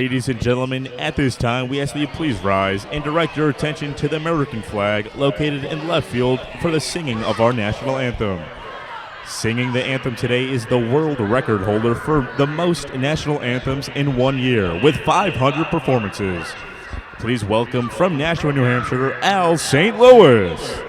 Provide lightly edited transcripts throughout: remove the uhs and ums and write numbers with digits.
Ladies and gentlemen, at this time, we ask that you please rise and direct your attention to the American flag located in left field for the singing of our national anthem. Singing the anthem today is the world record holder for the most national anthems in 1 year, with 500 performances. Please welcome from Nashua, New Hampshire, Al St. Louis.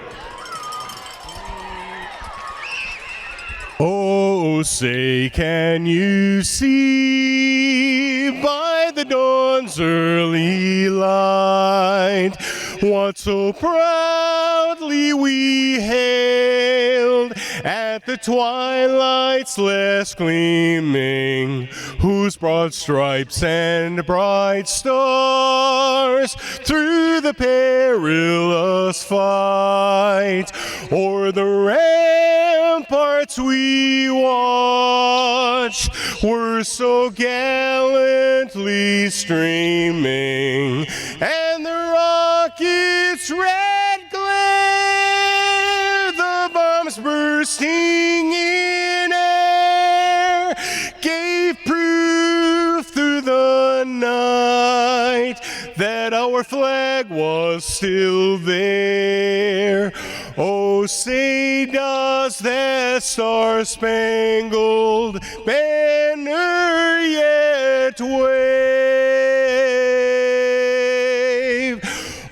Oh, say, can you see by the dawn's early light what so proudly we hailed at the twilight's last gleaming, whose broad stripes and bright stars through the perilous fight o'er the ramparts we watched were so gallantly streaming, and the rocket's red glare, the bombs bursting in air, gave proof through the night that our flag was still there. Oh, say does that star-spangled banner yet wave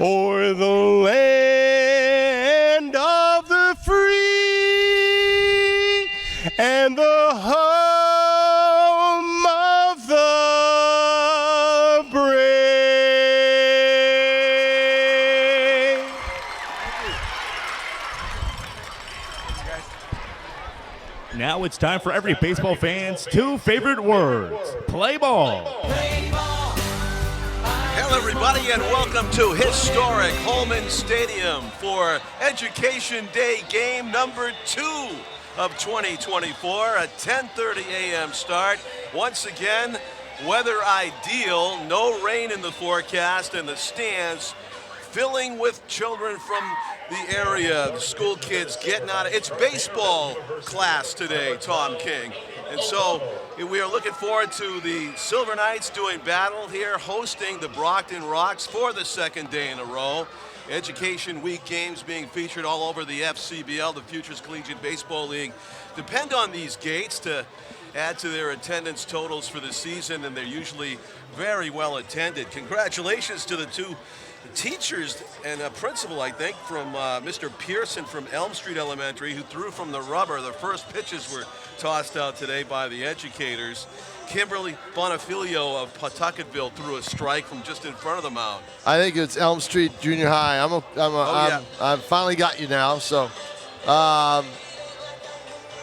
o'er the land of the free and the home of the brave? Now it's time for every baseball fan's two favorite words. Play ball. Hello, everybody, and welcome to Historic Holman Stadium for Education Day game number 2 of 2024, a 10:30 a.m. start. Once again, weather ideal, no rain in the forecast, and the stands filling with children from the area, the school kids getting out of it's baseball class today, Tom King. And so we are looking forward to the Silver Knights doing battle here, hosting the Brockton ROX for the second day in a row. Education Week games being featured all over the FCBL, the Futures Collegiate Baseball League. Depend on these gates to add to their attendance totals for the season, and they're usually very well attended. Congratulations to the two teachers and a principal, I think, from Mr. Pearson from Elm Street Elementary, who threw from the rubber. The first pitches were tossed out today by the educators. Kimberly Bonifilio of Pawtucketville threw a strike from just in front of the mound. I think it's Elm Street Junior High. I've finally got you now. So,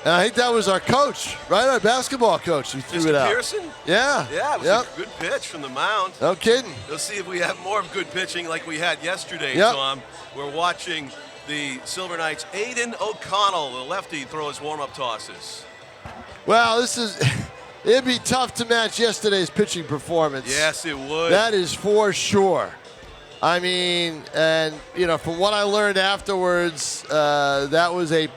and I think that was our coach, right? Our basketball coach who threw it out. Mr. Pearson? Yeah. Yeah, it was a good pitch from the mound. No kidding. Let's see if we have more good pitching like we had yesterday, Yep. Tom. We're watching the Silver Knights. Aiden O'Connell, the lefty, throws warm-up tosses. Well, it'd be tough to match yesterday's pitching performance. Yes, it would. That is for sure. I mean, and, from what I learned afterwards, that was a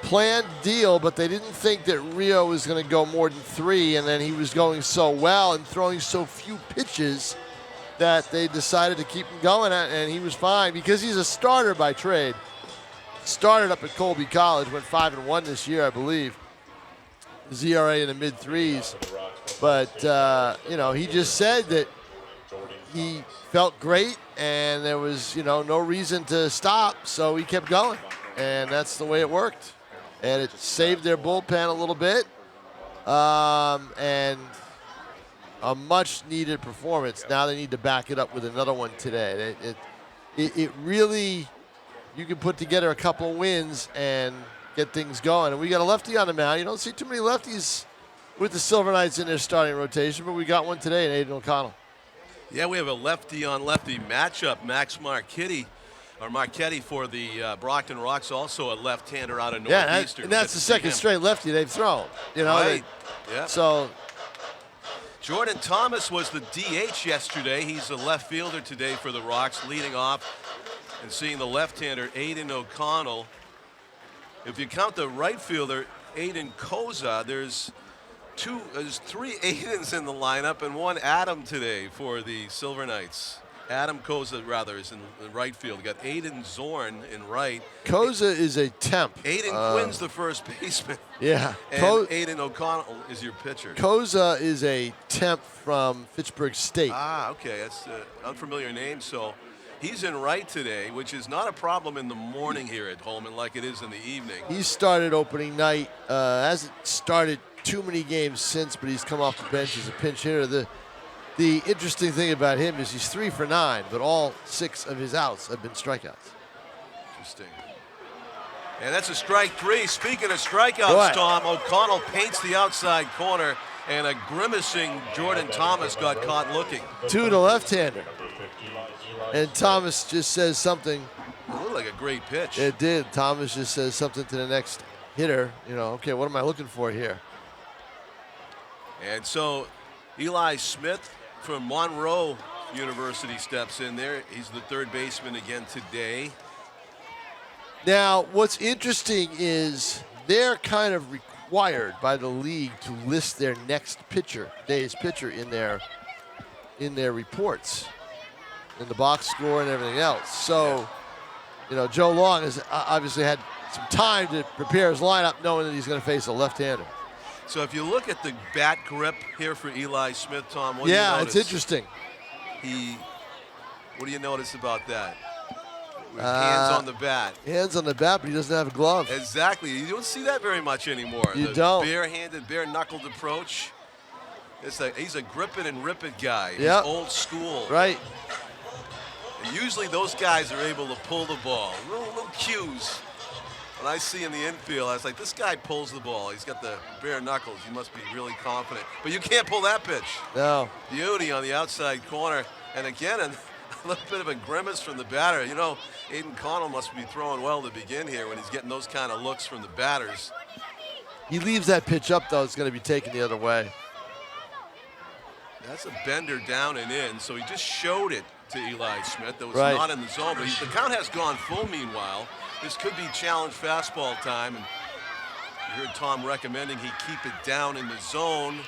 planned deal, but they didn't think that Rio was going to go more than 3, and then he was going so well and throwing so few pitches that they decided to keep him going, and he was fine because he's a starter by trade. Started up at Colby College, went 5-1 this year, I believe. ZRA in the mid-3s. But, he just said that he felt great, and there was, no reason to stop, so he kept going, and that's the way it worked. And it saved their bullpen a little bit, and a much-needed performance. Now they need to back it up with another one today. It really, you can put together a couple wins and get things going. And we got a lefty on the mound. You don't see too many lefties with the Silver Knights in their starting rotation, but we got one today in Aiden O'Connell. Yeah, we have a lefty-on-lefty matchup. Max Marchetti for the Brockton ROX, also a left-hander out of Northeastern. And that's the second straight lefty they've thrown. Right. Yeah. So Jordan Thomas was the DH yesterday. He's a left fielder today for the ROX, leading off and seeing the left-hander Aiden O'Connell. If you count the right fielder, Aiden Koza, there's there's 3 Aidens in the lineup and 1 Adam today for the Silver Knights. Adam Koza, rather, is in the right field. We got Aiden Zorn in right. Koza is a temp. Aiden Quinn's the first baseman. Yeah. And Aiden O'Connell is your pitcher. Koza is a temp from Fitchburg State. Ah, okay. That's an unfamiliar name. So he's in right today, which is not a problem in the morning here at Holman like it is in the evening. He started opening night. Hasn't started too many games since, but he's come off the bench as a pinch hitter. The interesting thing about him is he's 3 for 9, but all 6 of his outs have been strikeouts. Interesting. And that's a strike 3. Speaking of strikeouts, Tom, O'Connell paints the outside corner, and a grimacing Jordan Thomas got caught looking. 2 to left-hander. And Thomas just says something. It looked like a great pitch. It did. Thomas just says something to the next hitter. Okay, what am I looking for here? And so Eli Smith from Monroe University steps in there. He's the 3rd baseman again today. Now, what's interesting is they're kind of required by the league to list their next day's pitcher in their reports, in the box score and everything else. So, Joe Long has obviously had some time to prepare his lineup, knowing that he's going to face a left-hander. So if you look at the bat grip here for Eli Smith, Tom, what do you notice? It's interesting. What do you notice about that? Hands on the bat. Hands on the bat, but he doesn't have a glove. Exactly. You don't see that very much anymore. You don't. Bare-handed, bare-knuckled approach. He's a grip it and rip it guy. Yep. He's old school. Right. And usually those guys are able to pull the ball. Little cues. When I see in the infield, I was like, this guy pulls the ball. He's got the bare knuckles. He must be really confident. But you can't pull that pitch. No. Beauty on the outside corner. And again, a little bit of a grimace from the batter. Aiden Connell must be throwing well to begin here when he's getting those kind of looks from the batters. He leaves that pitch up, though. It's going to be taken the other way. That's a bender down and in. So he just showed it to Eli Smith. That was Right. not in the zone. But the count has gone full meanwhile. This could be challenge fastball time. And you heard Tom recommending he keep it down in the zone.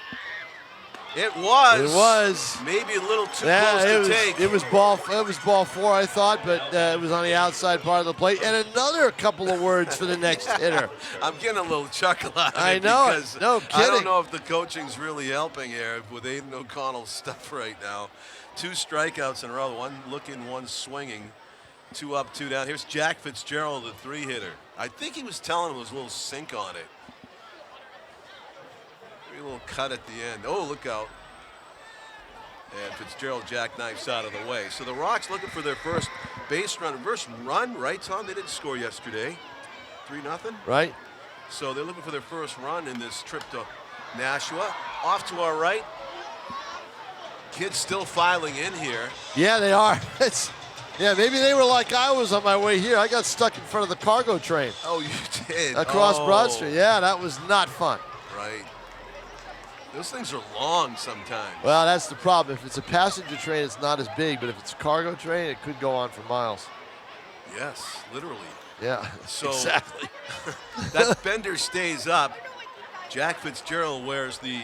It was. Maybe a little too close to take. It was ball 4, I thought, but it was on the outside part of the plate. And another couple of words for the next hitter. I'm getting a little chuckle out of it. I know it. Because No kidding. I don't know if the coaching's really helping here with Aiden O'Connell's stuff right now. 2 strikeouts in a row, 1 looking, 1 swinging. 2 up, 2 down. Here's Jack Fitzgerald, the 3-hitter. I think he was telling him there was a little sink on it. Maybe a little cut at the end. Oh, look out. And Fitzgerald jackknifes out of the way. So the ROX looking for their first base run. First run, right, Tom? They didn't score yesterday. 3-0. Right. So they're looking for their first run in this trip to Nashua. Off to our right. Kids still filing in here. Yeah, they are. Maybe they were like I was on my way here. I got stuck in front of the cargo train. Oh, you did? Across Broad Street. Yeah, that was not fun. Right. Those things are long sometimes. Well, that's the problem. If it's a passenger train, it's not as big. But if it's a cargo train, it could go on for miles. Yes, literally. Yeah, So exactly. that bender stays up. Jack Fitzgerald wears the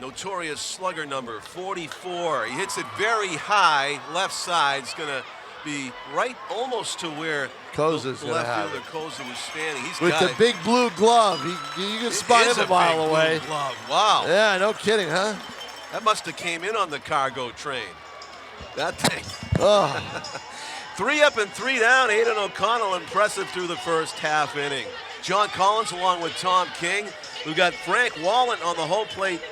notorious slugger number 44. He hits it very high. Left side's going to be right almost to where Koza's the gonna left have fielder Koza was standing. He's with got the it. big blue glove. You can spot It is him a mile big blue away. glove. Wow. Yeah, no kidding, huh? That must have came in on the cargo train. That thing. Oh. 3 up and 3 down. Aiden O'Connell impressive through the first half inning. John Collins along with Tom King. We've got Frank Wallen on the home plate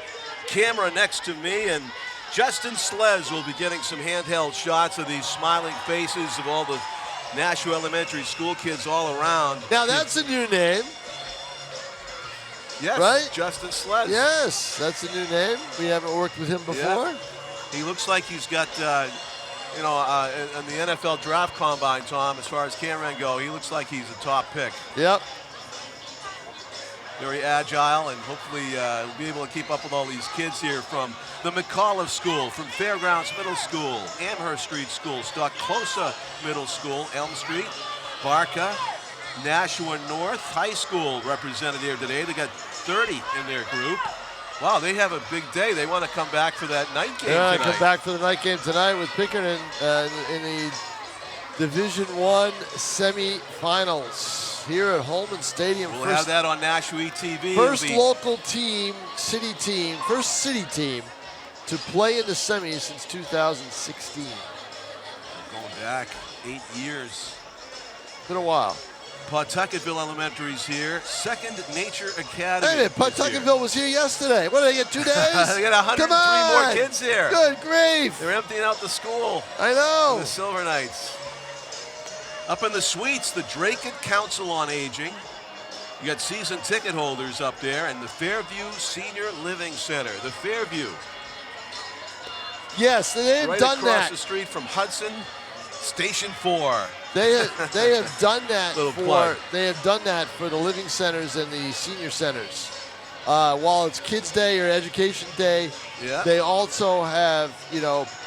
camera next to me, and Justin Slez will be getting some handheld shots of these smiling faces of all the Nashua Elementary School kids all around. Now that's a new name. Yes, right? Justin Slez. Yes, that's a new name. We haven't worked with him before. Yeah. He looks like he's got, in the NFL draft combine, Tom, as far as cameramen go, he looks like he's a top pick. Yep. Very agile, and hopefully we'll be able to keep up with all these kids here from the McAuliffe School, from Fairgrounds Middle School, Amherst Street School, Stockclosa Middle School, Elm Street, Barca, Nashua North High School represented here today. They got 30 in their group. Wow, they have a big day. They want to come back for that night game tonight. Come back for the night game tonight with Pinkerton in the Division I semifinals here at Holman Stadium. We'll have that on Nashua TV. First local team, first city team to play in the semis since 2016. Going back 8 years. Been a while. Pawtucketville Elementary's here. Second Nature Academy. Hey, Pawtucketville was here yesterday. What did they get, 2 days? They got 103 more kids here. Good grief. They're emptying out the school. I know. The Silver Knights. Up in the suites, the Dracut Council on Aging. You got season ticket holders up there, and the Fairview Senior Living Center. The Fairview. Yes, they have right done across that. the street from Hudson Station 4. They have done that plug. They have done that for the living centers and the senior centers. While it's Kids Day or Education Day, they also have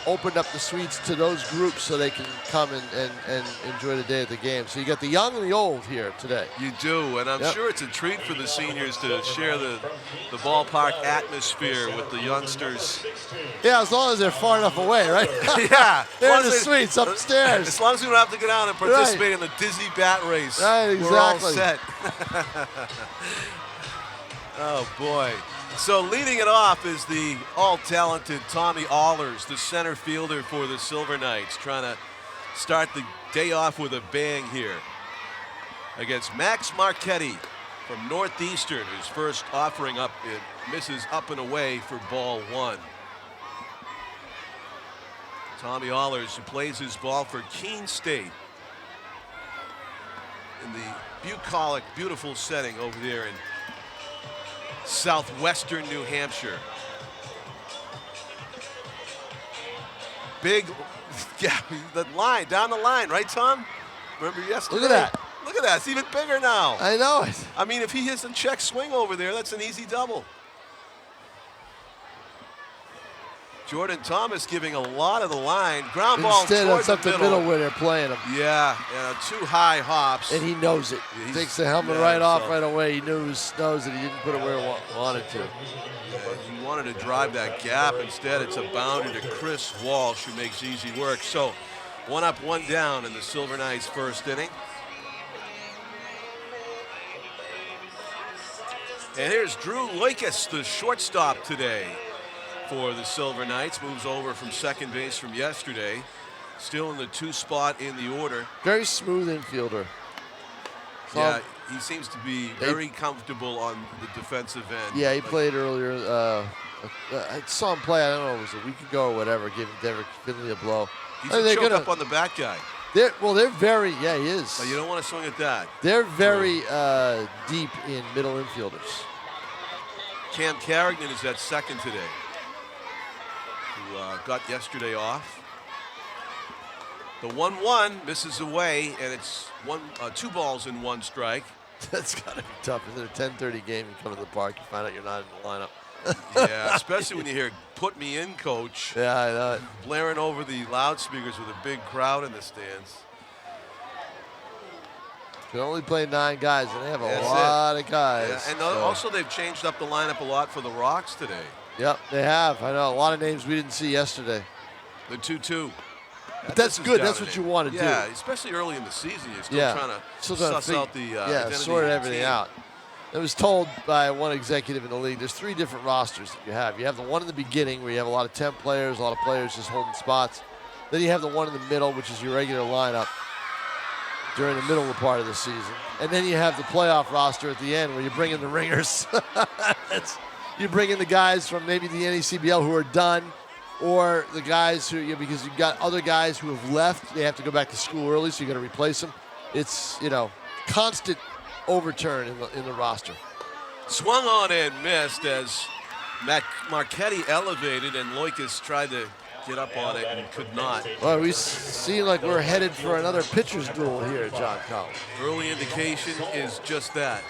opened up the suites to those groups so they can come and enjoy the day at the game. So you got the young and the old here today. You do, and I'm sure it's a treat for the seniors to share the ballpark atmosphere with the youngsters. Yeah, as long as they're far enough away, right? Yeah. They're in the suites upstairs. As long as we don't have to go down and participate in the dizzy bat race. Right, exactly. We're all set. Oh, boy. So leading it off is the all-talented Tommy Allers, the center fielder for the Silver Knights, trying to start the day off with a bang here against Max Marchetti from Northeastern, whose first offering up, it misses up and away for ball 1. Tommy Allers, who plays his ball for Keene State in the bucolic, beautiful setting over there in southwestern New Hampshire. Big, the line, down the line, right, Tom? Remember yesterday? Look at that. Look at that, it's even bigger now. I know it. I mean, if he hits a check swing over there, that's an easy double. Jordan Thomas giving a lot of the line. Ground ball Instead, towards that's up the the middle where they're playing him. Yeah, two high hops. And he knows it. He takes the helmet right off right away. He knows that he didn't put it where he wanted to. He wanted to drive that gap. Instead, it's a bounder to Chris Walsh, who makes easy work. So, 1 up, 1 down in the Silver Knights' first inning. And here's Drew Loikis, the shortstop today for the Silver Knights. Moves over from second base from yesterday. Still in the 2 spot in the order. Very smooth infielder. Yeah, he seems to be very comfortable on the defensive end. Yeah, he played earlier. I saw him play, I don't know, it was a week ago or whatever, giving Derek Finley a blow. He's choked up on the bat guy. They're very, yeah, he is. But you don't want to swing at that. They're very deep in middle infielders. Cam Carrigan is at second today, who got yesterday off. The 1-1 misses away, and it's 2 balls and 1 strike. That's got to be tough. Is it a 10:30 game? You come to the park, you find out you're not in the lineup. Yeah, especially when you hear "Put me in, coach." Yeah, I know it. Blaring over the loudspeakers with a big crowd in the stands. They only play 9 guys, and they have a lot of guys. Yeah, and also they've changed up the lineup a lot for the ROX today. Yep, they have. I know a lot of names we didn't see yesterday. The 2-2. But that's good. That's what you want to do. Yeah, especially early in the season. You're still trying to suss out the identity sort of the everything team. out. I was told by one executive in the league, there's 3 different rosters that you have. You have the one in the beginning where you have a lot of temp players, a lot of players just holding spots. Then you have the one in the middle, which is your regular lineup during the middle of the part of the season. And then you have the playoff roster at the end where you bring in the ringers. You bring in the guys from maybe the NACBL who are done, or the guys who, because you've got other guys who have left, they have to go back to school early, so you got to replace them. It's, constant overturn in the roster. Swung on and missed as Marchetti elevated, and Loikis tried to get up on it and could not. Well, we seem like we're headed for another pitcher's duel here at John Collins. Early indication is just that.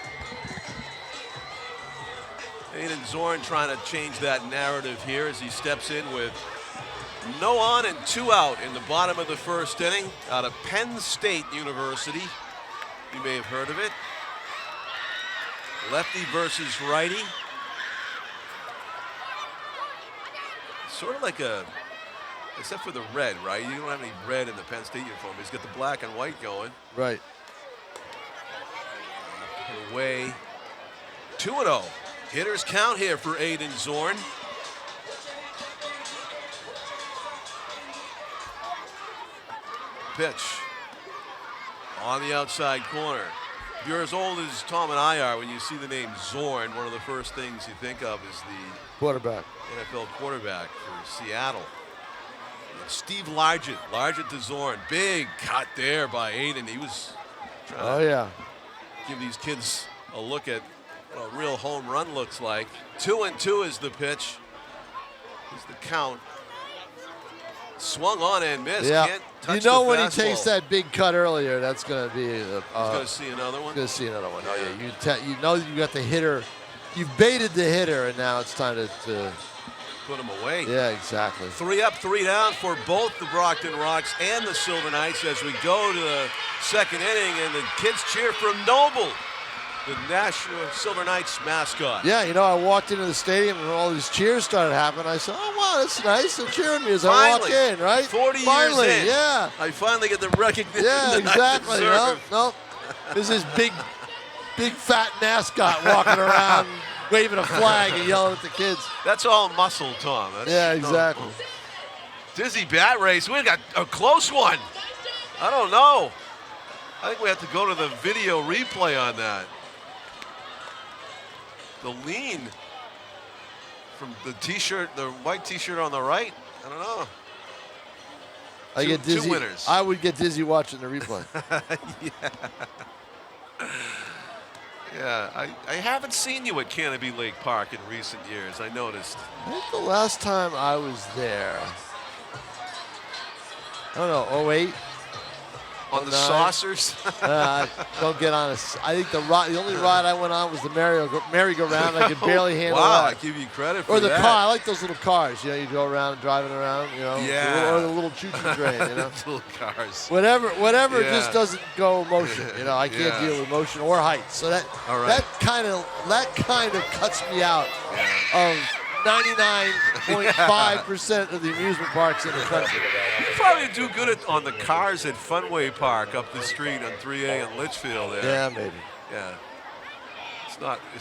Aiden Zorn trying to change that narrative here as he steps in with no on and 2 out in the bottom of the first inning out of Penn State University. You may have heard of it. Lefty versus righty. sort of like a, except for the red, right? You don't have any red in the Penn State uniform. He's got the black and white going. Right. Away. 2-0. Hitters count here for Aiden Zorn. Pitch on the outside corner. If you're as old as Tom and I are, when you see the name Zorn, one of the first things you think of is the Quarterback. NFL quarterback for Seattle. Steve Largent to Zorn. Big cut there by Aiden. He was trying to give these kids a look at what a real home run looks like. 2-2 is the pitch. Is the count. Swung on and missed. Yeah. Can't touch you know the when fastball. he takes that big cut earlier, that's going to be. He's going to see another one. Going to see another one. Oh yeah. You know you got the hitter. You've baited the hitter, and now it's time to put him away. Yeah, exactly. 3 up, 3 down for both the Brockton ROX and the Silver Knights as we go to the second inning, and the kids cheer for Noble, the Nashua Silver Knights mascot. Yeah, you know, I walked into the stadium and all these cheers started happening. I said, "Oh wow, that's nice." They're cheering me as I walk in, right? 40 finally, years in. Yeah. I finally get the recognition. Yeah, that exactly. I deserve. No, this is big fat mascot walking around, waving a flag and yelling at the kids. That's all muscle, Tom. That's yeah, exactly. Dizzy bat race. We got a close one. I don't know. I think we have to go to the video replay on that. The lean from the T-shirt, the white T-shirt on the right. I don't know. I get dizzy. 2 winners. I would get dizzy watching the replay. Yeah, I haven't seen you at Canopy Lake Park in recent years. I noticed. I think the last time I was there, I don't know, 08? On the saucers? Don't get on us. I think the only ride I went on was the merry-go-round. I could barely handle wow, that. I give you credit for or the that. car. I like those little cars. You know, you go around driving around. You know. Yeah. Or the little choo-choo train. You know. Little cars. Whatever just doesn't go motion. You know, I can't deal with motion or height. So that kind of cuts me out of 99.5% of the amusement parks in the country. You probably do good on the cars at Funway Park up the street on 3A in Litchfield there. Yeah, maybe. Yeah. It's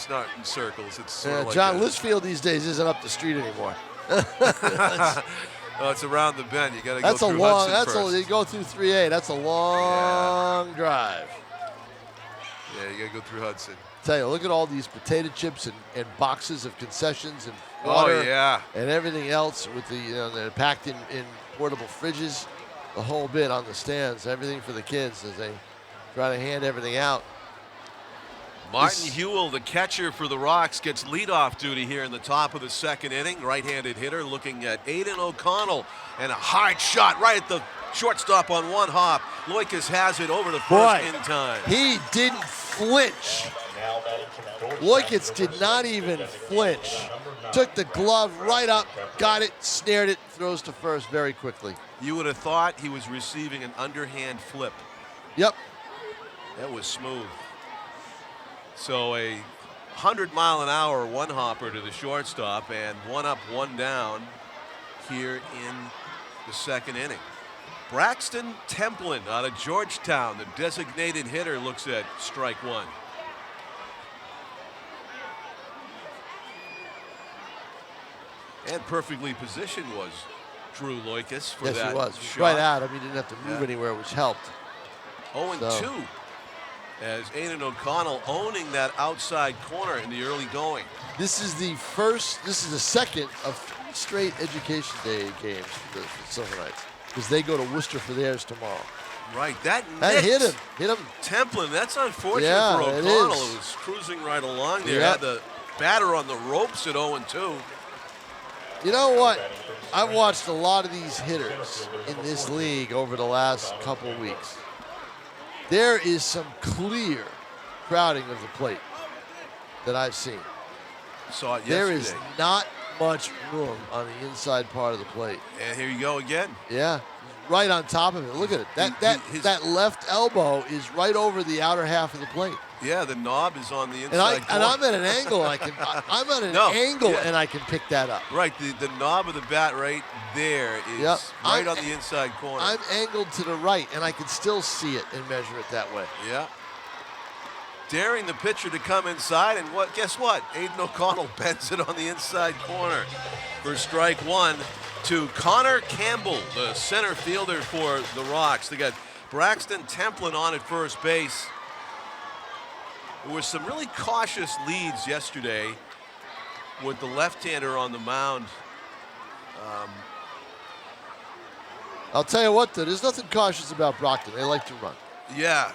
not in circles. It's sort of like John Litchfield these days isn't up the street anymore. Oh, it's around the bend. You got to go through Hudson first. You go through 3A. That's a long drive. Yeah, you got to go through Hudson. Tell you, look at all these potato chips and boxes of concessions and water and everything else with they're packed in portable fridges, the whole bit on the stands, everything for the kids as they try to hand everything out. Martin Hewell, the catcher for the ROX, gets leadoff duty here in the top of the second inning. Right-handed hitter looking at Aiden O'Connell, and a hard shot right at the shortstop on one hop. Loikis has it over the first in time. He didn't flinch. Loikis did not even flinch. Took the glove right up, got it, snared it, throws to first very quickly. You would have thought he was receiving an underhand flip. Yep. That was smooth. So a 100-mile-an-hour one-hopper to the shortstop, and 1 up, 1 down here in the second inning. Braxton Templin out of Georgetown, the designated hitter, looks at strike 1. And perfectly positioned was Drew Loikis for that Yes, he was. shot. Right at him. He didn't have to move anywhere, which helped. 0-2 as Aiden O'Connell owning that outside corner in the early going. This is the second of 3 straight Education Day games for the Silver Knights, because they go to Worcester for theirs tomorrow. Right, that hit him. Templin, that's unfortunate for it O'Connell. is. It was cruising right along there. Had the batter on the ropes at 0-2. You know what? I've watched a lot of these hitters in this league over the last couple of weeks. There is some clear crowding of the plate that I've seen. Saw it yesterday. There is not much room on the inside part of the plate. And here you go again. Yeah, right on top of it. Look at it. That left elbow is right over the outer half of the plate. Yeah, the knob is on the inside. And I'm at an angle. I'm at an angle, and I can pick that up. Right, the knob of the bat right there is right on the inside corner. I'm angled to the right, and I can still see it and measure it that way. Yeah. Daring the pitcher to come inside, and guess what? Aiden O'Connell bends it on the inside corner for strike one to Connor Campbell, the center fielder for the Rocks. They got Braxton Templin on at first base. There were some really cautious leads yesterday with the left-hander on the mound. I'll tell you what, though, there's nothing cautious about Brockton. They like to run. Yeah.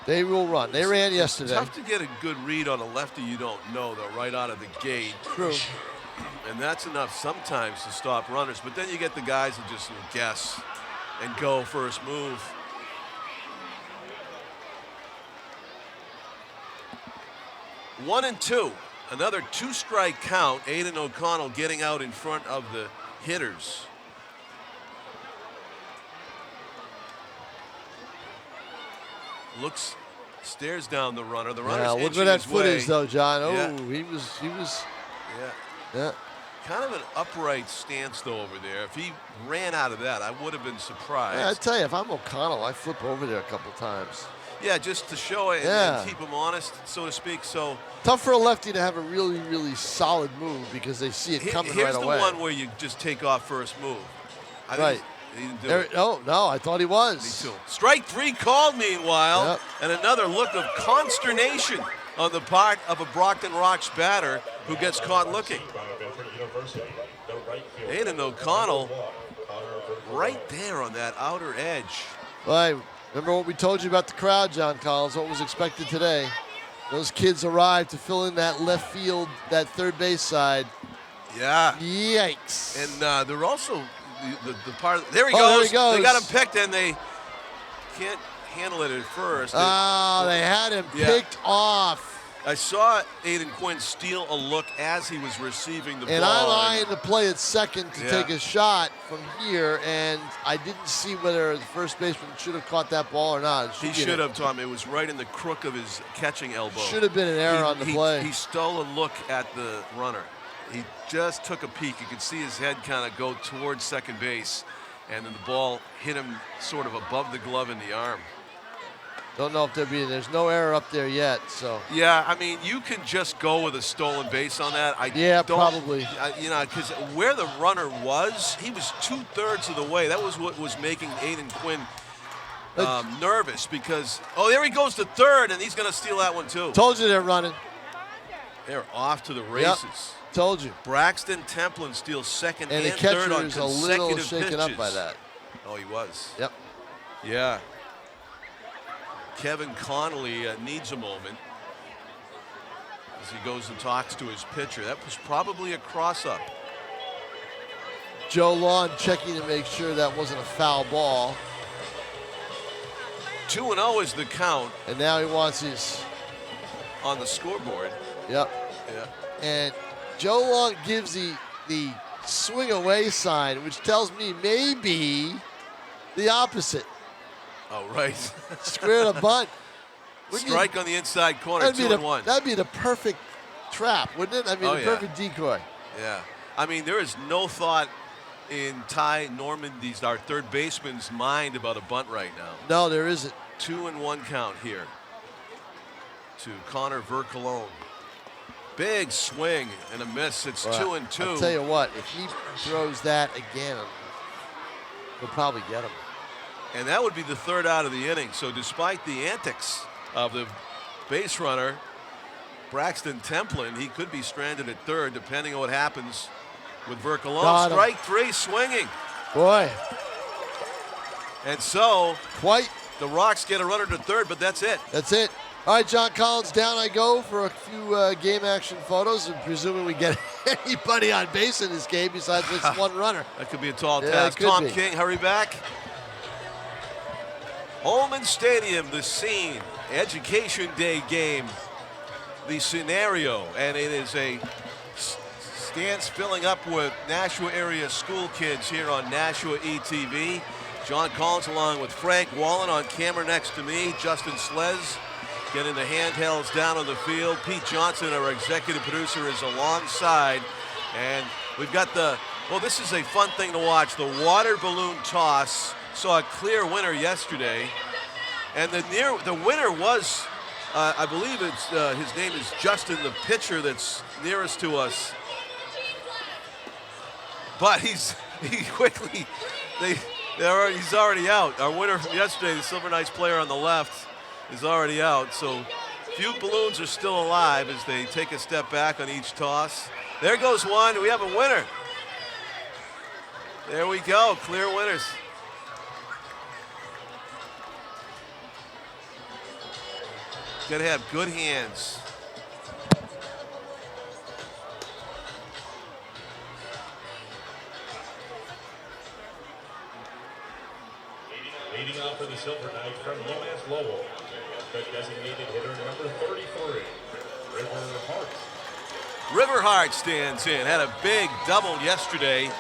They will run. They ran yesterday. It's tough to get a good read on a lefty you don't know, though, right out of the gate. True. And that's enough sometimes to stop runners. But then you get the guys that just guess and go first move. One and two. Another two-strike count. Aiden O'Connell getting out in front of the hitters. Stares down the runner. The runner's look inching where that his foot way. is, though, John. Oh, Yeah. he was. Yeah. Kind of an upright stance, though, over there. If he ran out of that, I would have been surprised. Yeah, I tell you, if I'm O'Connell, I flip over there a couple times. Yeah, just to show it and keep him honest, so to speak. So tough for a lefty to have a really, really solid move because they see it coming right away. Here's the one where you just take off first move. Right. He didn't do it. No, I thought he was. Me too. Strike three called, meanwhile, Yep. and another look of consternation on the part of a Brockton ROX batter who gets caught looking. Aiden O'Connell right there on that outer edge. Well, remember what we told you about the crowd, John Collins, what was expected today. Those kids arrived to fill in that left field, that third base side. Yeah. Yikes. And they're also the part of, there he There goes. he goes. They got him picked, and they can't handle it at first. They had him picked off. I saw Aiden Quinn steal a look as he was receiving the And ball. I'm eyeing the play at second to take a shot from here, and I didn't see whether the first baseman should have caught that ball or not. He should have, Tom. It was right in the crook of his catching elbow. Should have been an error on the play. He stole a look at the runner. He just took a peek. You could see his head kind of go towards second base, and then the ball hit him sort of above the glove in the arm. Don't know if there's no error up there yet, so. Yeah, I mean, you can just go with a stolen base on that. Probably. Because where the runner was, he was 2/3 of the way. That was what was making Aiden Quinn nervous because, there he goes to third, and he's going to steal that one too. Told you they're running. They're off to the races. Yep. Told you. Braxton Templin steals second and the third catcher on is a little consecutive shaken pitches. up by that. Oh, he was. Yep. Yeah. Kevin Connolly needs a moment as he goes and talks to his pitcher. That was probably a cross-up. Joe Lawn checking to make sure that wasn't a foul ball. 2-0 is the count. And now he wants his. On the scoreboard. Yep. Yeah. And Joe Long gives the swing away sign, which tells me maybe the opposite. Oh, right. Square to bunt. Strike on the inside corner, 2-1. That'd be the perfect trap, wouldn't it? I mean, the perfect decoy. Yeah. I mean, there is no thought in Ty Normandy's, our third baseman's, mind about a bunt right now. No, there isn't. 2-1 count here to Connor Vercalone. Big swing and a miss. It's 2-2. I'll tell you what, if he throws that again, he'll probably get him. And that would be the third out of the inning. So despite the antics of the base runner, Braxton Templin, he could be stranded at third depending on what happens with Vercalone. Strike three, swinging. Boy. And so the Rocks get a runner to third, but that's it. That's it. All right, John Collins, down I go for a few game action photos, and presuming we get anybody on base in this game besides this one runner. That could be a tall task. Tom King, hurry back. Holman Stadium, the scene, Education Day game, the scenario, and it is a stands filling up with Nashua area school kids here on Nashua ETV. John Collins along with Frank Wallen on camera next to me. Justin Slez getting the handhelds down on the field. Pete Johnson, our executive producer, is alongside. And we've got this is a fun thing to watch. The water balloon toss saw a clear winner yesterday. And the winner was, I believe his name is Justin, the pitcher that's nearest to us. But he's already out. Our winner from yesterday, the Silver Knights player on the left, is already out. So few balloons are still alive as they take a step back on each toss. There goes one. We have a winner. There we go. Clear winners. Got to have good hands. Leading off for the Silver Knights from UMass Lowell, the designated hitter number 33, River Hart. River Hart stands in. Had a big double yesterday.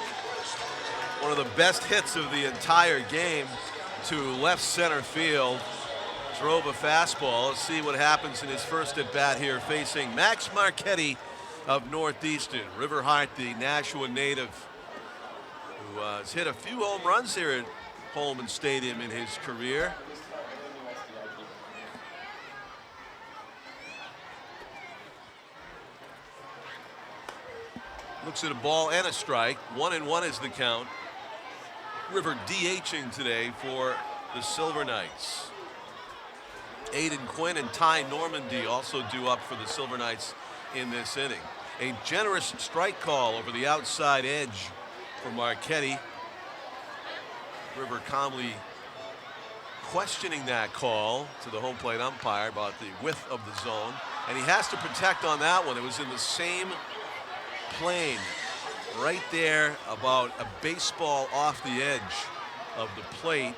One of the best hits of the entire game to left center field. Drove a fastball. Let's see what happens in his first at bat here facing Max Marchetti of Northeastern. River Hart, the Nashua native, who has hit a few home runs here at Holman Stadium in his career. Looks at a ball and a strike. 1-1 is the count. River DHing today for the Silver Knights. Aiden Quinn and Ty Normandy also due up for the Silver Knights in this inning. A generous strike call over the outside edge for Marchetti. River calmly questioning that call to the home plate umpire about the width of the zone. And he has to protect on that one. It was in the same plane right there, about a baseball off the edge of the plate,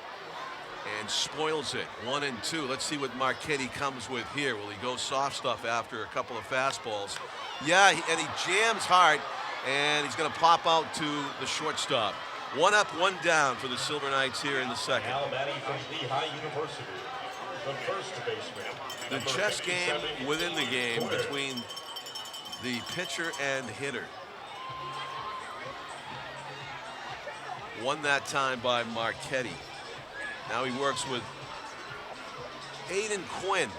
and spoils it. 1-2. Let's see what Marchetti comes with here. Will he go soft stuff after a couple of fastballs? Yeah, and he jams hard, and he's going to pop out to the shortstop. 1 up, 1 down for the Silver Knights here in the second. Al Batty from Lehigh University, the first baseman. The chess game within the game between the pitcher and hitter. Won that time by Marchetti. Now he works with Aiden Quinn.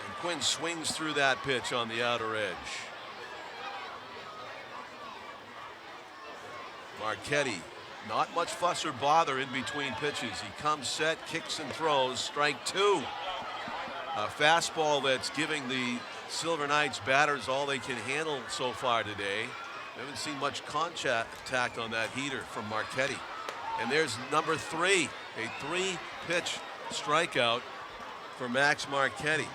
And Quinn swings through that pitch on the outer edge. Marchetti, not much fuss or bother in between pitches. He comes set, kicks and throws. Strike 2. A fastball that's giving the Silver Knights batters all they can handle so far today. We haven't seen much contact on that heater from Marchetti. And there's number 3, a 3-pitch strikeout for Max Marchetti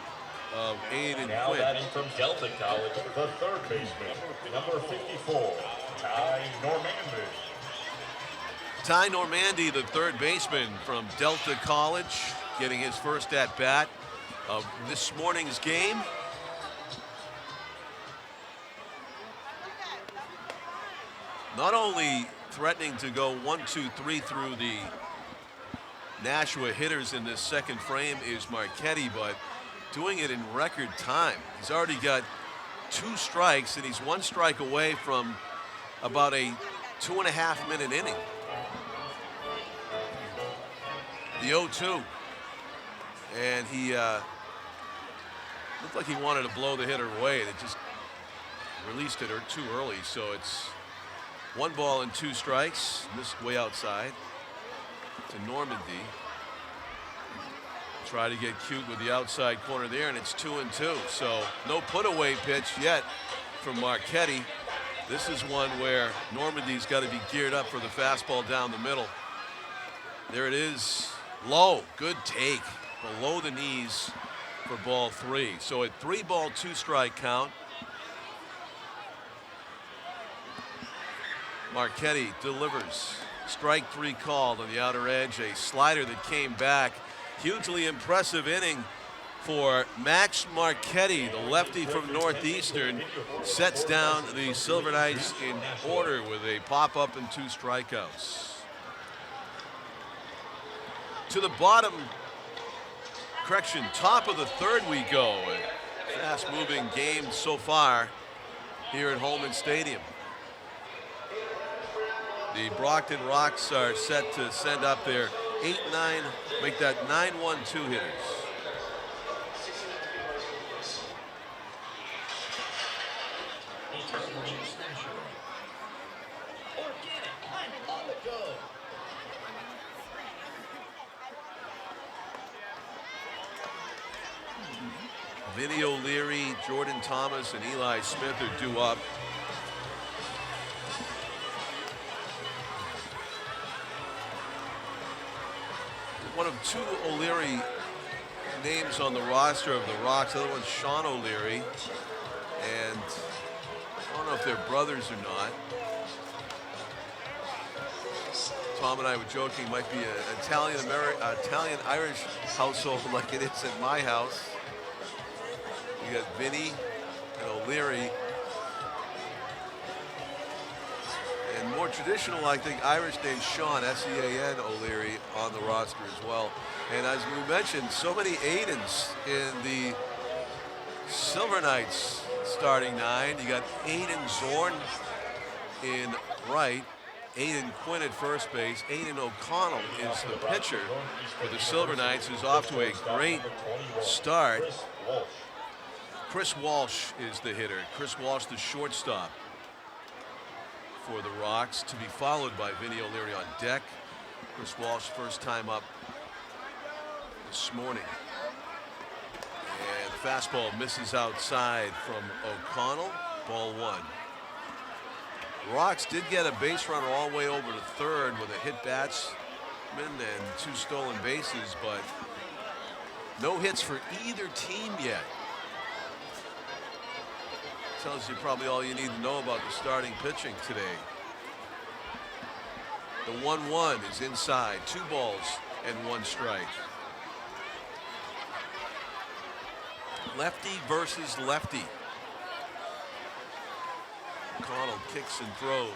of Aiden Now Quinn. batting from Delta College, the third baseman, number 54, Ty Normandy. Ty Normandy, the third baseman from Delta College, getting his first at bat of this morning's game. Not only threatening to go 1-2-3 through the Nashua hitters in this second frame is Marchetti, but doing it in record time. He's already got 2 strikes, and he's 1 strike away from about a 2.5-minute inning. The 0-2. And he looked like he wanted to blow the hitter away, and it just released it too early. So it's 1 ball and 2 strikes. Missed way outside to Normandy. Try to get cute with the outside corner there, and it's 2-2. So no put away pitch yet from Marchetti. This is one where Normandy's got to be geared up for the fastball down the middle. There it is. Low. Good take. Below the knees for ball 3. So at 3-ball, 2-strike count. Marchetti delivers. Strike 3 called on the outer edge. A slider that came back. Hugely impressive inning for Max Marchetti, the lefty from Northeastern. Sets down the Silver Knights in order with a pop-up and 2 strikeouts. to the bottom, top of the third we go. Fast-moving game so far here at Holman Stadium. The Brockton ROX are set to send up their 8-9, make that 9-1-2 hitters. Vinny O'Leary, Jordan Thomas, and Eli Smith are due up. One of two O'Leary names on the roster of the ROX. The other one's Sean O'Leary. And I don't know if they're brothers or not. Tom and I were joking, it might be an Italian-Irish household like it is at my house. You got Vinny and O'Leary. And more traditional, I think, Irish name Sean, S-E-A-N O'Leary on the roster as well. And as we mentioned, so many Aidens in the Silver Knights starting 9. You got Aiden Zorn in right, Aiden Quinn at first base. Aiden O'Connell is the pitcher for the Silver Knights, who's off to a great start. Chris Walsh is the hitter. Chris Walsh, the shortstop for the ROX, to be followed by Vinny O'Leary on deck. Chris Walsh, first time up this morning. And the fastball misses outside from O'Connell. Ball 1. ROX did get a base runner all the way over to third with a hit batsman and 2 stolen bases, but no hits for either team yet. Tells you probably all you need to know about the starting pitching today. The 1-1 is inside. 2 balls and 1 strike. Lefty versus lefty. Connell kicks and throws.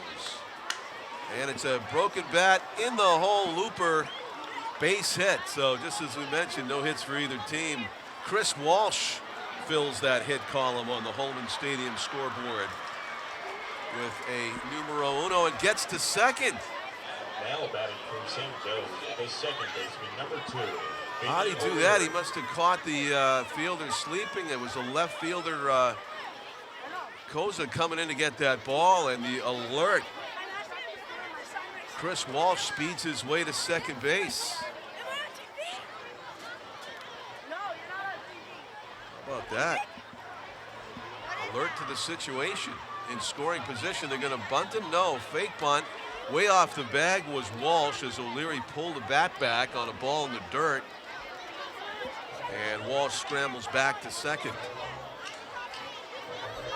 And it's a broken bat in the hole, looper, base hit. So just as we mentioned, no hits for either team. Chris Walsh fills that hit column on the Holman Stadium scoreboard with a numero uno and gets to second. Now batting from St. Joe's, the second baseman, number 2. How did he do that? He must have caught the fielder sleeping. It was a left fielder, Koza, coming in to get that ball, and the alert. Chris Walsh speeds his way to second base. How about that? Alert to the situation. In scoring position, they're going to bunt him? No, fake bunt. Way off the bag was Walsh as O'Leary pulled the bat back on a ball in the dirt. And Walsh scrambles back to second.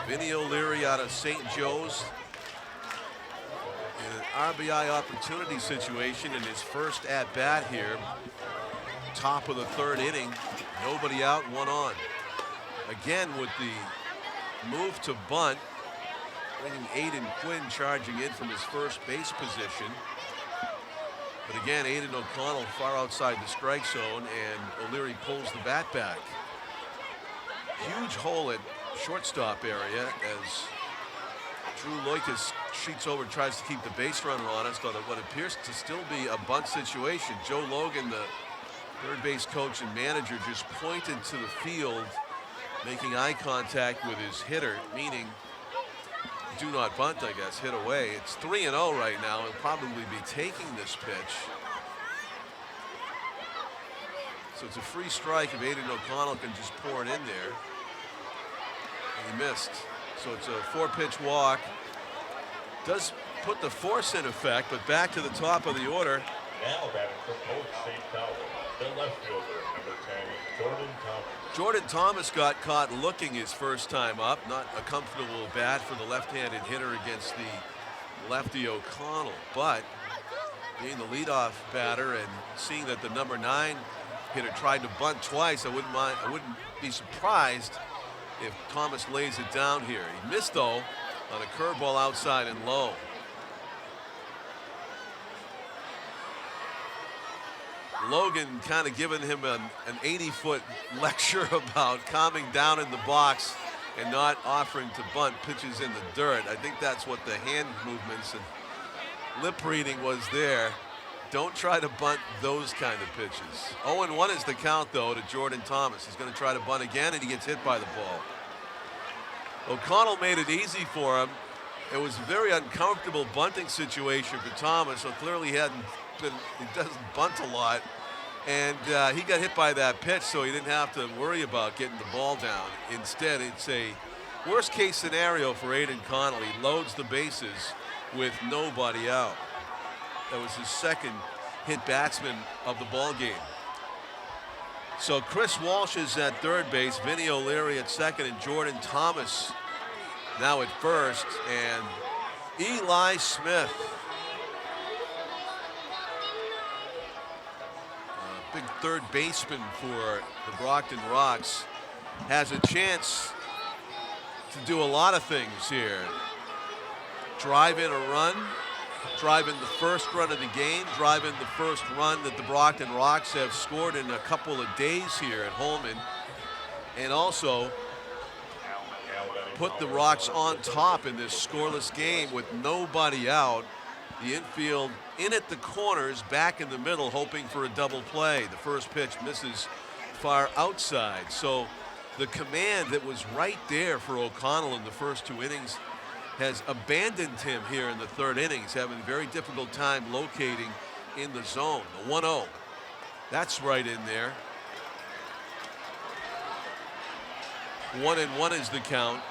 Vinny O'Leary out of St. Joe's in an RBI opportunity situation in his first at-bat here. Top of the third inning. Nobody out, 1 on. Again with the move to bunt, bringing Aiden Quinn charging in from his first base position. But again, Aiden O'Connell far outside the strike zone, and O'Leary pulls the bat back. Huge hole at shortstop area as Drew Loikas sheets over and tries to keep the base runner honest on what appears to still be a bunt situation. Joe Logan, the third base coach and manager, just pointed to the field, making eye contact with his hitter, meaning do not bunt, I guess, hit away. It's 3-0 right now. He'll probably be taking this pitch. So it's a free strike if Aiden O'Connell can just pour it in there. And he missed. So it's a 4-pitch walk. Does put the force in effect, but back to the top of the order. Now batting from Oak St. Paul, the left fielder, number 10, Jordan Thomas. Jordan Thomas got caught looking his first time up. Not a comfortable bat for the left-handed hitter against the lefty O'Connell. But being the leadoff batter and seeing that the number 9 hitter tried to bunt twice, I wouldn't be surprised if Thomas lays it down here. He missed though on a curveball outside and low. Logan kind of giving him an 80-foot lecture about calming down in the box and not offering to bunt pitches in the dirt. I think that's what the hand movements and lip reading was there. Don't try to bunt those kind of pitches. 0-1 is the count, though, to Jordan Thomas. He's going to try to bunt again, and he gets hit by the ball. O'Connell made it easy for him. It was a very uncomfortable bunting situation for Thomas, so clearly he doesn't bunt a lot. And he got hit by that pitch, so he didn't have to worry about getting the ball down. Instead, it's a worst-case scenario for Aiden Connell. He loads the bases with nobody out. That was his second hit batsman of the ball game. So Chris Walsh is at third base, Vinny O'Leary at second, and Jordan Thomas now at first, and Eli Smith. Big third baseman for the Brockton ROX, has a chance to do a lot of things here. Drive in a run, drive in the first run of the game, drive in the first run that the Brockton ROX have scored in a couple of days here at Holman, and also put the ROX on top in this scoreless game with nobody out. The infield in at the corners, back in the middle, hoping for a double play. The first pitch misses far outside. So the command that was right there for O'Connell in the first two innings has abandoned him here in the third inning. He's having a very difficult time locating in the zone. The 1-0. That's right in there. 1-1 is the count.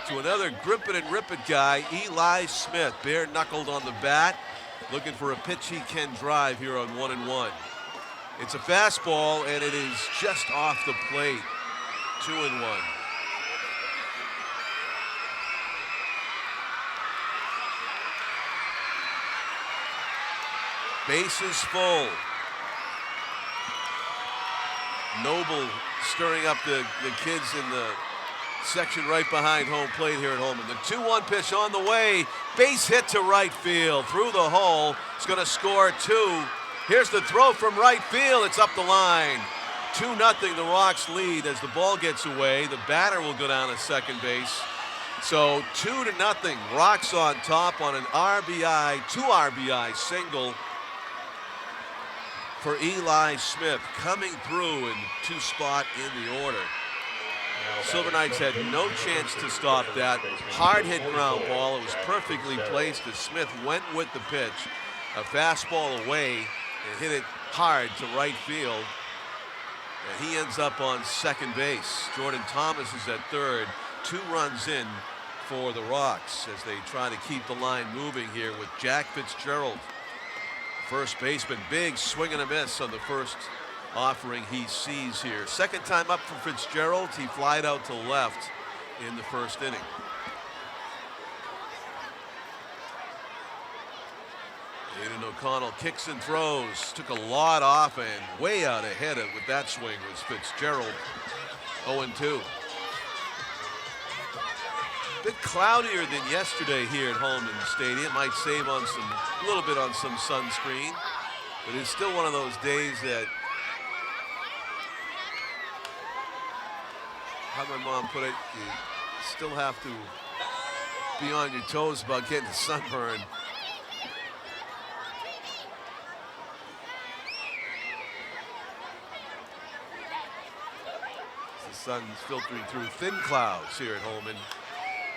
To another grip it and rip it guy, Eli Smith, bare knuckled on the bat, looking for a pitch he can drive here on 1-1. It's a fastball, and it is just off the plate. 2-1. Bases full. Noble stirring up the kids in the section right behind home plate here at Holman. The 2-1 pitch on the way. Base hit to right field. Through the hole. It's going to score 2. Here's the throw from right field. It's up the line. 2-0 the ROX lead as the ball gets away. The batter will go down to second base. So 2-0. ROX on top on an RBI, 2 RBI single for Eli Smith, coming through in 2 spot in the order. Silver Knights had no chance to stop that. Hard hit ground ball. It was perfectly placed as Smith went with the pitch. A fastball away and hit it hard to right field. And he ends up on second base. Jordan Thomas is at third. 2 runs in for the ROX as they try to keep the line moving here with Jack Fitzgerald, first baseman. Big swing and a miss on the first offering he sees here. Second time up for Fitzgerald. He flied out to left in the first inning. Aiden O'Connell kicks and throws. Took a lot off and way out ahead of with that swing was Fitzgerald. 0-2. Bit cloudier than yesterday here at Holman Stadium. Might save on a little bit on some sunscreen, but it's still one of those days that, how my mom put it, you still have to be on your toes about getting sunburned. The sun's filtering through thin clouds here at Holman.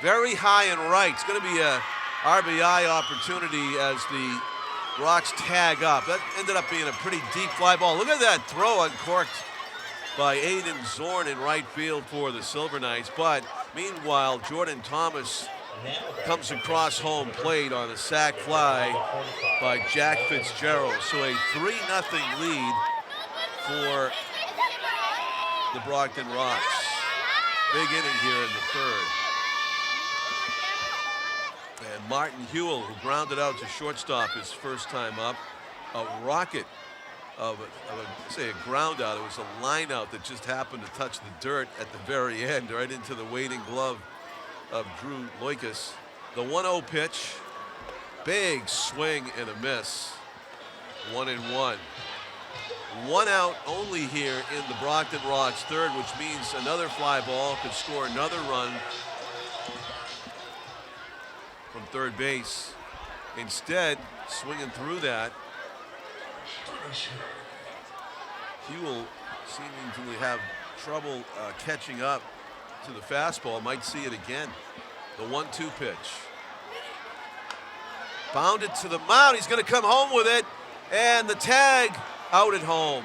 Very high and right. It's going to be a RBI opportunity as the ROX tag up. That ended up being a pretty deep fly ball. Look at that throw uncorked by Aiden Zorn in right field for the Silver Knights. But meanwhile, Jordan Thomas comes across home plate on a sac fly by Jack Fitzgerald. So a 3-0 lead for the Brockton ROX. Big inning here in the third. And Martin Hewell, who grounded out to shortstop his first time up, a rocket of a ground out. It was a line out that just happened to touch the dirt at the very end, right into the waiting glove of Drew Loikas. The 1-0 pitch, big swing and a miss. 1-1. 1 out only here in the Brockton ROX third, which means another fly ball could score another run from third base. Instead, swinging through that, Hewell seeming to have trouble catching up to the fastball. Might see it again. The 1-2 pitch. Bounded to the mound. He's going to come home with it. And the tag out at home.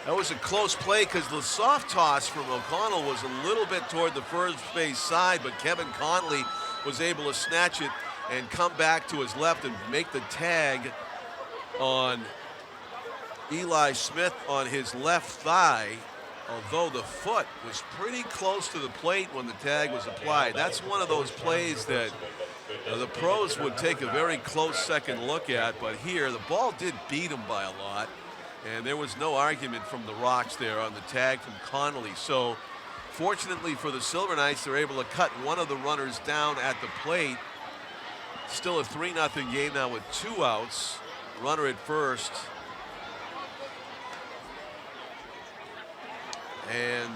That was a close play because the soft toss from O'Connell was a little bit toward the first base side, but Kevin Conley was able to snatch it and come back to his left and make the tag on Eli Smith on his left thigh, although the foot was pretty close to the plate when the tag was applied. That's one of those plays that the pros would take a very close second look at, but here the ball did beat him by a lot, and there was no argument from the ROX there on the tag from Connolly. So fortunately for the Silver Knights, they're able to cut one of the runners down at the plate. Still a 3-0 game now with 2 outs. Runner at first. And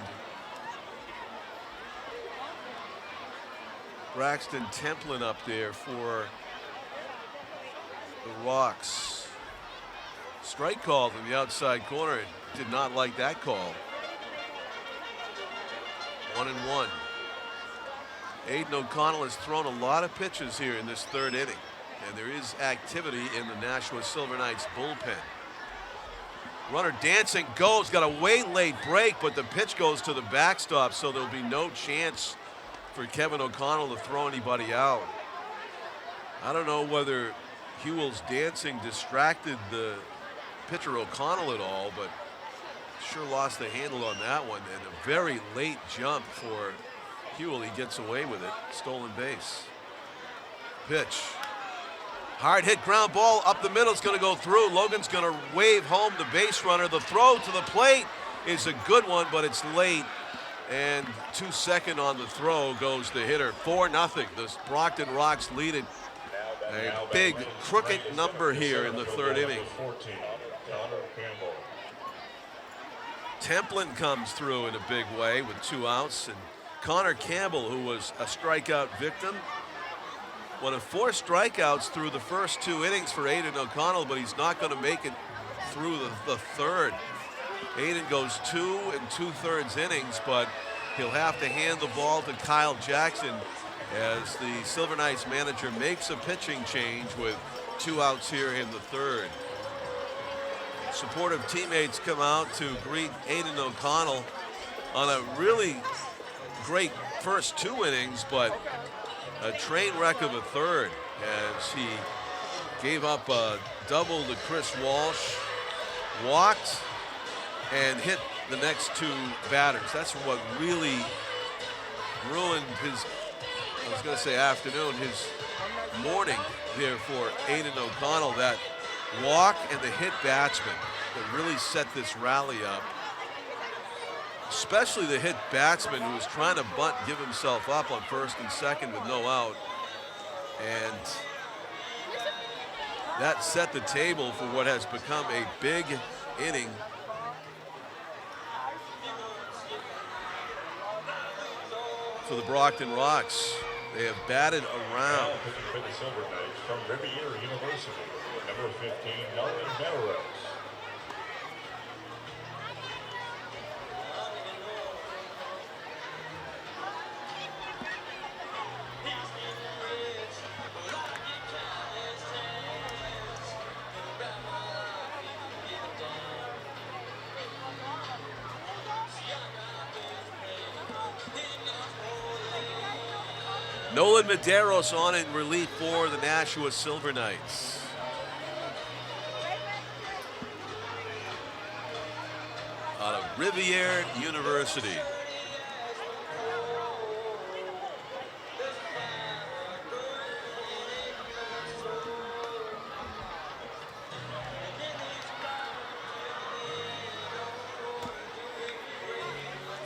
Braxton Templin up there for the ROX. Strike call from the outside corner. Did not like that call. 1-1. Aiden O'Connell has thrown a lot of pitches here in this third inning, and there is activity in the Nashua Silver Knights bullpen. Runner dancing goes, got a way late break, but the pitch goes to the backstop, so there'll be no chance for Kevin O'Connell to throw anybody out. I don't know whether Hewell's dancing distracted the pitcher O'Connell at all, but sure lost the handle on that one, and a very late jump for Hewell. He gets away with it. Stolen base. Pitch. Hard hit ground ball up the middle. It's going to go through. Logan's going to wave home the base runner. The throw to the plate is a good one, but it's late. And 2 seconds on the throw goes the hitter. 4-0. The Brockton ROX lead it. A big crooked number here in the third inning. Templin comes through in a big way with 2 outs. And Connor Campbell, who was a strikeout victim, one of 4 strikeouts through the first 2 innings for Aiden O'Connell, but he's not going to make it through the third. Aiden goes 2 2/3 innings, but he'll have to hand the ball to Kyle Jackson as the Silver Knights manager makes a pitching change with 2 outs here in the third. Supportive teammates come out to greet Aiden O'Connell on a really great first 2 innings, but a train wreck of a third as he gave up a double to Chris Walsh, walked, and hit the next 2 batters. That's what really ruined his, I was going to say afternoon, his morning there for Aiden O'Connell. That walk and the hit batsman that really set this rally up. Especially the hit batsman who was trying to bunt, give himself up on first and second with no out. And that set the table for what has become a big inning. For the Brockton ROX. They have batted around. For the Silver Knights from Riviera University, number 15, Nolan Melrose. Nolan Medeiros on in relief for the Nashua Silver Knights. Out of Riviera University.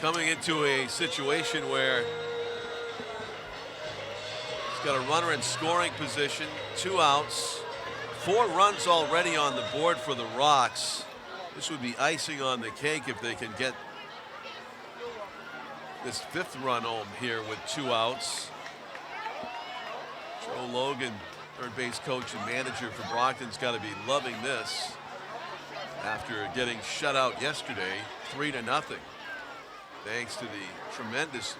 Coming into a situation where got a runner in scoring position, 2 outs, 4 runs already on the board for the ROX. This would be icing on the cake if they can get this 5th run home here with 2 outs. Joe Logan, third base coach and manager for Brockton's got to be loving this after getting shut out yesterday 3-0, thanks to the tremendous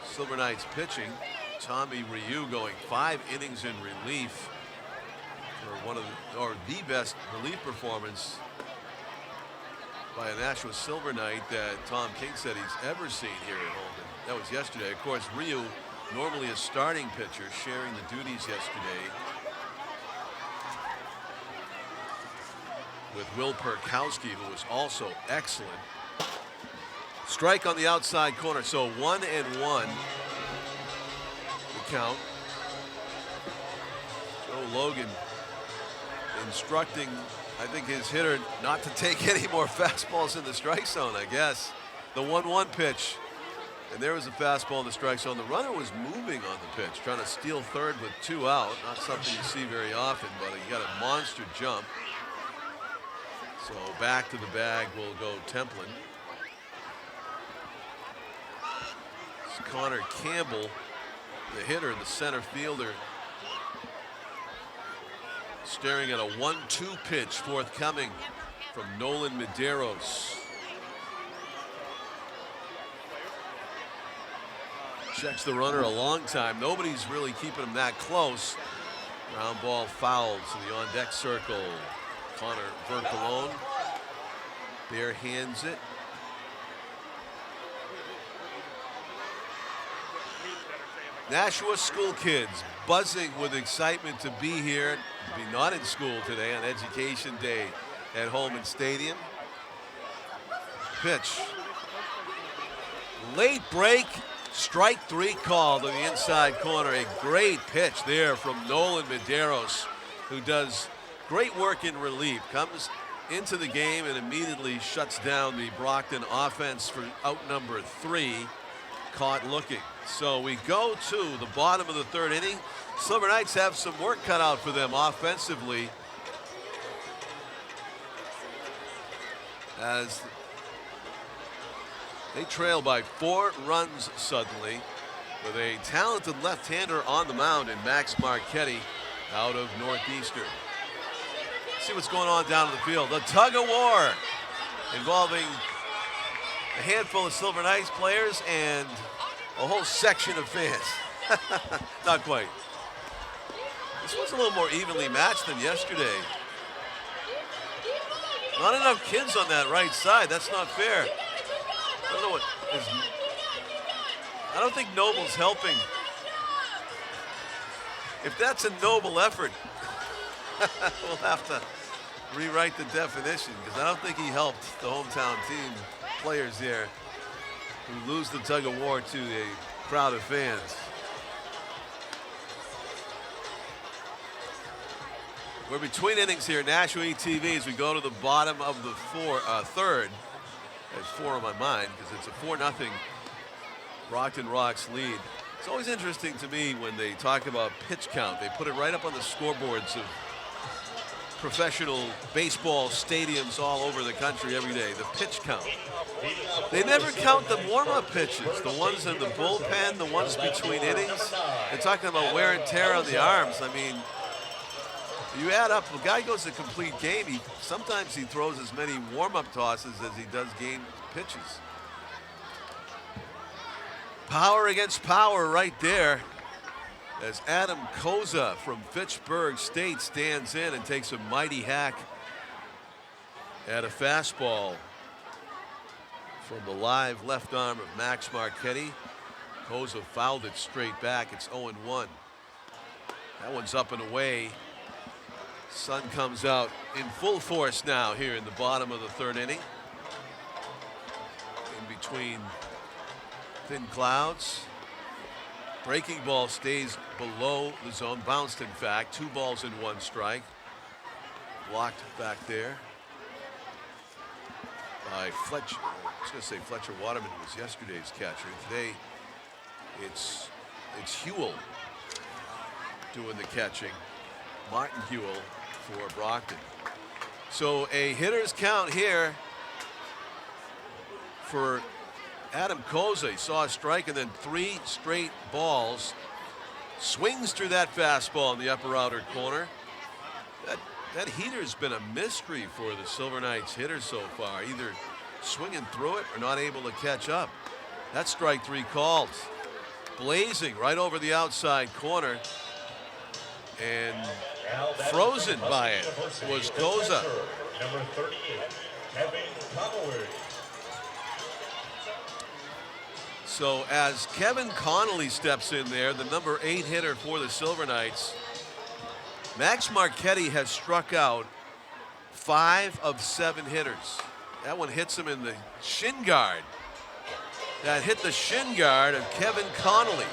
Silver Knights pitching. Tommy Ryu going 5 innings in relief for one of the best relief performance by a Nashua Silver Knight that Tom King said he's ever seen here at Holman. That was yesterday. Of course, Ryu, normally a starting pitcher, sharing the duties yesterday with Will Perkowski, who was also excellent. Strike on the outside corner, so 1-1 the count. Joe Logan instructing, I think, his hitter not to take any more fastballs in the strike zone, I guess. The 1-1 pitch, and there was a fastball in the strike zone. The runner was moving on the pitch, trying to steal third with 2 out. Not something you see very often, but he got a monster jump. So back to the bag will go Templin. It's Connor Campbell, the hitter, the center fielder, staring at a 1-2 pitch forthcoming from Nolan Medeiros. Checks the runner a long time. Nobody's really keeping him that close. Ground ball fouled to the on-deck circle. Connor Vercalone bare hands it. Nashua school kids buzzing with excitement to be here, to be not in school today on Education Day at Holman Stadium. Pitch. Late break, strike 3 call to the inside corner. A great pitch there from Nolan Medeiros, who does great work in relief. Comes into the game and immediately shuts down the Brockton offense for out number 3. Caught looking. So we go to the bottom of the 3rd inning. Silver Knights have some work cut out for them offensively, as they trail by 4 runs suddenly with a talented left-hander on the mound in Max Marchetti out of Northeastern. See what's going on down in the field. The tug of war involving a handful of Silver Knights players and a whole section of fans. Not quite. This one's a little more evenly matched than yesterday. Not enough kids on that right side. That's not fair. I don't know what is. I don't think Noble's helping. If that's a noble effort, we'll have to rewrite the definition, because I don't think he helped the hometown team players there who lose the tug of war to a crowd of fans. We're between innings here, Nashua ETV, as we go to the bottom of the 3rd. There's 4 on my mind because it's a 4-0 Brockton ROX lead. It's always interesting to me when they talk about pitch count. They put it right up on the scoreboards of professional baseball stadiums all over the country every day, the pitch count. They never count the warm-up pitches, the ones in the bullpen, the ones between innings. They're talking about wear and tear on the arms. I mean, you add up, the guy goes a complete game. Sometimes he throws as many warm-up tosses as he does game pitches. Power against power right there, as Adam Koza from Fitchburg State stands in and takes a mighty hack at a fastball from the live left arm of Max Marchetti. Koza fouled it straight back. It's 0-1. That one's up and away. Sun comes out in full force now here in the bottom of the 3rd inning. In between thin clouds. Breaking ball stays below the zone. Bounced, in fact. 2 balls and 1 strike. Blocked back there by Fletcher. I was going to say Fletcher Waterman was yesterday's catcher. Today it's Hewell doing the catching. Martin Hewell for Brockton. So a hitter's count here for Adam Koza. He saw a strike and then 3 straight balls. Swings through that fastball in the upper outer corner. That heater's been a mystery for the Silver Knights hitters so far, either swinging through it or not able to catch up. That's strike 3 called. Blazing right over the outside corner, and frozen by it was Koza. Number 38, Kevin Connolly. So as Kevin Connolly steps in there, the number 8 hitter for the Silver Knights, Max Marchetti has struck out 5 of 7 hitters. That one hits him in the shin guard. That hit the shin guard of Kevin Connolly.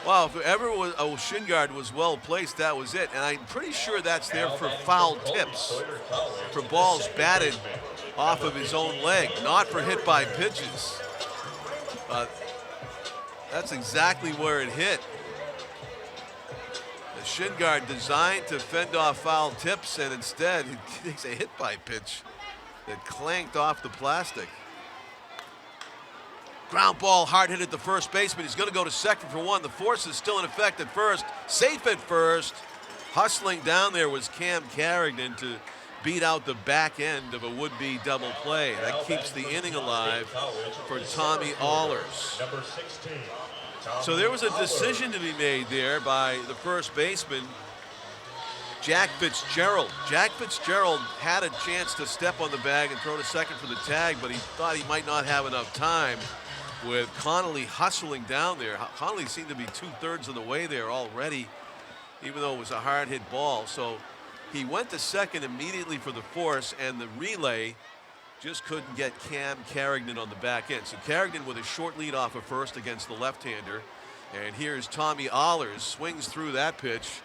Wow, if ever a shin guard was well placed, that was it. And I'm pretty sure that's there for foul tips, for balls batted off of his own leg, not for hit by pitches. That's exactly where it hit. The shin guard designed to fend off foul tips, and instead he takes a hit by pitch that clanked off the plastic. Ground ball, hard hit at the first baseman. He's going to go to second for 1. The force is still in effect at first. Safe at first. Hustling down there was Cam Carrigan to beat out the back end of a would-be double play. That keeps the inning alive for Tommy Allers. Number 16. So there was a decision to be made there by the first baseman, Jack Fitzgerald. Jack Fitzgerald had a chance to step on the bag and throw to second for the tag, but he thought he might not have enough time with Connolly hustling down there. Connolly seemed to be 2/3 of the way there already, even though it was a hard hit ball. So he went to second immediately for the force, and the relay just couldn't get Cam Carrigan on the back end. So Carrigan with a short lead off of first against the left-hander. And here's Tommy Allers, swings through that pitch,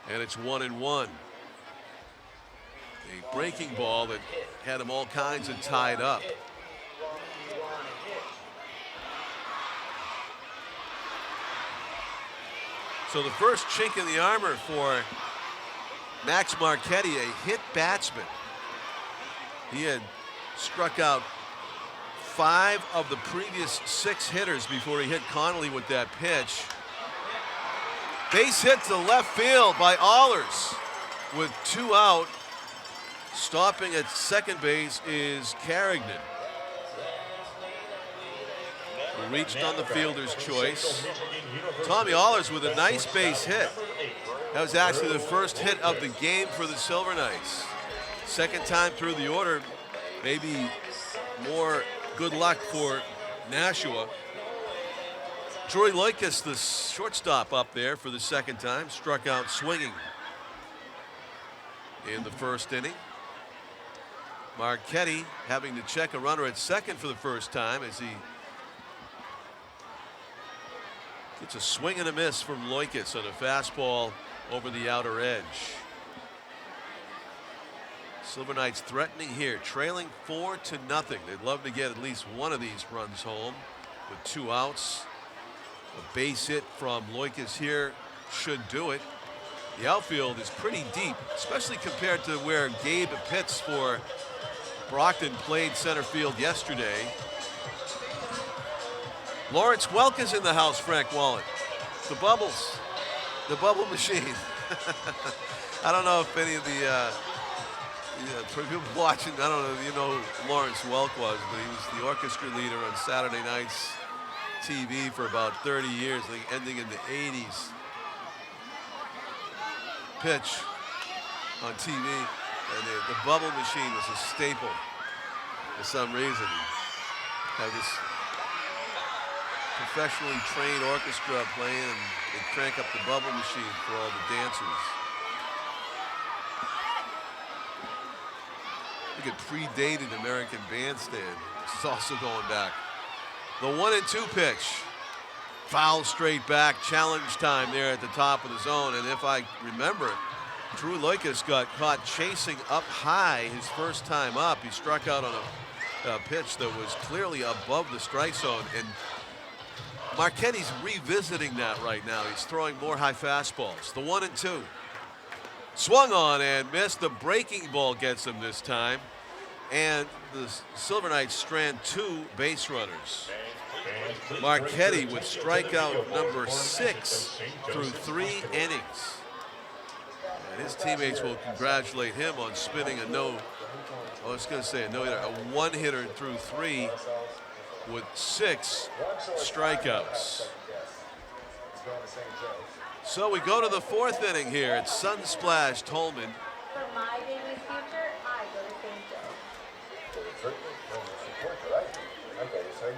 and it's 1-1. A breaking ball that had him all kinds of tied up. So the first chink in the armor for Max Marchetti, a hit batsman. He had struck out 5 of the previous 6 hitters before he hit Connolly with that pitch. Base hit to left field by Allers with 2 out. Stopping at second base is Carrigan. He reached on the fielder's choice. Tommy Allers with a nice base hit. That was actually the first hit of the game for the Silver Knights. Second time through the order, maybe more good luck for Nashua. Troy Loikas, the shortstop up there for the second time, struck out swinging in the first inning. Marchetti having to check a runner at second for the first time as he gets a swing and a miss from Loikas on a fastball over the outer edge. Silver Knights threatening here, trailing 4-0. They'd love to get at least one of these runs home with 2 outs. A base hit from Loikas here should do it. The outfield is pretty deep, especially compared to where Gabe Pitts for Brockton played center field yesterday. Lawrence Welk is in the house, Frank Wallen. The bubbles, the bubble machine. I don't know if any of the for people watching, I don't know if you know who Lawrence Welk was, but he was the orchestra leader on Saturday night's TV for about 30 years, I think ending in the 80s. Pitch on TV, and the bubble machine was a staple for some reason. Have this professionally trained orchestra playing, and they crank up the bubble machine for all the dancers. I think it predated American Bandstand. It's also going back. The 1-2 pitch. Foul straight back. Challenge time there at the top of the zone. And if I remember, Drew Loikas got caught chasing up high his first time up. He struck out on a pitch that was clearly above the strike zone. And Marchetti's revisiting that right now. He's throwing more high fastballs. The 1-2. Swung on and missed. The breaking ball gets him this time. And the Silver Knights strand 2 base runners. Marchetti with strikeout number 6 through 3 innings. And his teammates will congratulate him on spinning a one-hitter through 3 with 6 strikeouts. So we go to the 4th inning here. It's sun-splashed Holman. For my family's future, I go to St.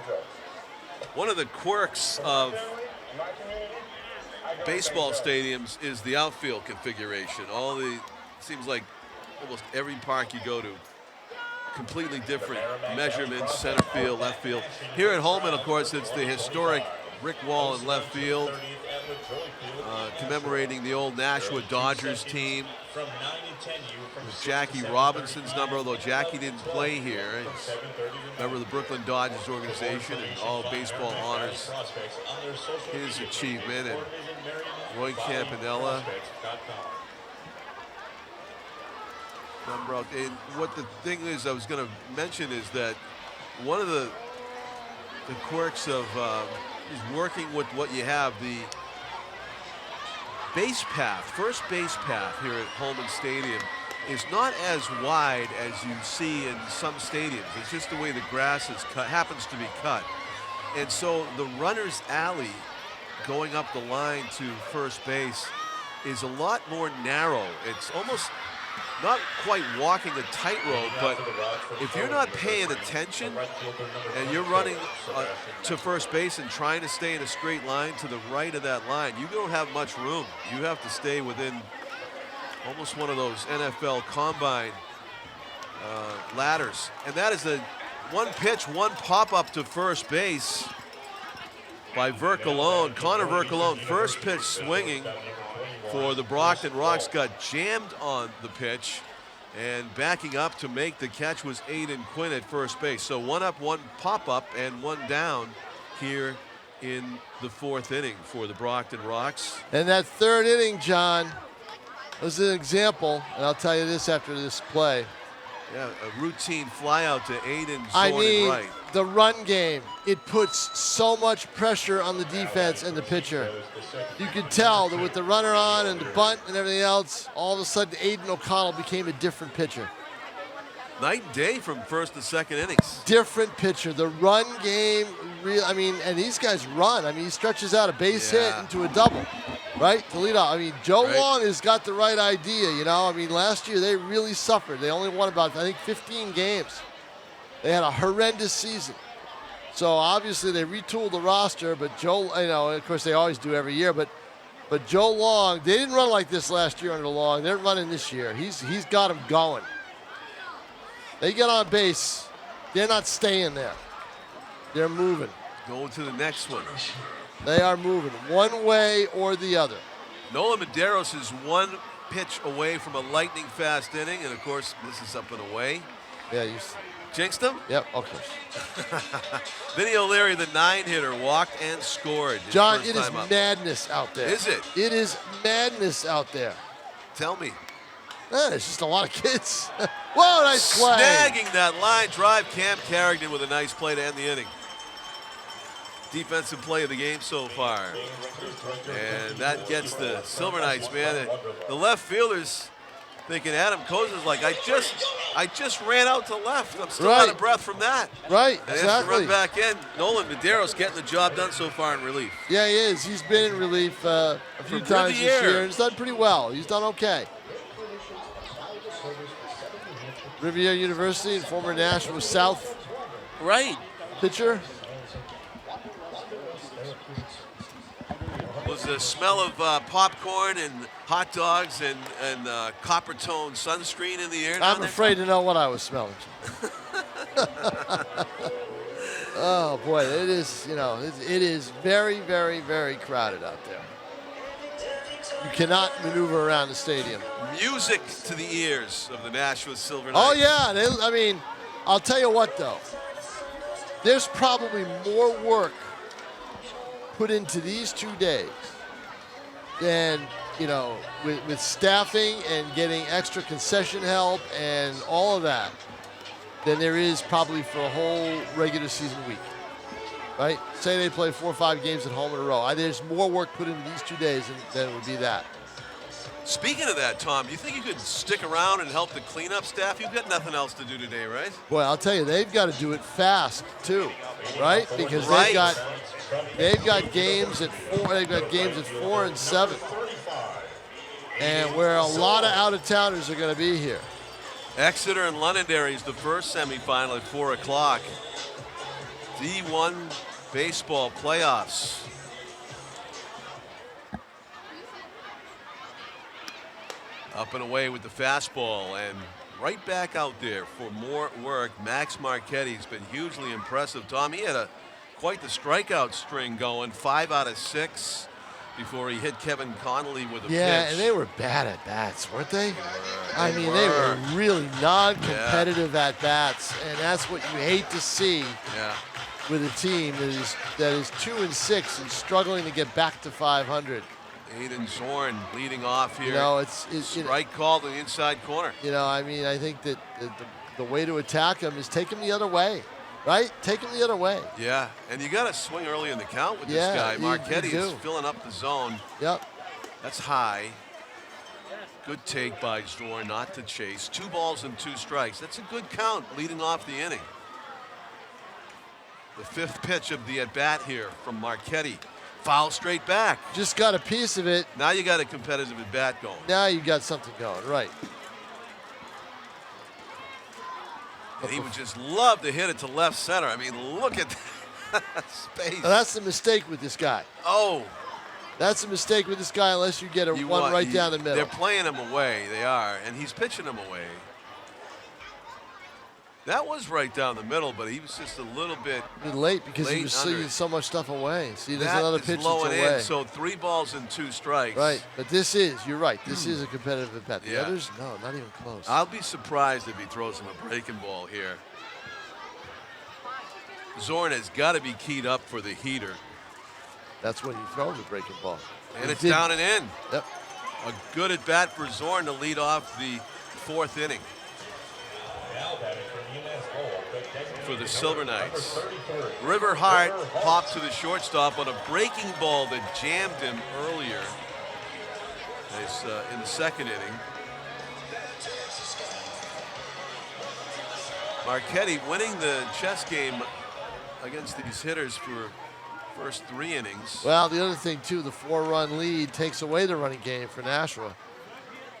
Joe. One of the quirks of baseball stadiums is the outfield configuration. Seems like almost every park you go to, completely different measurements, center field, left field. Here at Holman, of course, it's the historic brick wall in left field, commemorating the old Nashua Dodgers team. With Jackie Robinson's number, although Jackie didn't play here. He's a member of the Brooklyn Dodgers organization, and all baseball honors his achievement. And Roy Campanella. And what the thing is I was going to mention is that one of the quirks of is working with what you have, the base path, first base path here at Holman Stadium is not as wide as you see in some stadiums. It's just the way the grass is cut, happens to be cut. And so the runner's alley going up the line to first base is a lot more narrow. It's almost not quite walking a tightrope, but if you're not paying attention and you're running to first base and trying to stay in a straight line to the right of that line, you don't have much room. You have to stay within almost one of those NFL combine ladders. And that is a one pitch, one pop up to first base by Vercalone. Connor Vercalone, first pitch swinging for the Brockton ROX, got jammed on the pitch, and backing up to make the catch was Aiden Quinn at first base. So one up, one pop up, and one down here in the 4th inning for the Brockton ROX. And that 3rd inning, John, was an example, and I'll tell you this after this play. Yeah, a routine fly out to Aiden Zorn right. The run game, it puts so much pressure on the defense and the pitcher. You could tell that with the runner on and the bunt and everything else, all of a sudden Aiden O'Connell became a different pitcher. Night and day from first to second innings. Different pitcher. The run game, and these guys run. He stretches out a base hit into a double, right? To lead off. Joe Long has got the right idea, last year they really suffered. They only won about, 15 games. They had a horrendous season. So obviously they retooled the roster, but Joe, of course they always do every year, but Joe Long, they didn't run like this last year under Long. They're running this year. He's got them going. They get on base. They're not staying there. They're moving. Going to the next one. They are moving one way or the other. Nolan Medeiros is one pitch away from a lightning fast inning, and of course this is up and away. Yeah, you jinxed him? Yep, of course. Vinny O'Leary, the 9-hitter, walked and scored. John, it is madness out there. Is it? It is madness out there. Tell me. It's just a lot of kids. Whoa, nice play. Snagging that line drive, Cam Carrington with a nice play to end the inning. Defensive play of the game so far. And that gets the Silver Knights, man. The left fielders thinking Adam Koza's like, I just ran out to left. I'm still out of breath from that. Right, and exactly. Has to run back in. Nolan Medeiros getting the job done so far in relief. Yeah, he is. He's been in relief a few times this year, and he's done pretty well. He's done okay. Riviera University and former Nashua South pitcher. Was the smell of popcorn and hot dogs and copper tone sunscreen in the air? I'm afraid to know what I was smelling. Oh boy, it is. It is very, very, very crowded out there. You cannot maneuver around the stadium. Music to the ears of the Nashua Silver Knights. Oh yeah, I'll tell you what though. There's probably more work put into these 2 days than with staffing and getting extra concession help and all of that than there is probably for a whole regular season week. Right? Say they play 4 or 5 games at home in a row. There's more work put into these 2 days than it would be that. Speaking of that, Tom, do you think you could stick around and help the cleanup staff? You've got nothing else to do today, right? Boy, I'll tell you, they've got to do it fast too, right? Because Right. they've got games at 4. They've got games at 4 and 7, and where a lot of out-of-towners are going to be here. Exeter and Londonderry is the first semifinal at 4 o'clock. D1 baseball playoffs. Up and away with the fastball, and right back out there for more work. Max Marchetti's been hugely impressive. Tom, he had quite the strikeout string going, 5 out of 6 before he hit Kevin Connolly with a pitch. Yeah, and they were bad at bats, weren't they? They were. were really non-competitive at bats, and that's what you hate to see with a team that is 2 and 6 and struggling to get back to 500. Aiden Zorn leading off here. It's Strike call to the inside corner. I think that the way to attack him is take him the other way, right? Take him the other way. Yeah, and you got to swing early in the count with this Yeah, guy. you Marchetti is do. filling up the zone. Yep. That's high. Good take by Zorn not to chase. 2 balls and 2 strikes. That's a good count leading off the inning. The 5th pitch of the at-bat here from Marchetti. Foul straight back. Just got a piece of it. Now you got a competitive at-bat going. Now you got something going, right? And he would just love to hit it to left center. I mean, look at that space. Now that's the mistake with this guy. Oh. That's a mistake with this guy unless you get one right down the middle. They're playing him away. They are. And he's pitching him away. That was right down the middle, but he was just a little bit late because he late was under slinging it. so much stuff away. See, there's That another is pitch low that's and away. in, so 3 balls and 2 strikes. Right, but you're right. This is a competitive at bat. The Yeah. others, no, not even close. I'll be surprised if he throws him a breaking ball here. Zorn has got to be keyed up for the heater. That's when you throw the breaking ball. And He it's did- down and in. Yep. A good at bat for Zorn to lead off the 4th inning for the Silver Knights. River Hart popped to the shortstop on a breaking ball that jammed him earlier in the 2nd inning. Marchetti winning the chess game against these hitters for first 3 innings. Well, the other thing, too, the 4-run lead takes away the running game for Nashua.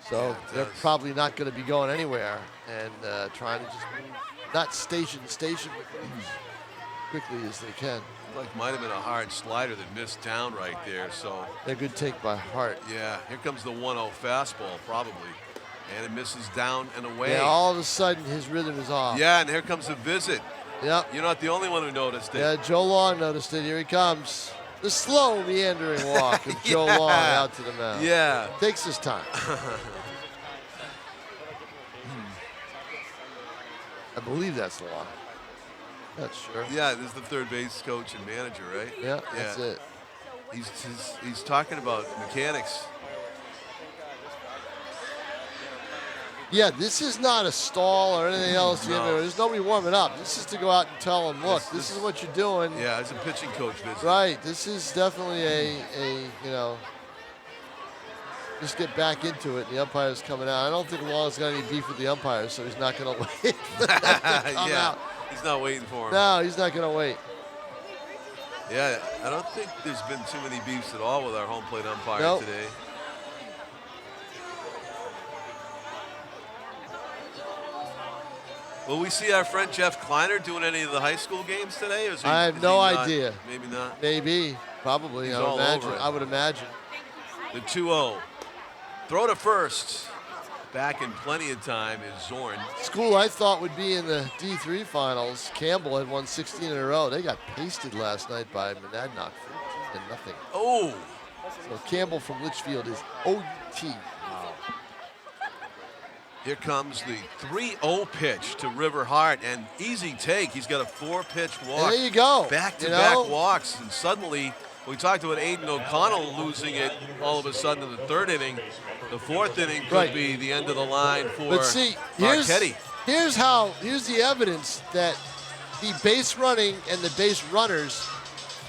So Yeah, it they're does. probably not going to be going anywhere and trying to just move, not station to station, but move as quickly as they can. Like might have been a hard slider that missed down right there. So A good take by Hart. yeah, here comes the 1-0 fastball probably, and it misses down and away. Yeah, all of a sudden his rhythm is off. Yeah, and here comes a visit. Yep. You're not the only one who noticed it. Yeah, Joe Long noticed it. Here he comes. The slow meandering walk of Joe Yeah. Long out to the mound. Yeah. Takes his time. I believe that's Long. Not sure. Yeah, this is the third base coach and manager, right? Yeah, that's it. He's talking about mechanics. Yeah, this is not a stall or anything else. No. There's nobody warming up. This is to go out and tell them, look, This this is what you're doing. Yeah, it's a pitching coach visit. Right. This is definitely just get back into it. The umpire's coming out. I don't think Long's got any beef with the umpires, so he's not going to wait for that to come Yeah, out. he's not waiting for him. No, he's not going to wait. Yeah, I don't think there's been too many beefs at all with our home plate umpire Nope. today. Will we see our friend Jeff Kleiner doing any of the high school games today? Or is he, I have is no he not? idea. Maybe not. Maybe. Probably. He's I would all imagine. over it. I would imagine. The 2-0. Throw to first. Back in plenty of time is Zorn. School I thought would be in the D3 finals. Campbell had won 16 in a row. They got pasted last night by Monadnock, 14-0. Oh, So Campbell from Litchfield is OUT. here comes the 3-0 pitch to River Hart, and easy take. He's got a 4-pitch walk. There you go. Back-to-back You know? walks, and suddenly We talked about Aiden O'Connell losing it all of a sudden in the 3rd inning. The 4th inning could be the end of the line for But see, Marchetti. here's the evidence that the base running and the base runners,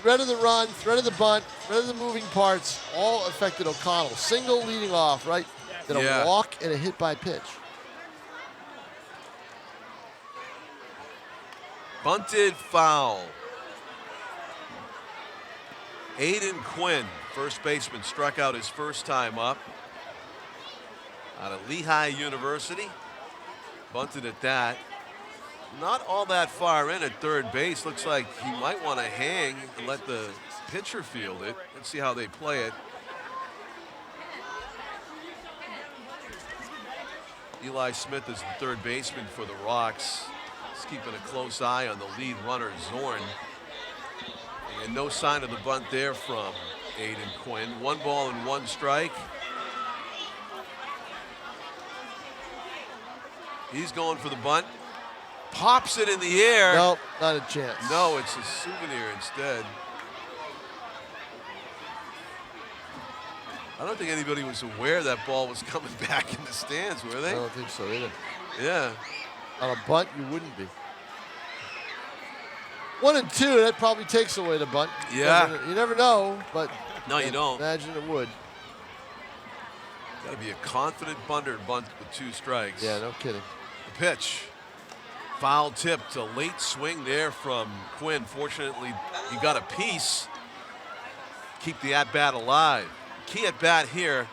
threat of the run, threat of the bunt, threat of the moving parts, all affected O'Connell. Single leading off, right? Then a walk and a hit by pitch. Bunted foul. Aiden Quinn, first baseman, struck out his first time up. Out of Lehigh University. Bunted at that. Not all that far in at 3rd base. Looks like he might want to hang and let the pitcher field it. Let's see how they play it. Eli Smith is the 3rd baseman for the ROX. He's keeping a close eye on the lead runner, Zorn. And no sign of the bunt there from Aiden Quinn. 1 ball and 1 strike. He's going for the bunt. Pops it in the air. Nope, not a chance. No, it's a souvenir instead. I don't think anybody was aware that ball was coming back in the stands, were they? I don't think so either. Yeah. On a bunt, you wouldn't be. 1 and 2, that probably takes away the bunt. Yeah. You never know, but No, you don't. Imagine it would. Got to be a confident bunter bunt with 2 strikes. Yeah, no kidding. The pitch. Foul tipped. A late swing there from Quinn. Fortunately, he got a piece. Keep the at-bat alive. Key at-bat here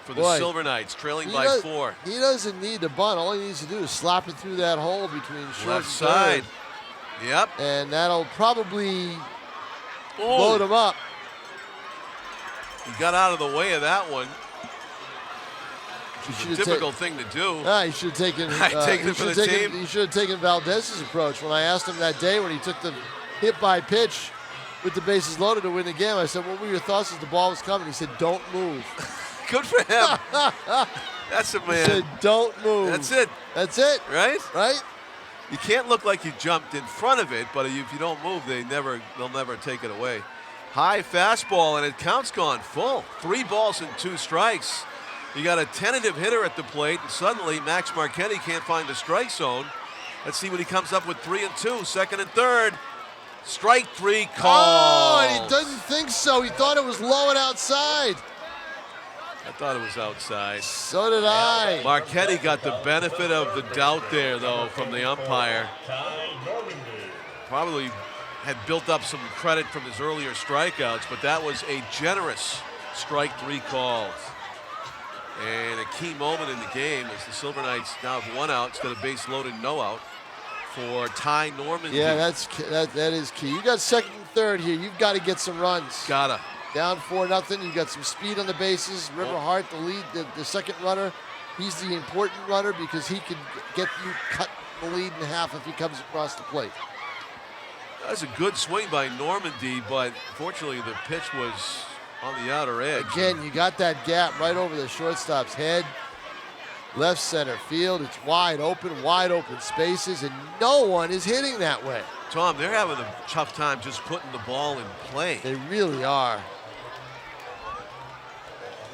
for the Silver Knights, trailing by 4. He doesn't need to bunt. All he needs to do is slap it through that hole between short Left and side. third. Yep. And that'll probably load him up. He got out of the way of that one. It's a difficult thing to do. He should have taken. Taking it for the team. He should have taken Valdez's approach. When I asked him that day when he took the hit by pitch with the bases loaded to win the game, I said, "What were your thoughts as the ball was coming?" He said, "Don't move." Good for him. That's a man. He said, "Don't move." That's it. That's it. Right? Right. You can't look like you jumped in front of it, but if you don't move, they'll never take it away. High fastball, and it counts gone full. 3 balls and 2 strikes. You got a tentative hitter at the plate, and suddenly Max Marchetti can't find the strike zone. Let's see what he comes up with. 3 and 2, 2nd and 3rd. Strike 3 call. Oh, and he doesn't think so. He thought it was low and outside. I thought it was outside. So did I. Marchetti got the benefit of the doubt there, though, from the umpire. Probably had built up some credit from his earlier strikeouts, but that was a generous strike 3 calls. And a key moment in the game as the Silver Knights now have 1 out instead of base loaded, no out for Ty Normandy. Yeah, that is key. You got 2nd and 3rd here. You've got to get some runs. Gotta. Down 4-0. You got some speed on the bases. River Hart, the lead, the second runner. He's the important runner because he can get you cut the lead in half if he comes across the plate. That was a good swing by Normandy, but fortunately the pitch was on the outer edge. Again, you got that gap right over the shortstop's head. Left center field. It's wide open spaces, and no one is hitting that way. Tom, they're having a tough time just putting the ball in play. They really are.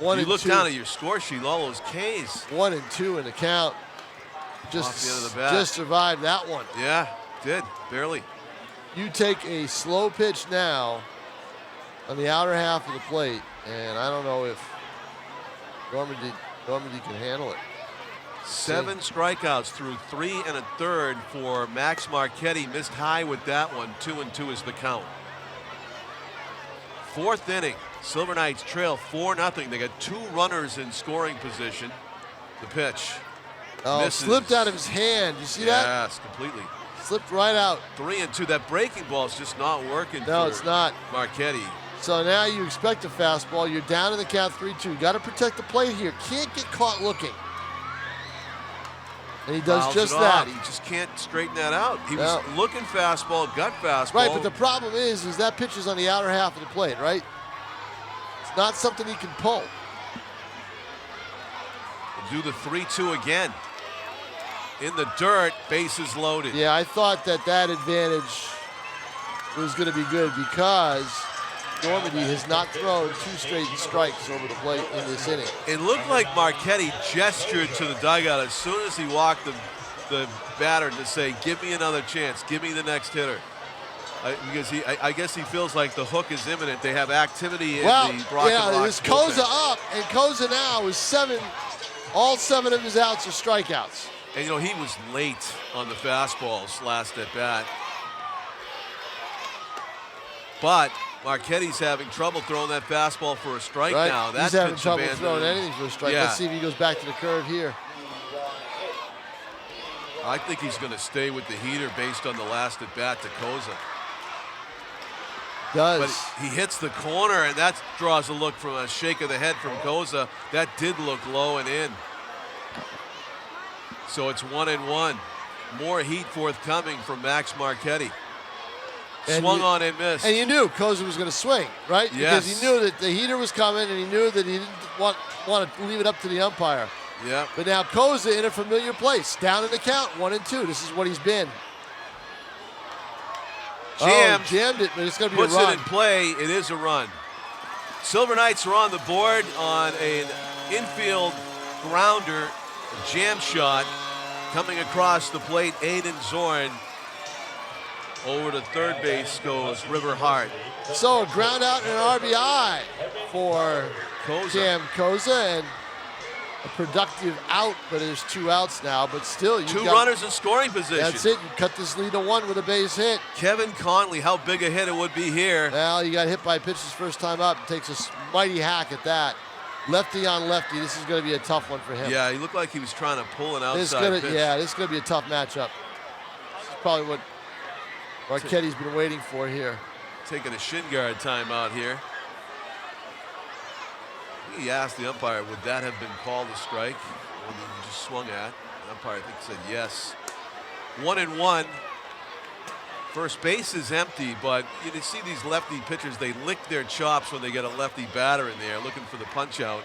You look down at your score sheet, all those Ks. 1 and 2 in the count. Off the end of the bat. Just survived that one. Yeah, did, barely. You take a slow pitch now on the outer half of the plate, and I don't know if Normandy can handle it. 7 strikeouts through 3 1/3 for Max Marchetti. Missed high with that one. 2 and 2 is the count. 4th inning. Silver Knights trail 4-0. They got 2 runners in scoring position. The pitch. Oh, misses. Slipped out of his hand. You see that? Yes, completely. Slipped right out. 3 and 2. That breaking ball is just not working. No, for it's not. Marchetti. So now you expect a fastball. You're down in the count 3-2. Got to protect the plate here. Can't get caught looking. And he does Fouls just it that. off. He just can't straighten that out. He was looking fastball, gut fastball. Right, but the problem is that pitch is on the outer half of the plate, right? It's not something he can pull. Do the 3-2 again. In the dirt, bases loaded. Yeah, I thought that advantage was going to be good because Normandy has not thrown 2 straight strikes over the plate in this inning. It looked like Marchetti gestured to the dugout as soon as he walked the batter to say, give me another chance, give me the next hitter. Because I guess he feels like the hook is imminent. They have activity in the Brockton ROX. There's Koza up, and Koza now is all 7 of his outs are strikeouts. And he was late on the fastballs last at bat. But Marchetti's having trouble throwing that fastball for a strike now. He's having trouble throwing anything for a strike. Yeah. Let's see if he goes back to the curve here. I think he's going to stay with the heater based on the last at bat to Koza. But he hits the corner, and that draws a look from a shake of the head from Koza. That did look low and in. So it's 1-1. More heat forthcoming from Max Marchetti. Swung on and missed. And you knew Koza was going to swing, right? Yes. Because he knew that the heater was coming, and he knew that he didn't want to leave it up to the umpire. Yeah. But now Koza in a familiar place, down in the count, 1-2. This is what he's been. Jammed it, but it's going to be a run. Puts it in play. It is a run. Silver Knights are on the board on an infield grounder, jam shot, coming across the plate. Aiden Zorn. Over to third base goes River Hart. So a ground out and an RBI for Cam Koza, and a productive out, but there's 2 outs now. But still, Two runners in scoring position. That's it. You cut this lead to 1 with a base hit. Kevin Conley, how big a hit it would be here. Well, he got hit by a pitch his first time up. Takes a mighty hack at that. Lefty on lefty. This is going to be a tough one for him. Yeah, he looked like he was trying to pull an outside pitch. Yeah, this is going to be a tough matchup. This is probably what Marchetti's been waiting for here. Taking a shin guard timeout here. He asked the umpire, would that have been called a strike when he just swung at? The umpire, I think, said yes. 1-1. First base is empty, but you can see these lefty pitchers, they lick their chops when they get a lefty batter in there looking for the punch out.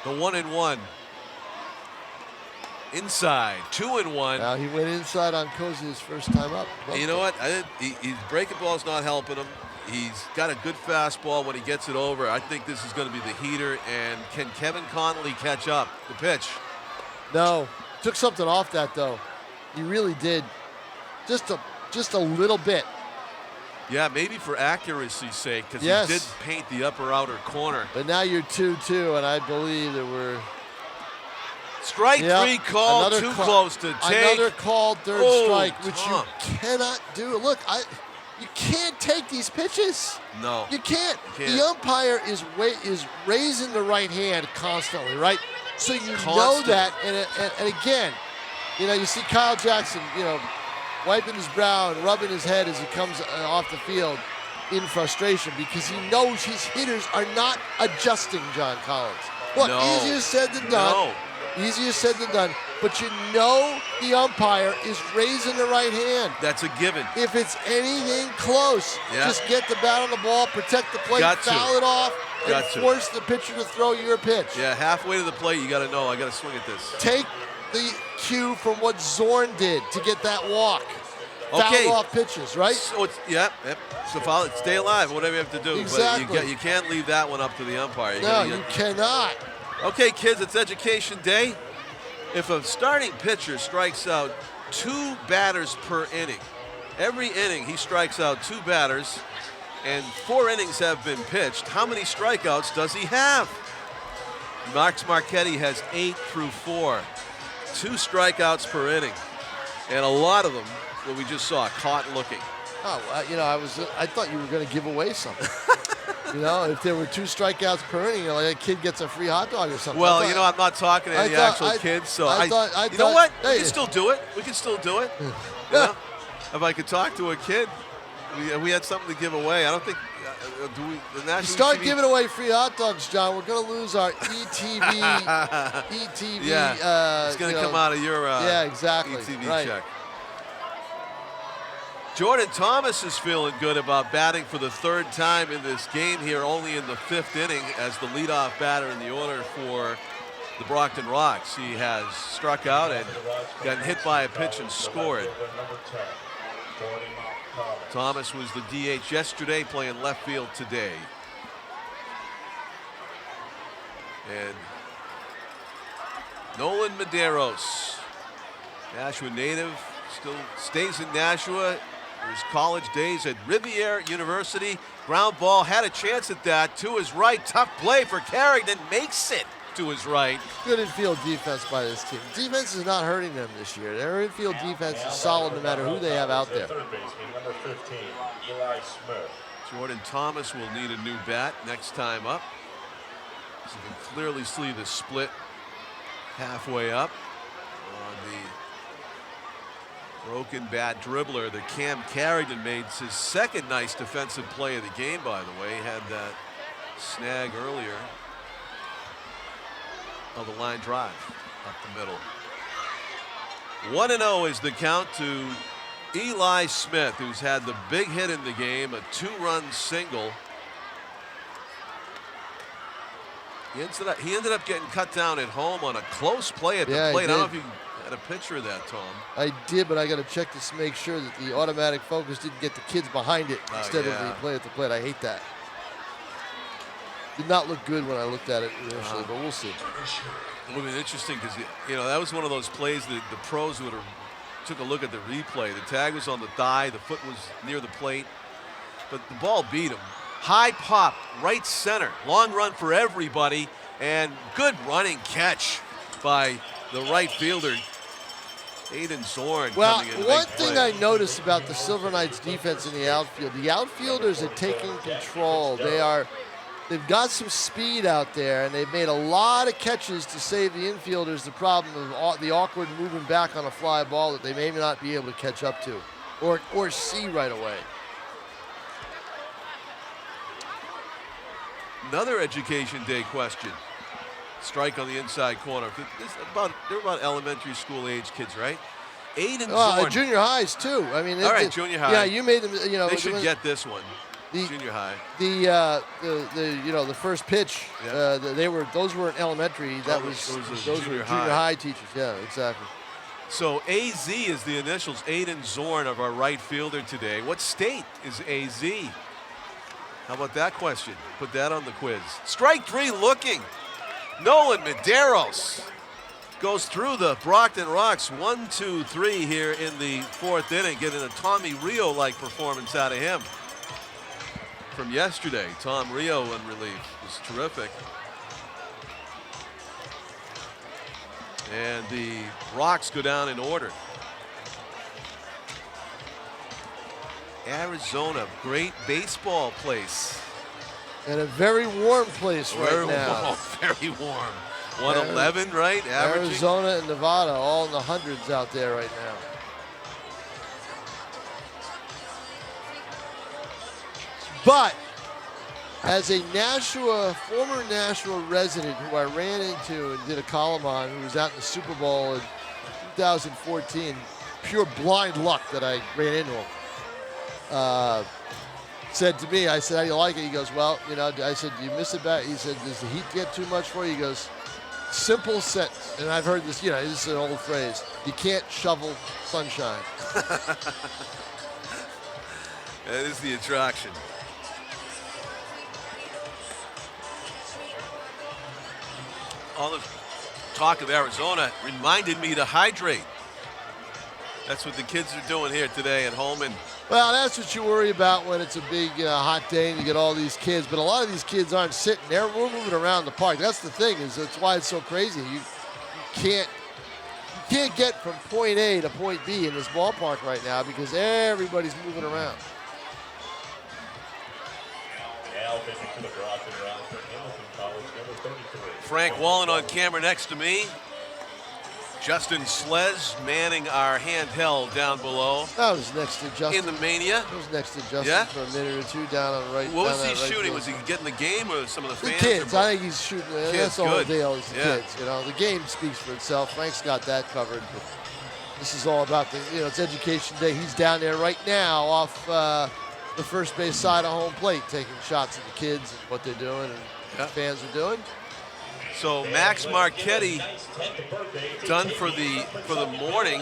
The 1-1. Inside, 2-1. Now he went inside on Koza his first time up. And you know what? His breaking ball's not helping him. He's got a good fastball when he gets it over. I think this is going to be the heater. And can Kevin Conley catch up the pitch? No. Took something off that, though. He really did. Just a little bit. Yeah, maybe for accuracy's sake, because yes. He did paint the upper outer corner. But now you're 2-2, and I believe that we're... Strike 3 called, too close to take. Another called third strike, which you cannot do. Look, you can't take these pitches. No. You can't. The umpire is raising the right hand constantly, right? So you know that, and again, you see Kyle Jackson, wiping his brow and rubbing his head as he comes off the field in frustration because he knows his hitters are not adjusting John Collins. Look, easier said than done. Easier said than done. But the umpire is raising the right hand. That's a given. If it's anything close, just get the bat on the ball, protect the plate, foul it off, and force the pitcher to throw your pitch. Yeah, halfway to the plate, you got to know, I got to swing at this. Take the cue from what Zorn did to get that walk. Foul off pitches, right? So it's, so foul it, stay alive, whatever you have to do. Exactly. But you can't leave that one up to the umpire. You cannot. Okay, kids, it's education day. If a starting pitcher strikes out 2 batters per inning, every inning he strikes out 2 batters, and 4 innings have been pitched, how many strikeouts does he have? Max Marchetti has 8 through 4. 2 strikeouts per inning. And a lot of them, what we just saw, caught looking. Oh, I thought you were going to give away something. If there were 2 strikeouts per inning, like a kid gets a free hot dog or something. Well, I'm not talking to any actual kids, so you know what? We can still do it. We can still do it. If I could talk to a kid, we had something to give away. I don't think the National Start TV giving away free hot dogs, John. We're going to lose our ETV. Yeah, it's going to come out of your exactly. ETV check. Jordan Thomas is feeling good about batting for the 3rd time in this game here, only in the 5th inning as the leadoff batter in the order for the Brockton ROX. He has struck out and gotten hit by a pitch and scored. Thomas was the DH yesterday, playing left field today. And Nolan Medeiros, Nashua native, still stays in Nashua. His college days at Riviera University. Ground ball, had a chance at that to his right. Tough play for Carrington, makes it to his right. Good infield defense by this team. Defense is not hurting them this year. Their infield defense is solid no matter who they have out there. Third baseman, number 15, Eli Smith. Jordan Thomas will need a new bat next time up. So you can clearly see the split halfway up on the broken bat dribbler that Cam Carrington made his second nice defensive play of the game, by the way. He had that snag earlier of the line drive up the middle. 1-0 is the count to Eli Smith, who's had the big hit in the game, a 2-run single. He ended up getting cut down at home on a close play at the plate. I don't know if you had a picture of that, Tom. I did, but I got to check to make sure that the automatic focus didn't get the kids behind it instead of the play at the plate. I hate that. Did not look good when I looked at it initially, but we'll see. It would have been interesting because, you know, that was one of those plays that the pros would have took a look at the replay. The tag was on the thigh, the foot was near the plate, but the ball beat him. High pop, right center, long run for everybody, and good running catch by the right fielder, Aiden Zorn. Well, coming in one big thing play. I noticed about the Silver Knights defense in the outfield, the outfielders are taking control. They've got some speed out there, and they've made a lot of catches to save the infielders the problem of the awkward moving back on a fly ball that they may not be able to catch up to or see right away. Another Education Day question. Strike on the inside corner. They're about elementary school age kids, right? Aiden Zorn. Junior highs too. I mean, all right, junior high. Yeah, you made them. You know, they should get this one. Junior high. The first pitch. Yeah. Those weren't elementary. Those were junior high teachers. Yeah, exactly. So AZ is the initials. Aiden Zorn of our right fielder today. What state is AZ? How about that question? Put that on the quiz. Strike three looking. Nolan Medeiros goes through the Brockton ROX. 1-2-3 here in the fourth inning, getting a Tommy Rio-like performance out of him from yesterday. Tom Rio in relief was terrific. And the ROX go down in order. Arizona, great baseball place. And a very warm place right now. Very warm. 111, right? Averaging. Arizona and Nevada, all in the hundreds out there right now. But as a former Nashua resident who I ran into and did a column on, who was out in the Super Bowl in 2014, pure blind luck that I ran into him. Said to me, I said, how do you like it? He goes, well, you know, I said, do you miss it back? He said, does the heat get too much for you? He goes, simple sentence. And I've heard this, you know, this is an old phrase. You can't shovel sunshine. That is the attraction. All the talk of Arizona reminded me to hydrate. That's what the kids are doing here today at Holman. Well, that's what you worry about when it's a big hot day and you get all these kids. But a lot of these kids aren't sitting there. We're moving around the park. That's the thing, is that's why it's so crazy. You can't get from point A to point B in this ballpark right now because everybody's moving around. Now pitching to the Brockton ROX for Hamilton College, number 33. Frank Wallen on camera next to me. Justin Slez manning our handheld down below. That was next to Justin. In the Mania. I was next to Justin for a minute or two down on the right. What was he shooting? Was he getting the game or some of the fans? The kids. I think he's shooting. That's the whole deal. Is the Yeah. kids. You know, the game speaks for itself. Frank's got that covered. But this is all about it's Education Day. He's down there right now off the first base side of home plate, taking shots at the kids and what they're doing and what the fans are doing. So Max Marchetti done for the morning.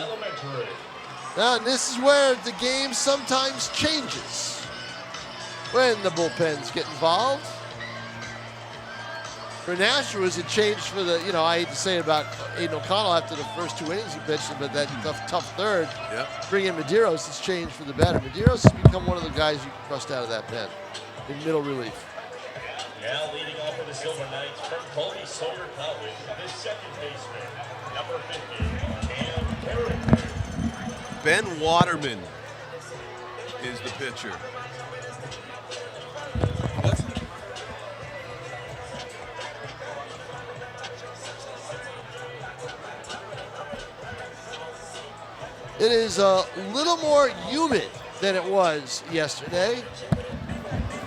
Now, and this is where the game sometimes changes when the bullpens get involved. For Nashua, it changed for the, I hate to say it about Aiden O'Connell after the first 2 innings he pitched, but that tough third. Yep. Bring in Medeiros, it's changed for the better. Medeiros has become one of the guys you can trust out of that pen in middle relief. Now leading off for the Silver Knights from Colby Sawyer College, the second baseman, number 50, Cam Carrington. Ben Waterman is the pitcher. It is a little more humid than it was yesterday.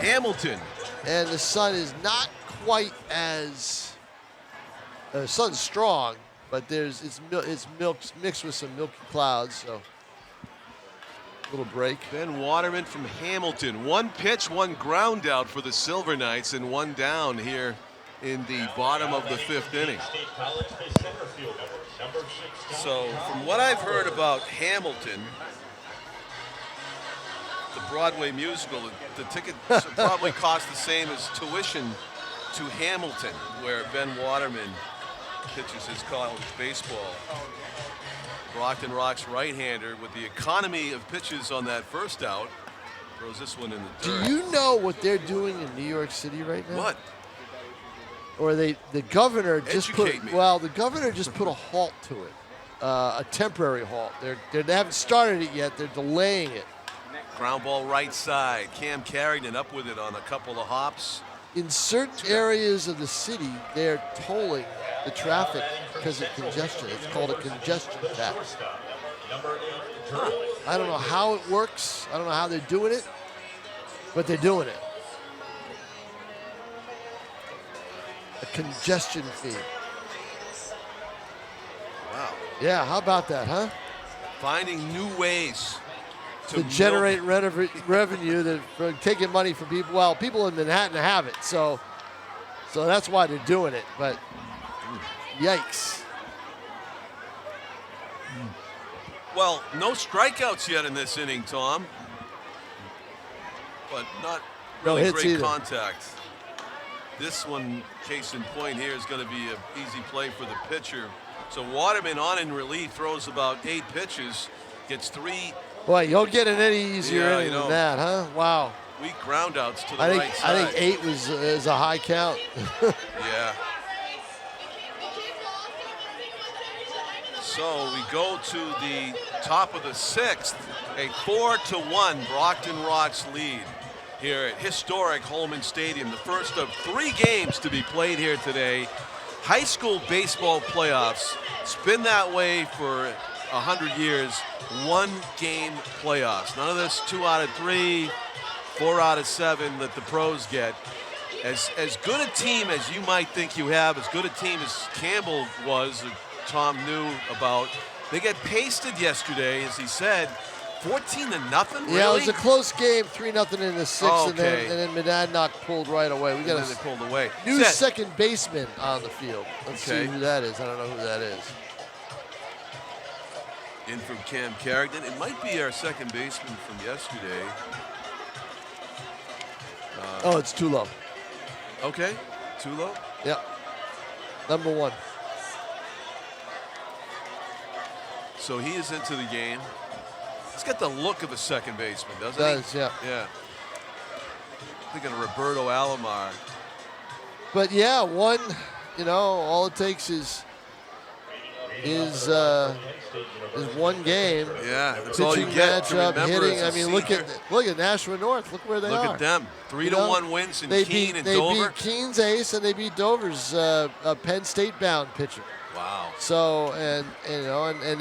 Hamilton. And the sun is not quite as the sun's strong, but it's mixed with some milky clouds, so a little break. Ben Waterman from Hamilton. 1 pitch, 1 ground out for the Silver Knights, and 1 down here in the bottom of the 5th inning. So from what I've heard about Hamilton, the Broadway musical, the tickets probably cost the same as tuition to Hamilton, where Ben Waterman pitches his college baseball. Brockton ROX right-hander with the economy of pitches on that first out. Throws this one in the dirt. Do you know what they're doing in New York City right now? What? Or the governor just Educate me. the governor just put a halt to it, a temporary halt. They haven't started it yet. They're delaying it. Ground ball right side. Cam Carrington up with it on a couple of hops. In certain areas of the city, they're tolling the traffic because of congestion. It's called a congestion tax. I don't know how it works. I don't know how they're doing it, but they're doing it. A congestion fee. Wow. Yeah, how about that, huh? Finding new ways to generate revenue that for taking money from people. Well, people in Manhattan have it, so that's why they're doing it. But yikes! Well, no strikeouts yet in this inning, Tom. But not really hits great either. contact. This one, case in point here, is going to be an easy play for the pitcher. So Waterman on in relief throws about 8 pitches, gets 3. Boy, you'll get it any easier inning you know. than that, huh? Wow. Weak groundouts to the I right side. think 8 is a high count. Yeah. So we go to the top of the 6th, a 4-1 Brockton ROX lead here at Historic Holman Stadium. The first of 3 games to be played here today. High school baseball playoffs. It's been that way for 100 years. 1-game playoffs. None of this 2 out of 3, 4 out of 7 that the pros get. As good a team as you might think you have, as good a team as Campbell was, Tom knew about. They get pasted yesterday, as he said, 14-0. Really? Yeah, it was a close game, 3-0 in the 6th, Oh, okay. and then Monadnock pulled right away. We got And then they pulled away. a new Set. second baseman on the field. Let's see Okay. who that is. I don't know who that is. In from Cam Carrington. It might be our second baseman from yesterday. Oh, it's too low. Okay, Tulo. Yep. Number 1. So he is into the game. He's got the look of a second baseman, doesn't Does, he? yeah. Yeah. Thinking of Roberto Alomar. But yeah, one, all it takes is one game. Yeah, that's all you Pitching get to matchup, remember hitting. as a I mean, look senior. at Nashua North. Look where they Look are. at them. 3-1 wins in Keene and Dover. They beat Keene's ace and they beat Dover's Penn State bound pitcher. Wow. So and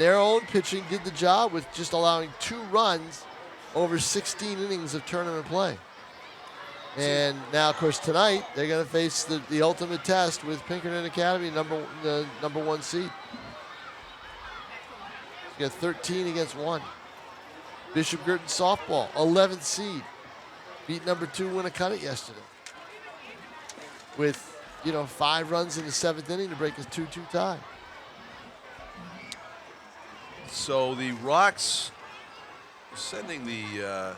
their own pitching did the job with just allowing 2 runs over 16 innings of tournament play. And now, of course, tonight they're going to face the ultimate test with Pinkerton Academy, the number 1 seed. You got 13 against 1. Bishop Girton softball, 11th seed, beat number 2 Winnicott yesterday with 5 runs in the 7th inning to break a 2-2 tie. So the ROX sending the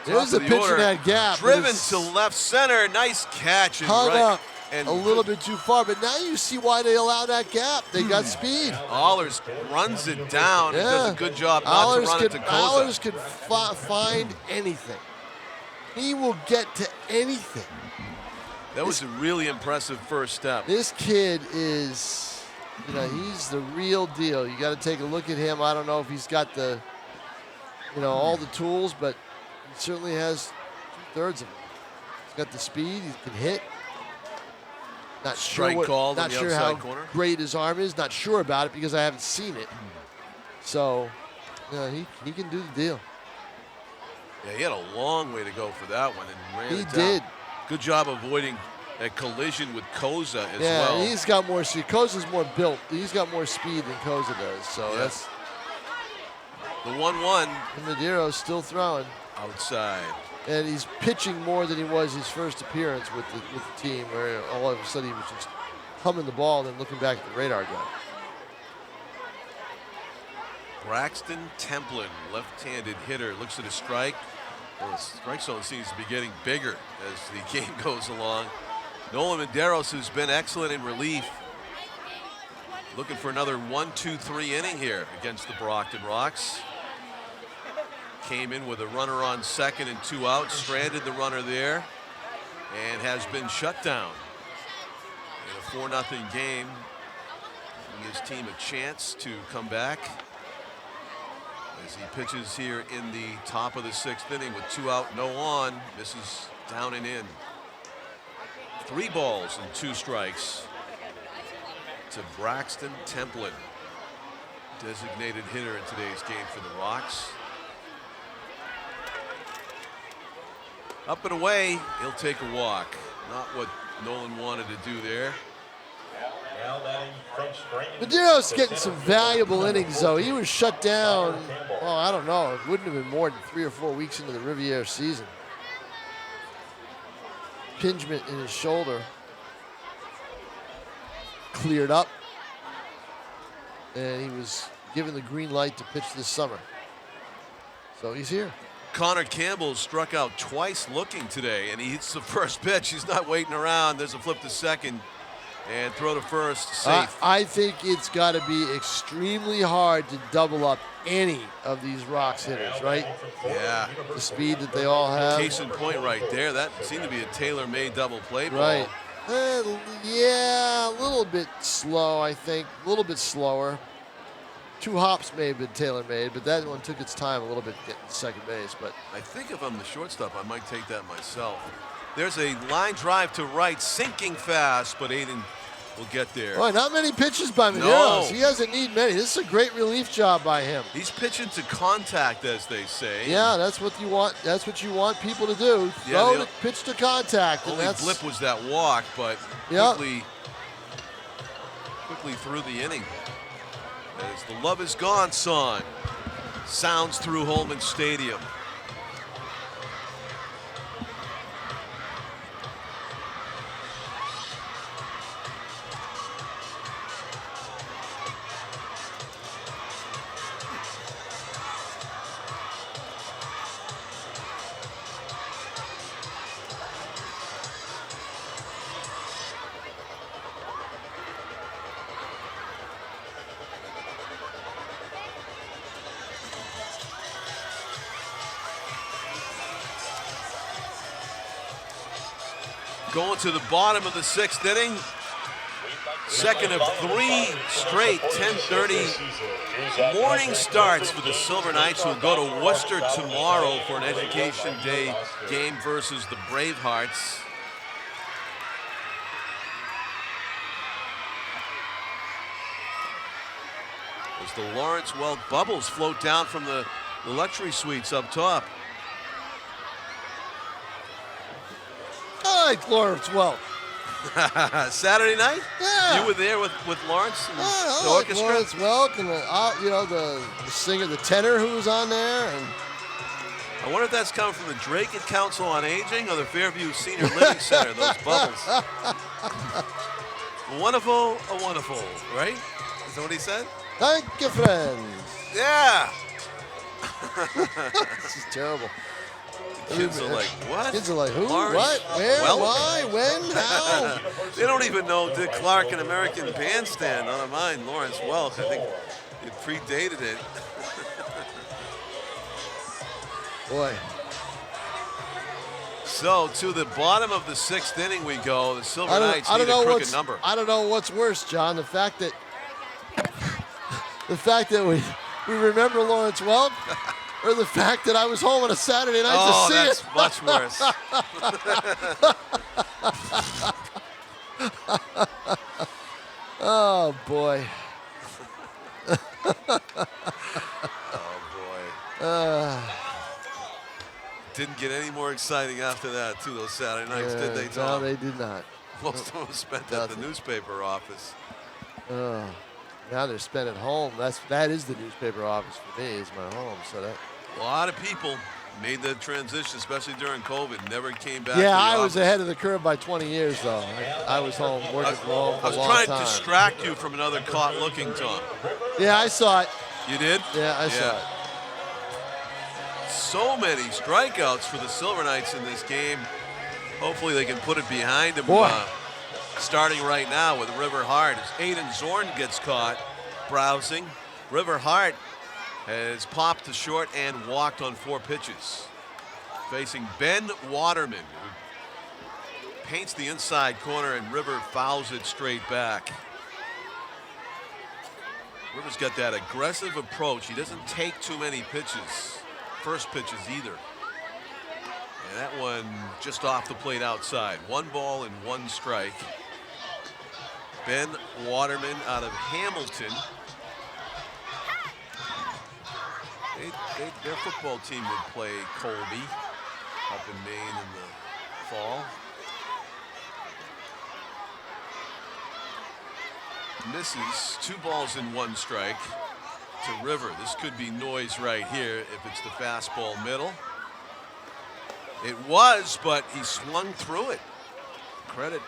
There's a the pitch in order. that gap. Driven It's to left center. Nice catch. And hung right. up And a little bit too far, but now you see why they allow that gap. They got speed. Allers runs it down and does a good job not Allers to run it to Allers Koza. can find anything. He will get to anything. That was a really impressive first step. This kid is, he's the real deal. You got to take a look at him. I don't know if he's got the, all the tools, but he certainly has 2/3 of them. He's got the speed. He can hit. Not Strike sure called not on the sure outside how corner. great his arm is. Not sure about it because I haven't seen it. So, he can do the deal. Yeah, he had a long way to go for that one and ran He it down. did. Good job avoiding a collision with Koza as Yeah, well. he's got more speed. Koza's more built. He's got more speed than Koza does. So that's The 1-1 and Madero's still throwing. outside. And he's pitching more than he was his first appearance with the team, where all of a sudden he was just humming the ball and then looking back at the radar gun. Braxton Templin, left-handed hitter, looks at a strike. Well, the strike zone seems to be getting bigger as the game goes along. Nolan Medeiros has been excellent in relief. Looking for another 1-2-3 inning here against the Brockton ROX. Came in with a runner on second and 2 outs, stranded the runner there, and has been shut down in a 4-0 game. Giving his team a chance to come back as he pitches here in the top of the 6th inning with 2 out, no on. Misses down and in. 3 balls and 2 strikes to Braxton Templin, designated hitter in today's game for the ROX. Up and away, he'll take a walk. Not what Nolan wanted to do there. Madero's getting some valuable innings, though. He was shut down, I don't know. It wouldn't have been more than 3 or 4 weeks into the Riviera season. Impingement in his shoulder cleared up, and he was given the green light to pitch this summer. So he's here. Connor Campbell struck out twice looking today, and he hits the first pitch. He's not waiting around. There's a flip to second and throw to first, safe. I think it's got to be extremely hard to double up any of these ROX hitters, right? Yeah. The speed that they all have. Case in point right there. That seemed to be a tailor-made double play ball. Right. Yeah, a little bit slow, I think. A little bit slower. 2 hops may have been tailor-made, but that one took its time a little bit to get to second base. But I think if I'm the shortstop, I might take that myself. There's a line drive to right, sinking fast, but Aiden will get there. boy, not many pitches by Medeiros. No. He doesn't need many. This is a great relief job by him. He's pitching to contact, as they say. Yeah, that's what you want. That's what you want people to do. Yeah, Throw the to pitch to contact, and Only that's blip was that walk, but Yep. quickly through the inning. As the Love Is Gone song sounds through Holman Stadium. Going to the bottom of the 6th inning. Second of 3 straight 10:30 morning starts for the Silver Knights, who will go to Worcester tomorrow for an Education Day game versus the Bravehearts. As the Lawrence Welk bubbles float down from the luxury suites up top. I like Lawrence Welk. Saturday night? Yeah. You were there with Lawrence and I the like orchestra? Lawrence Welk and the singer, the tenor who was on there, and I wonder if that's coming from the Draken Council on Aging or the Fairview Senior Living Center, those bubbles. Wonderful, right? Is that what he said? thank you, friends. Yeah. This is terrible. Kids are like, what? Kids are like, who? Lawrence What? Where? Welk? Why? When? How? They don't even know Dick Clark and American Bandstand. None of mine, Lawrence Welk. I think it predated it. Boy. So to the bottom of the 6th inning we go. The Silver Knights need a crooked number. I don't know what's worse, John. The fact that we remember Lawrence Welk, or the fact that I was home on a Saturday night to see that's it. much worse. Oh boy. Didn't get any more exciting after that, too, those Saturday nights, did they, Tom? No, they did not. Most of them spent at the newspaper office. Now they're spent at home. That is the newspaper office for me. Is my home. So that. A lot of people made the transition, especially during COVID. Never came back. Yeah, to the I was office. ahead of the curve by 20 years, though. I was home working from home for I was a long trying time. to distract you from another caught looking, Tom. Yeah, I saw it. You did? Yeah, I saw it. So many strikeouts for the Silver Knights in this game. Hopefully they can put it behind them. Boy. Starting right now with River Hart as Aiden Zorn gets caught browsing. River Hart has popped to short and walked on 4 pitches. Facing Ben Waterman, who paints the inside corner, and River fouls it straight back. River's got that aggressive approach. He doesn't take too many pitches, first pitches either. And that one just off the plate outside. 1 ball and 1 strike. Ben Waterman out of Hamilton. Their football team would play Colby up in Maine in the fall. Misses, 2 balls and 1 strike to River. This could be noise right here if it's the fastball middle. It was, but he swung through it. Credit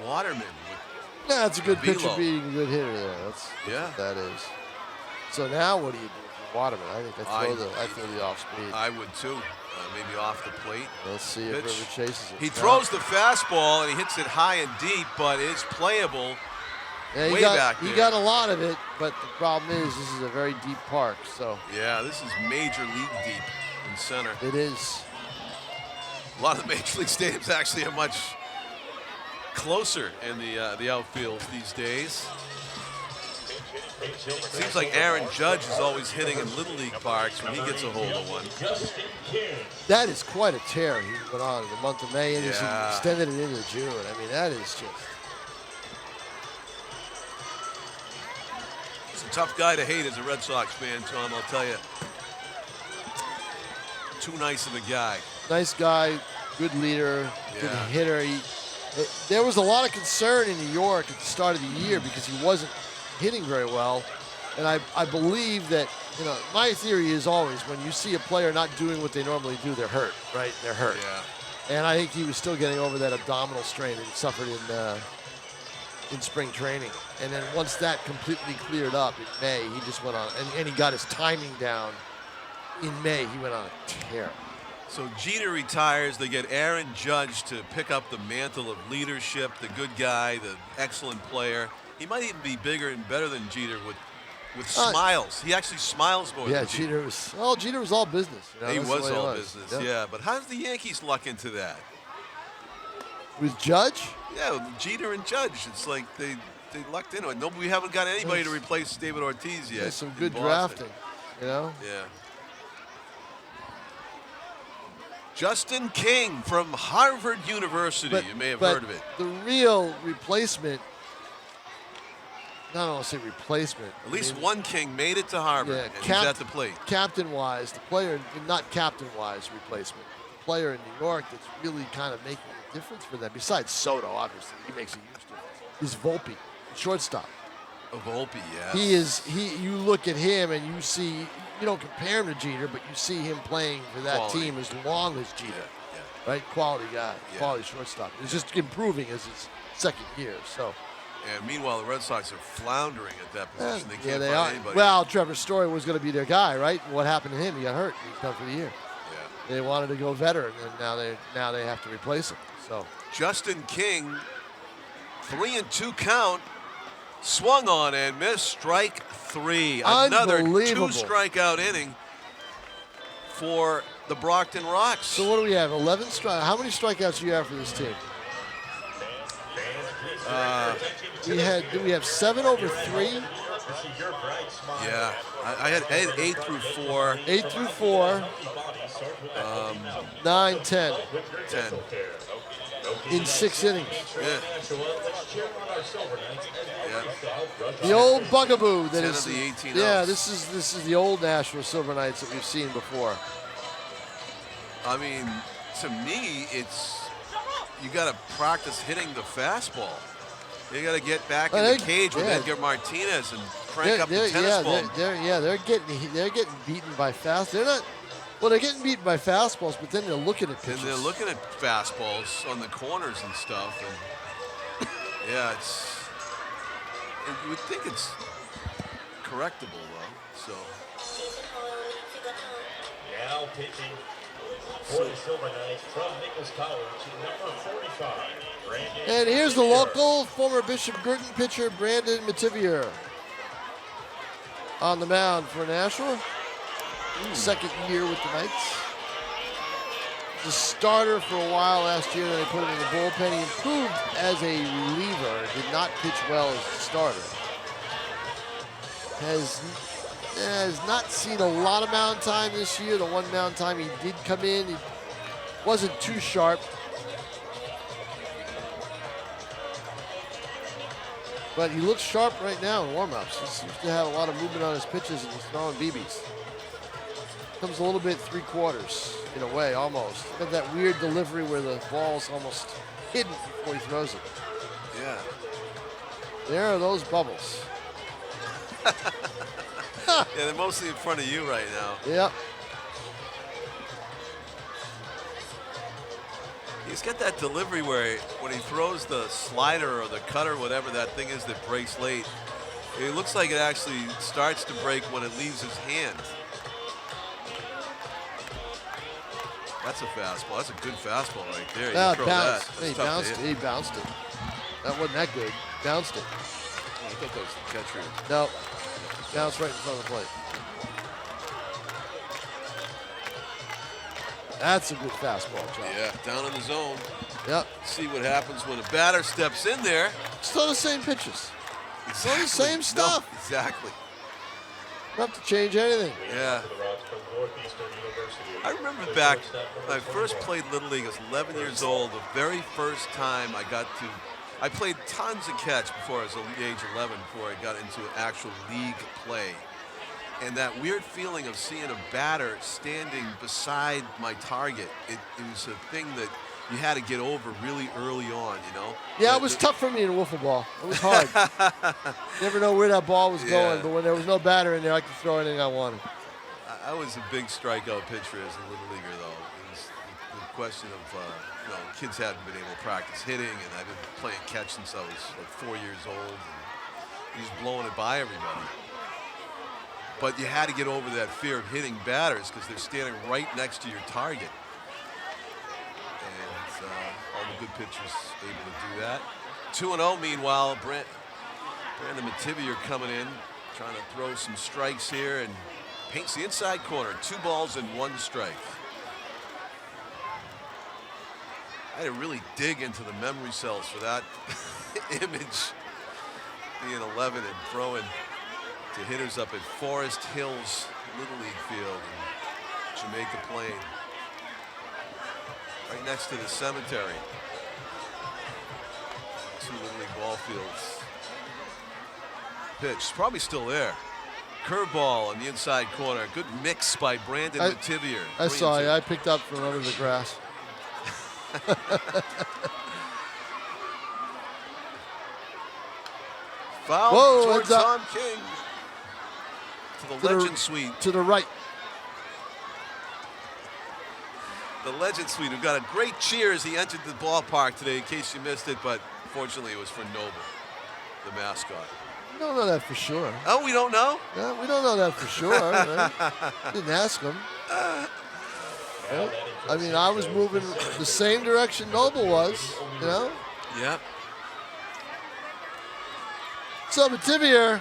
Waterman. Yeah, that's a good pitcher Velo. being a good hitter there. That's what that is. So now what do you do with Waterman? I think I throw the off speed. I would too. Maybe off the plate. Let's see if River chases it. He throws the fastball and he hits it high and deep, but it's playable. Yeah, way back there. He got a lot of it, but the problem is this is a very deep park. So yeah, this is major league deep in center. it is. A lot of the major league stadiums actually are much closer in the outfield these days. Seems like Aaron Judge is always hitting in Little League parks when he gets a hold of one. That is quite a tear he went on in the month of May, and he's Yeah. extended it into June. I mean, that is just. He's a tough guy to hate as a Red Sox fan, Tom, I'll tell you. Too nice of a guy. Nice guy, good leader, good Yeah. hitter. There was a lot of concern in New York at the start of the year because he wasn't hitting very well. And I believe that, my theory is always when you see a player not doing what they normally do, they're hurt, right? They're hurt. Yeah. And I think he was still getting over that abdominal strain that he suffered in spring training. And then once that completely cleared up in May, he just went on, and he got his timing down. In May, he went on a tear. So Jeter retires. They get Aaron Judge to pick up the mantle of leadership, the good guy, the excellent player. He might even be bigger and better than Jeter with smiles. He actually smiles more than Jeter. Jeter was all business. He That's the was way all it business, Yep. yeah. But how does the Yankees luck into that? With Judge? Yeah, with Jeter and Judge. It's like they lucked into it. We haven't got anybody to replace David Ortiz yet. There's some in good Boston. drafting, Yeah. Justin King from Harvard University. You may have heard of it. The real replacement, I don't want to say replacement. At least one King made it to Harvard, Yeah, and he's at the plate. Captain-wise, the player, not captain-wise replacement, the player in New York that's really kind of making a difference for them, besides Soto, obviously, he makes a huge difference, is Volpe, shortstop. Volpe, yeah. You look at him and you see, you don't compare him to Jeter, but you see him playing for that Quality. team as long as Jeter, right? Quality guy, quality shortstop. He's just improving as his second year, so. And meanwhile, the Red Sox are floundering at that position. They can't they find are. anybody. Well, Trevor Story was going to be their guy, right? What happened to him? He got hurt. He's done for the year. Yeah. they wanted to go veteran, and now they have to replace him. So Justin King, 3-2 count, swung on and missed, strike 3. Another Unbelievable. 2-strikeout inning for the Brockton ROX. So what do we have? 11 strikeouts. How many strikeouts do you have for this team? Do we have 7 over 3? Yeah, I had 8 through 4. 8 through 4. 9, 10 10. in 6 innings. Yeah. The old bugaboo that 10 is. of the 18 Yeah, outs. this is the old Nashua Silver Knights that we've seen before. I mean, to me, it's you got to practice hitting the fastball. You got to get back in the cage with Edgar Martinez and crank up the tennis ball. They're getting beaten by fast. They're not. Well, they're getting beaten by fastballs, but then they're looking at pitches. And they're looking at fastballs on the corners and stuff. And yeah, you would think it's correctable, though. So. Now pitching for the Silver Knights from Nichols College, number 45. Brandon. And here's the local former Bishop Girton pitcher, Brandon Mativier, on the mound for Nashua. Second year with the Knights. The starter for a while last year, they put him in the bullpen. He improved as a reliever, did not pitch well as a starter. Has not seen a lot of mound time this year. The one mound time he did come in, he wasn't too sharp. But he looks sharp right now in warm-ups. He seems to have a lot of movement on his pitches and he's throwing BBs. Comes a little bit 3/4 in a way, almost. Got that weird delivery where the ball's almost hidden before he throws it. Yeah. There are those bubbles. Yeah, they're mostly in front of you right now. Yep. He's got that delivery where when he throws the slider or the cutter, whatever that thing is that breaks late, it looks like it actually starts to break when it leaves his hand. That's a fastball. That's a good fastball right there. You throw that. He That's tough bounced to it. hit. He bounced it. That wasn't that good. Bounced it. Oh, I thought that was the catcher. No. Bounced right in front of the plate. That's a good fastball, John. Yeah, down in the zone. Yep. See what happens when a batter steps in there. Still the same pitches. Still the Exactly. same stuff. No, exactly. Don't have to change anything. Yeah. I remember back when I first played Little League, I was 11 years old. The very first time I played tons of catch before I was the age 11, before I got into actual league play. And that weird feeling of seeing a batter standing beside my target, it was a thing that you had to get over really early on, you know? Yeah, it was tough for me in wiffle ball. It was hard. Never know where that ball was going, Yeah. but when there was no batter in there, I could throw anything I wanted. I was a big strikeout pitcher as a Little Leaguer, though. It was the question of, kids hadn't been able to practice hitting, and I've been playing catch since I was like 4 years old. And just blowing it by everybody. But you had to get over that fear of hitting batters because they're standing right next to your target. And all the good pitchers able to do that. 2-0, meanwhile, Brandon Mativier coming in, trying to throw some strikes here and paints the inside corner. 2 balls and 1 strike. I had to really dig into the memory cells for that image. Being 11 and throwing to hitters up at Forest Hills Little League Field in Jamaica Plain. Right next to the cemetery. 2 Little League ball fields. Pitch, probably still there. Curveball on the inside corner. Good mix by Brandon Mativier. I saw it. I picked up from under the grass. Foul towards Tom King. To the Legend Suite. To the right. The Legend Suite, who got a great cheer as he entered the ballpark today, in case you missed it, but fortunately it was for Noble, the mascot. We don't know that for sure. Oh, we don't know? Yeah, we don't know that for sure. Right? Didn't ask him. Now I mean, I was moving the same direction Noble was, you know? Yep. So Mativier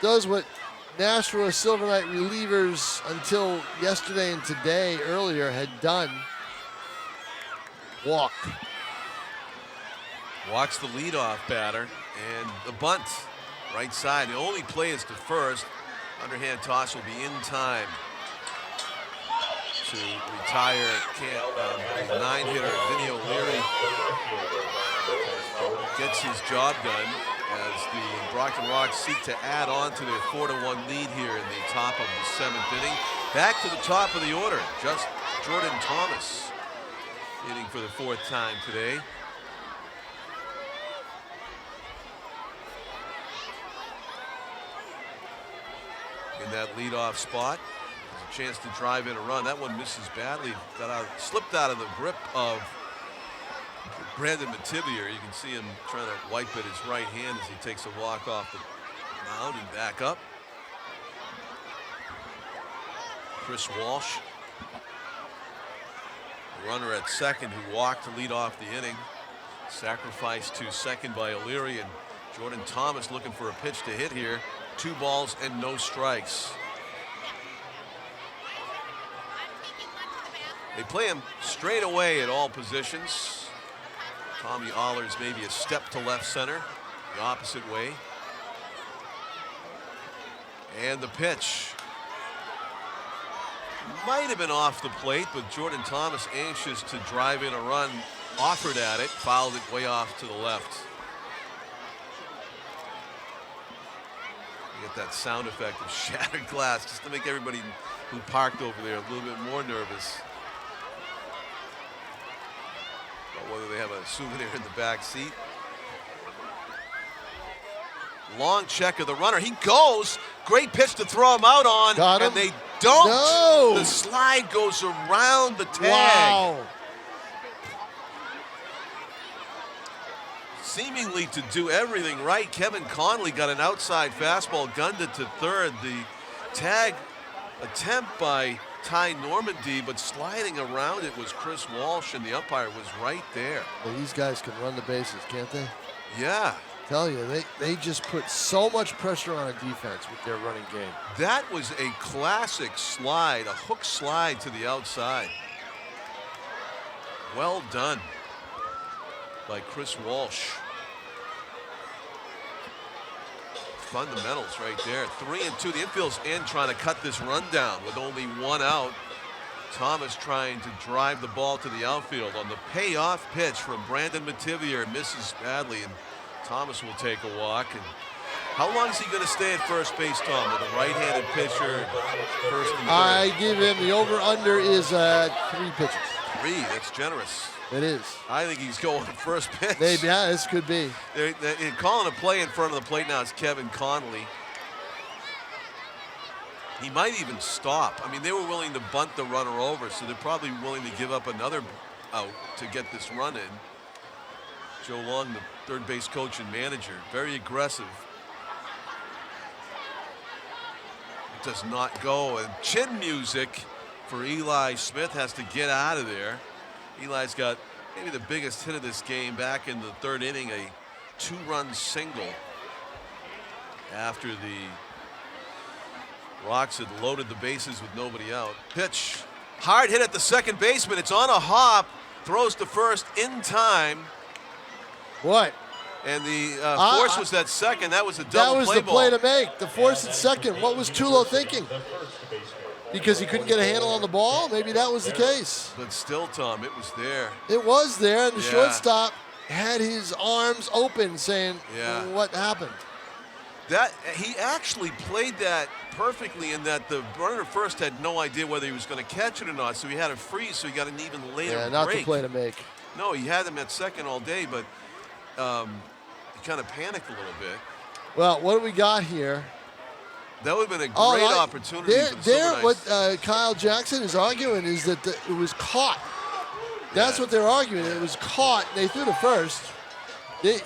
does what Nashua Silver Knight relievers until yesterday and today earlier had done. Walk. Walks the leadoff batter, and the bunt right side. The only play is to first. Underhand toss will be in time to retire a 9-hitter. Vinny O'Leary gets his job done as the Brockton ROX seek to add on to their 4-1 lead here in the top of the 7th inning. Back to the top of the order, just Jordan Thomas hitting for the 4th time today. In that leadoff spot, there's a chance to drive in a run. That one misses badly. Slipped out of the grip of Brandon Mativier. You can see him trying to wipe at his right hand as he takes a walk off the mound and back up. Chris Walsh, the runner at second, who walked to lead off the inning. Sacrificed to second by O'Leary, and Jordan Thomas looking for a pitch to hit here. 2 balls and no strikes. They play him straight away at all positions. Tommy Allers maybe a step to left center, the opposite way. And the pitch might have been off the plate, but Jordan Thomas, anxious to drive in a run, offered at it, fouled it way off to the left. Get that sound effect of shattered glass just to make everybody who parked over there a little bit more nervous about whether they have a souvenir in the back seat. Long check of the runner. He goes. Great pitch to throw him out on. Got him. And they don't. No. The slide goes around the tag. Wow. Seemingly to do everything right, Kevin Conley got an outside fastball, gunned it to third. The tag attempt by Ty Normandy, but sliding around it was Chris Walsh, and the umpire was right there. Well, these guys can run the bases, can't they? Yeah. Tell you, they just put so much pressure on a defense with their running game. That was a classic slide, a hook slide to the outside. Well done by Chris Walsh. Fundamentals right there. 3-2. The infield's in, trying to cut this run down with only 1 out. Thomas trying to drive the ball to the outfield on the payoff pitch from Brandon Mativier. Misses badly, and Thomas will take a walk. And how long is he going to stay at first base, Tom, with a right-handed pitcher, first and third? I give him the over/under is 3 pitches. 3, that's generous. It is. I think he's going first pitch. Maybe, yeah, this could be. They're calling a play in front of the plate now. It's Kevin Conley. He might even stop. I mean, they were willing to bunt the runner over, so they're probably willing to give up another out to get this run in. Joe Long, the third base coach and manager, very aggressive. It does not go. And chin music for Eli Smith, has to get out of there. Eli's got maybe the biggest hit of this game back in the 3rd inning, a 2-run single after the ROX had loaded the bases with nobody out. Pitch, hard hit at the second baseman. It's on a hop, throws to first in time. What? And the force was that second. That was a double play ball. That was the play to make. The force at second. What was Tulo thinking? Because he couldn't get a handle on the ball? Maybe that was the case. But still, Tom, it was there. It was there, and the Yeah. shortstop had his arms open saying, Yeah. what happened? That he actually played that perfectly, in that the runner first had no idea whether he was going to catch it or not, so he had to freeze, so he got an even later Yeah, not break. the play to make. No, he had him at second all day, but he kind of panicked a little bit. Well, what do we got here? That would have been a great opportunity for the Silver What Knights. Kyle Jackson is arguing is that it was caught. That's what they're arguing. It was caught. They threw to first.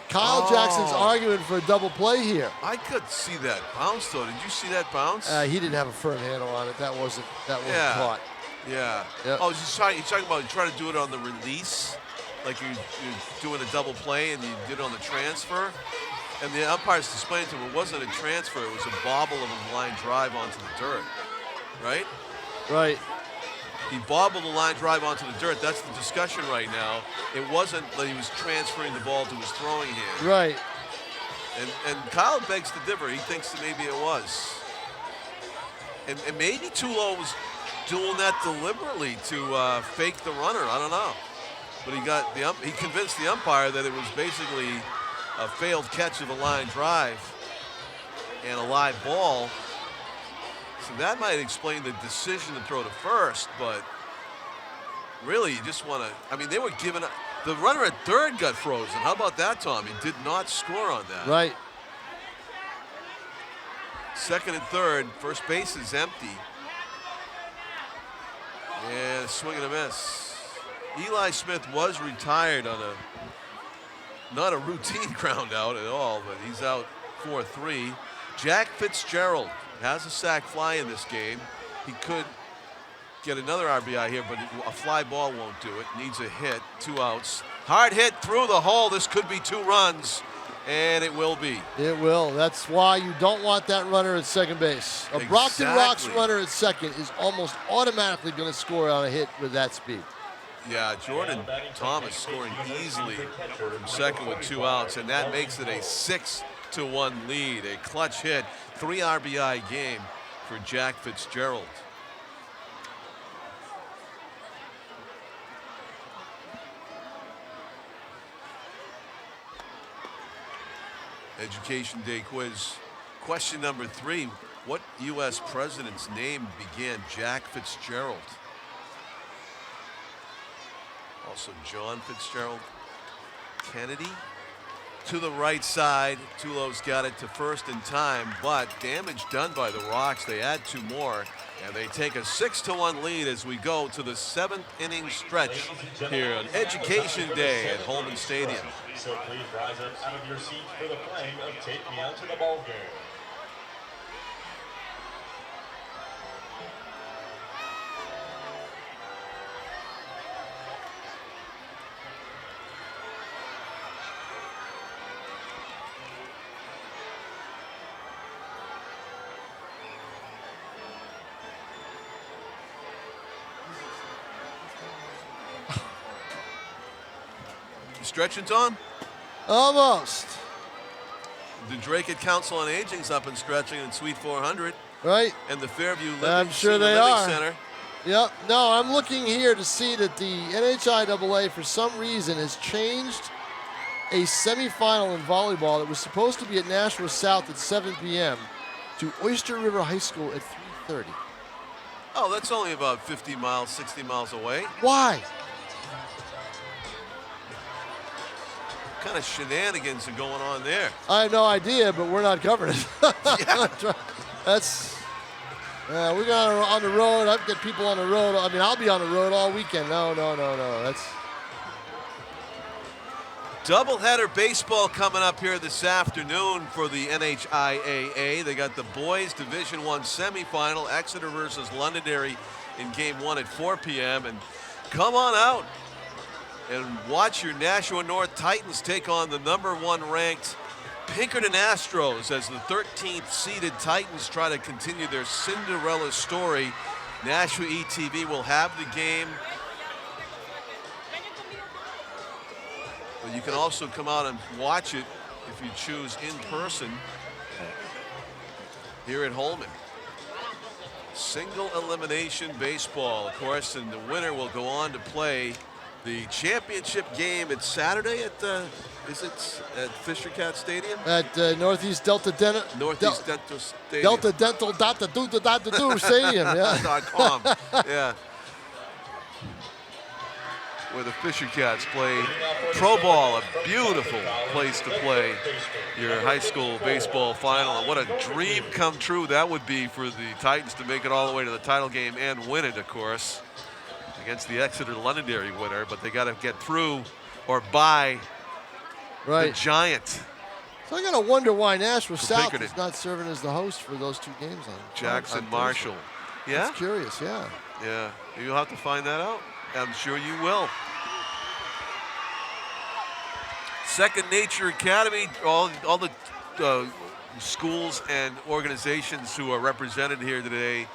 Kyle Jackson's arguing for a double play here. I could see that bounce, though. Did you see that bounce? He didn't have a firm handle on it. That wasn't caught. Yeah. Yep. Oh, he's talking about trying to do it on the release, like you're doing a double play and you did it on the transfer. And the umpire's explaining to him it wasn't a transfer, it was a bobble of a line drive onto the dirt, right? Right. He bobbled the line drive onto the dirt. That's the discussion right now. It wasn't that he was transferring the ball to his throwing hand. Right. And Kyle begs to differ. He thinks that maybe it was. And maybe Tulo was doing that deliberately to fake the runner. I don't know. But he convinced the umpire that it was basically a failed catch of a line drive and a live ball. So that might explain the decision to throw to first, but really you just want to, I mean, they were giving up. The runner at third got frozen. How about that, Tom? He did not score on that. Right. Second and third, first base is empty. And a swing and a miss. Eli Smith was retired on not a routine ground out at all, but he's out 4-3. Jack Fitzgerald has a sac fly in this game. He could get another RBI here, but a fly ball won't do it. Needs a hit, 2 outs. Hard hit through the hole. This could be 2 runs, and it will be. It will. That's why you don't want that runner at second base. A Brockton ROX runner at second is almost automatically going to score on a hit with that speed. Yeah, Jordan Thomas scoring easily from second with 2 outs, and that makes it a 6-1 lead. A clutch hit, 3 RBI game for Jack Fitzgerald. Education Day quiz. Question number 3. What U.S. president's name began Jack Fitzgerald? Also John Fitzgerald. Kennedy. To the right side. Tulo's got it to first in time, but damage done by the Rocks. They add 2 more, and they take a 6-1 lead as we go to the 7th inning stretch here on Education Day at Holman Stadium. So please rise up out of your seats for the playing of Take Me Out to the Ball Game. Stretching, Tom? Almost. The Drake at Council on Aging's up and stretching in Suite 400. Right. And the Fairview Living, I'm sure Senior they Living are. Center. Yep. No, I'm looking here to see that the NHIAA, for some reason, has changed a semifinal in volleyball that was supposed to be at Nashua South at 7 p.m. to Oyster River High School at 3:30. Oh, that's only about 50 miles, 60 miles away. Why? What kind of shenanigans are going on there? I have no idea, but we're not covering it. That's we got on the road. I've got people on the road. I mean, I'll be on the road all weekend. No. That's doubleheader baseball coming up here this afternoon for the NHIAA. They got the boys Division I semifinal, Exeter versus Londonderry in Game 1 at 4 p.m. And come on out and watch your Nashua North Titans take on the #1 ranked Pinkerton Astros as the 13th seeded Titans try to continue their Cinderella story. Nashua ETV will have the game, but you can also come out and watch it if you choose in person here at Holman. Single elimination baseball, of course, and the winner will go on to play the championship game. It's Saturday at is it at Fisher Cat Stadium? at Northeast Delta Dental. Northeast Dental Stadium. Delta Dental .do Stadium. Yeah. .com. Yeah. Where the Fisher Cats play pro ball, a beautiful place to play your high school baseball final. And what a dream come true that would be for the Titans to make it all the way to the title game and win it, of course, against the Exeter Londonderry winner. But they got to get through or by Right. The Giant. So I gotta wonder why Nashua South Pinkerton. is not serving as the host for those 2 games on Jackson on Marshall. Thursday. Yeah? That's curious, yeah. Yeah. You'll have to find that out. I'm sure you will. Second Nature Academy, all the schools and organizations who are represented here today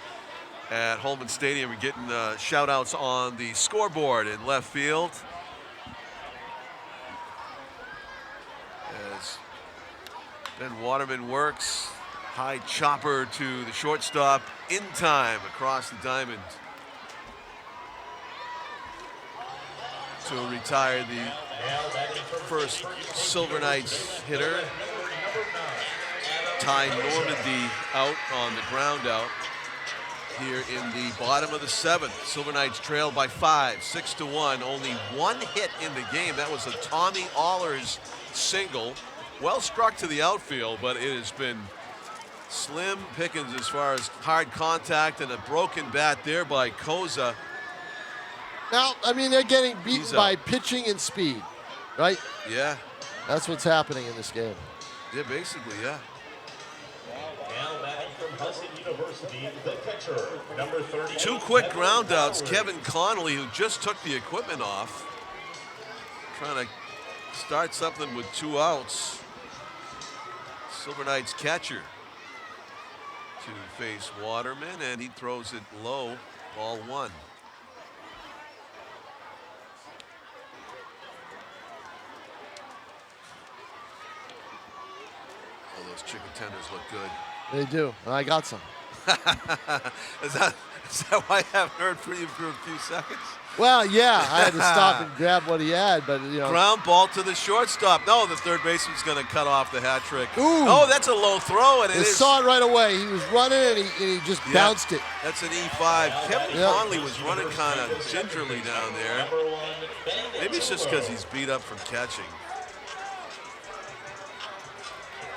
at Holman Stadium are getting shout outs on the scoreboard in left field. As Ben Waterman works, high chopper to the shortstop in time across the diamond to retire the first Silver Knights hitter. Ty Normandy out on the ground out here in the bottom of the 7th. Silver Knights trail by 5, 6-1. Only 1 hit in the game. That was a Tommy Allers single. Well struck to the outfield, but it has been slim pickings as far as hard contact, and a broken bat there by Koza. Now, I mean, they're getting beaten He's by out. pitching and speed, right? Yeah, That's what's happening in this game. yeah, basically, yeah. Now batting from Hudson University, the catcher, number 30. 2 quick ground outs. Kevin Connolly, who just took the equipment off, trying to start something with 2 outs. Silver Knights catcher to face Waterman, and he throws it low, ball 1. Oh, those chicken tenders look good. They do. I got some. Is that why I haven't heard from you for a few seconds? Well, yeah, I had to stop and grab what he had, but you know. Ground ball to the shortstop. No, the third baseman's going to cut off the hat trick. Ooh. Oh, that's a low throw, and They it is. saw it right away. He was running and he just Yeah, bounced it. That's an E5. Kevin Yeah. Conley was running kind of gingerly down there. Maybe it's just because he's beat up from catching.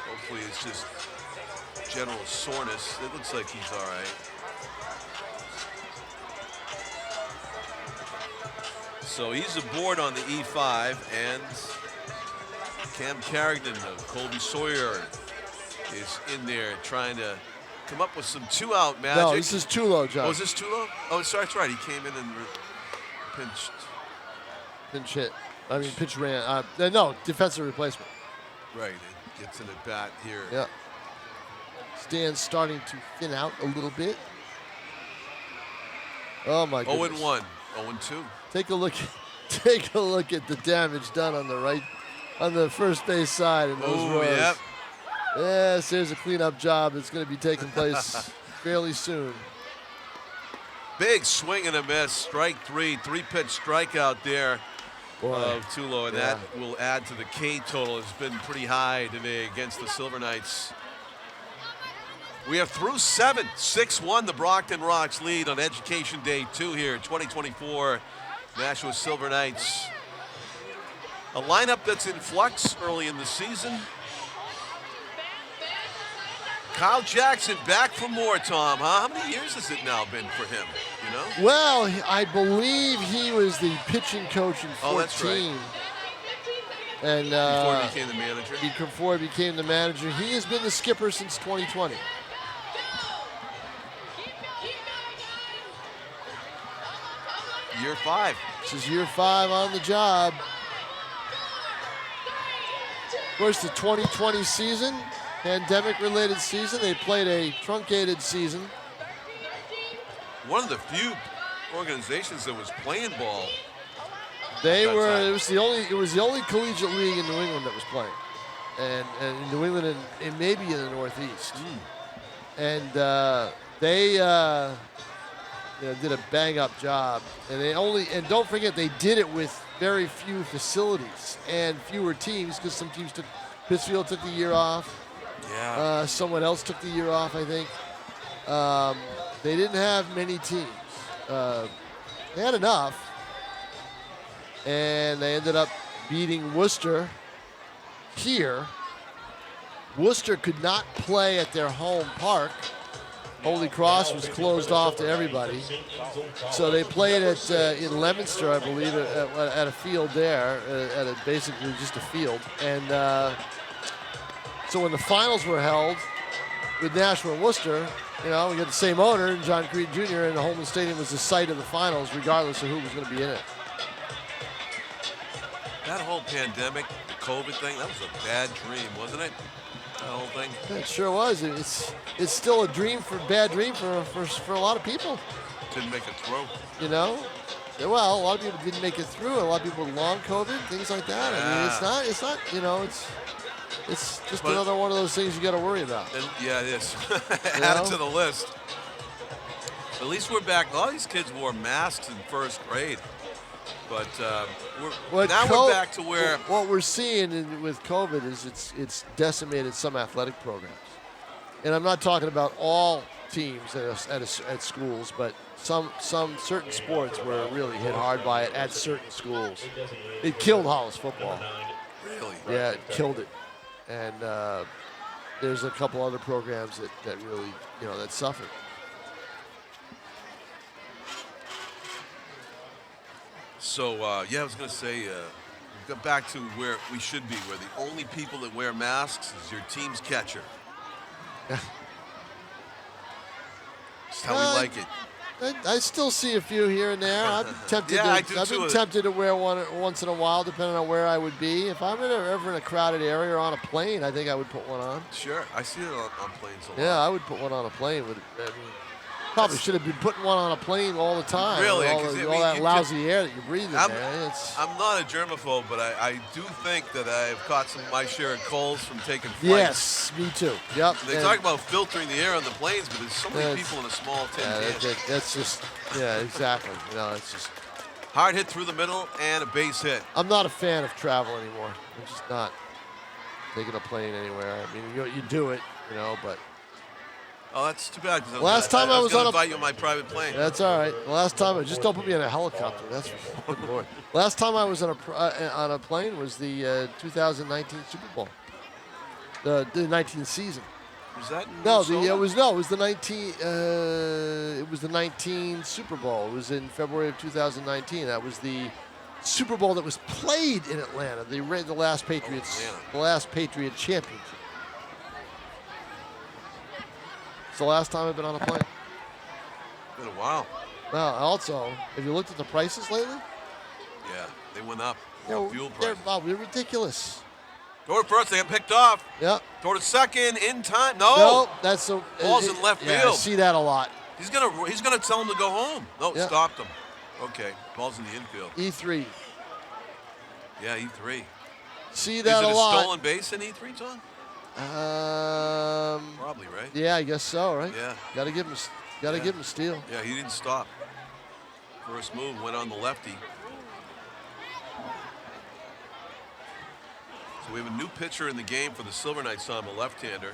Hopefully it's just general soreness. It looks like he's all right. So he's aboard on the E5, and Cam Carrington of Colby Sawyer is in there trying to come up with some 2-out magic. No, this is too low, John. Oh, is this too low? Oh, sorry, that's right. He came in and pinched. Pinch hit. I mean, pitch ran. No, defensive replacement. Right, it gets an at bat here. Yeah. Stan's starting to thin out a little bit. Oh my goodness. 0-1, 0-2. Take a look at the damage done on the first base side in those Oh, rows. yep. Yes, there's a cleanup job that's going to be taking place fairly soon. Big swing and a miss. Strike 3, 3-pitch strikeout there Boy. of Tulo, and Yeah. that will add to the K total. It's been pretty high today against the Silver Knights. We are through 7, 6-1. The Brockton ROX lead on Education Day 2 here, 2024. Nashua Silver Knights. A lineup that's in flux early in the season. Kyle Jackson back for more, Tom, huh? How many years has it now been for him, you know? Well, I believe he was the pitching coach in 14. Oh, that's right. And Before he became the manager. before he became the manager. He has been the skipper since 2020. Year 5. This is year 5 on the job. Of course, the 2020 season, pandemic-related season, they played a truncated season. One of the few organizations that was playing ball. They That were. time. It was the only collegiate league in New England that was playing, and in New England and maybe in the Northeast. And they did a bang-up job. And don't forget, they did it with very few facilities and fewer teams, because some teams Pittsfield took the year off. Yeah. Someone else took the year off, I think. They didn't have many teams. They had enough. And they ended up beating Worcester here. Worcester could not play at their home park Holy Cross was closed off to everybody. So they played at in Leominster, I believe, at a field there, basically just a field. And so when the finals were held with Nashua and Worcester, we got the same owner, John Creed Jr., and the Holman Stadium was the site of the finals, regardless of who was going to be in it. That whole pandemic, the COVID thing, that was a bad dream, wasn't it? That whole thing. It sure was. It's still a bad dream for a lot of people. Didn't make it through. Well, a lot of people didn't make it through. A lot of people with long COVID, things like that. Yeah. I mean, it's not. It's just another one of those things you got to worry about. Yeah, it is. Add it to the list. At least we're back. A lot of these kids wore masks in first grade. But we're back to where what we're seeing with COVID is it's decimated some athletic programs, and I'm not talking about all teams at schools, but some certain sports were really hit hard by it at certain schools. It killed Hollis football. Really? Yeah, it killed it, and there's a couple other programs that really that suffered. So, I was going to say, go back to where we should be, where the only people that wear masks is your team's catcher. That's how we like it. I still see a few here and there. I'm tempted. I've been tempted to wear one once in a while, depending on where I would be. If I'm ever in a crowded area or on a plane, I think I would put one on. Sure, I see it on planes a lot. Yeah, I would put one on a plane. Probably should have been putting one on a plane all the time. Really? All that lousy air that you breathe in there. I'm not a germaphobe, but I do think that I've caught my share of colds from taking flights. Yes, me too. Yep. They talk about filtering the air on the planes, but there's so many people in a small tin can. That's just, exactly. It's just. Hard hit through the middle and a base hit. I'm not a fan of travel anymore. I'm just not taking a plane anywhere. I mean, you do it, but. Oh, that's too bad. Last time I was on invite you on my private plane. That's all right. Last time, just don't put me in a helicopter. That's good Lord. Last time I was on a plane was the 2019 Super Bowl, the 19th season. Was that? It was the 19 Super Bowl. It was in February of 2019. That was the Super Bowl that was played in Atlanta. The last Patriot championship. It's the last time I've been on a plane. Been a while. Well, also, have you looked at the prices lately? Yeah, they went up. Fuel prices. They're ridiculous. Throw to first, they got picked off. Yep. Throw to second, in time. No, that's the ball's in left field. field. I see that a lot. He's gonna tell him to go home. No, stopped him. Okay, ball's in the infield. E3. Yeah, E3. See that a lot. Is it a stolen base in E3, John? Probably, right? Yeah, I guess so, right? Yeah. Gotta give him a steal. Yeah, he didn't stop. First move went on the lefty. So we have a new pitcher in the game for the Silver Knights on the left-hander.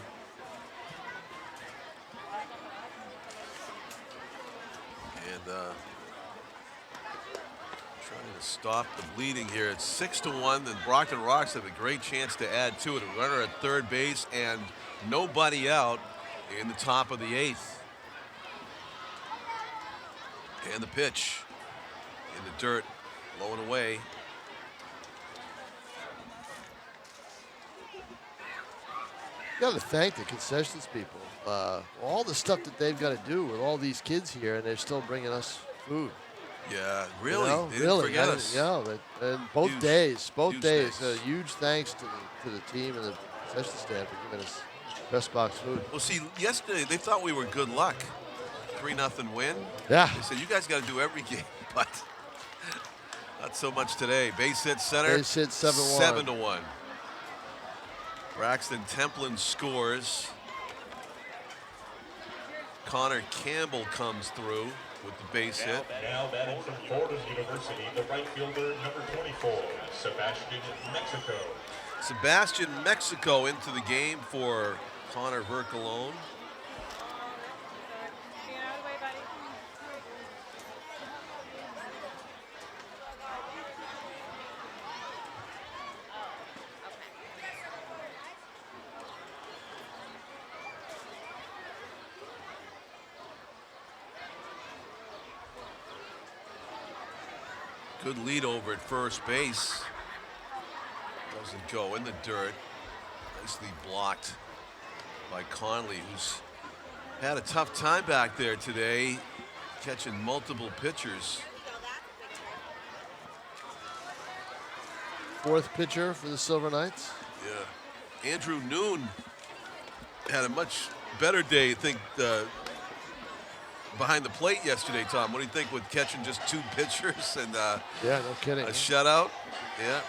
And trying to stop the bleeding here. It's 6-1. Then Brockton ROX have a great chance to add to it. A runner at third base and nobody out in the top of the eighth. And the pitch in the dirt, low and away. Got to thank the concessions people. All the stuff that they've got to do with all these kids here, and they're still bringing us food. Yeah, really. They didn't forget us. Yeah, and both Huge, days. thanks. Huge thanks to the team and the concession stand for giving us best box food. Well, see, yesterday they thought we were good luck. 3-0 win. Yeah. They said, you guys got to do every game, but not so much today. Base hit center. Base hit 7-1. 7-1. Braxton Templin scores. Connor Campbell comes through with the base hit. Now batting from Florida University, the right fielder, number 24, Sebastian Mexico. Sebastian Mexico into the game for Connor Vercalone. Good lead over at first base. Doesn't go in the dirt. Nicely blocked by Conley, who's had a tough time back there today, catching multiple pitchers. Fourth pitcher for the Silver Knights. Yeah. Andrew Noon had a much better day, I think, behind the plate yesterday, Tom. What do you think with catching just 2 pitchers and Yeah, no kidding. a shutout? Yeah.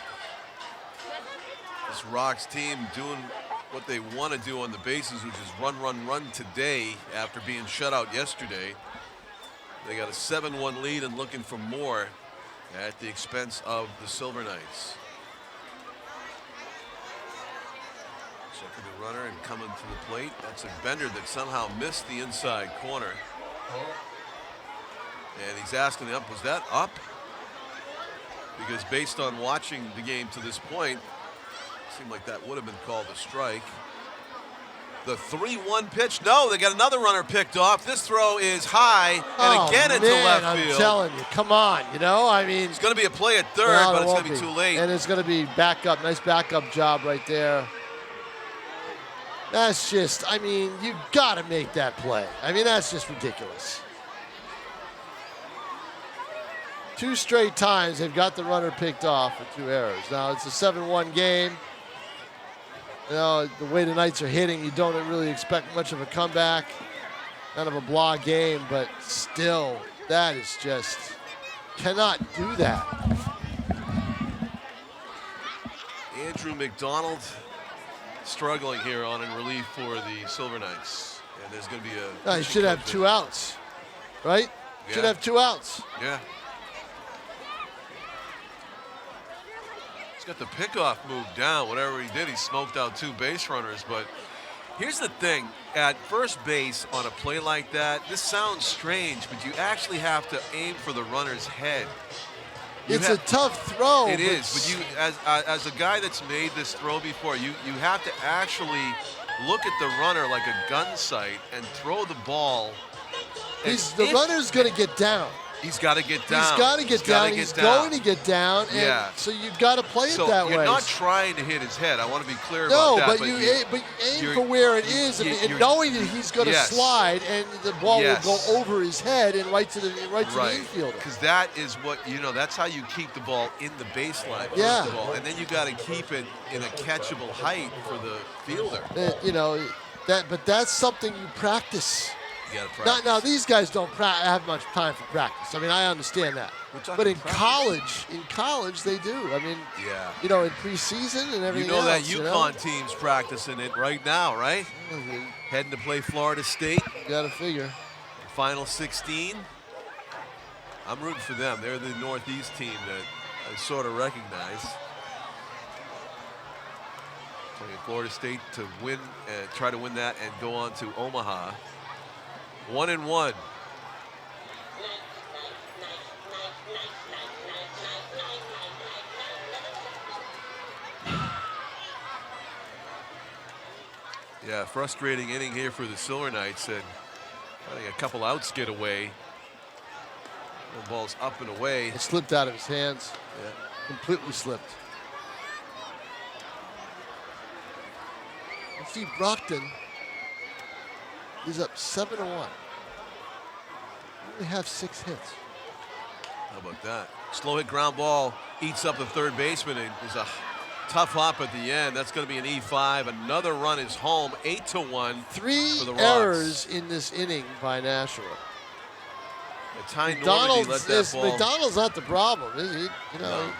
This ROX team doing what they want to do on the bases, which is run, run, run today after being shut out yesterday. They got a 7-1 lead and looking for more at the expense of the Silver Knights. Checking the runner and coming to the plate. That's a Bender that somehow missed the inside corner. And he's asking up, was that up? Because based on watching the game to this point, it seemed like that would have been called a strike. The 3-1 pitch. No, they got another runner picked off. This throw is high and again into left field. I'm telling you, come on. You know, I mean, It's going to be a play at third, no, but it it's going won't to be too late. And it's going to be backup. Nice backup job right there. That's just, I mean, you got to make that play. I mean, that's just ridiculous. 2 straight times they've got the runner picked off for 2 errors. Now it's a 7-1 game. You know, the way the Knights are hitting, you don't really expect much of a comeback. Kind of a blah game, but still, that is just, cannot do that. Andrew McDonald struggling here on in relief for the Silver Knights. And there's going to be a... No, he should have 2 outs, right? Yeah. Should have 2 outs. Yeah. He's got the pickoff move down. Whatever he did, he smoked out 2 base runners. But here's the thing. At first base on a play like that, this sounds strange, but you actually have to aim for the runner's head. It's a tough throw. It is, but you, as a guy that's made this throw before, you have to actually look at the runner like a gun sight and throw the ball. The runner's going to get down. He's got to get down. He's got to get down. He's going to get down. And Yeah. so you've got to play it So that way. you're not trying to hit his head. I want to be clear No, about that. but you aim for where it is, and knowing that he's going to Yes. slide, and the ball Yes. will go over his head and right to the infielder. Because that is what, that's how you keep the ball in the baseline, first Yeah. of all. And then you got to keep it in a catchable height for the fielder. But that's something you practice. You got to practice. Now these guys don't have much time for practice. I mean, I understand that. But in college they do. I mean, yeah. In preseason and everything You know that else, UConn team's practicing it right now, right? Mm-hmm. Heading to play Florida State. You got to figure. Final 16. I'm rooting for them. They're the Northeast team that I sort of recognize. Playing Florida State to win, try to win that and go on to Omaha. 1-1. Yeah, frustrating inning here for the Silver Knights, and letting a couple outs get away. The ball's up and away. It slipped out of his hands. Yeah. Completely slipped. You see, Brockton is up 7-1. They only have 6 hits. How about that? Slow hit ground ball eats up the third baseman, and is a tough hop at the end. That's going to be an E5. Another run is home, 8-1. 3 for the ROX. errors in this inning by Nashua. Ty Normandy let that ball. McDonald's not the problem, is he? No.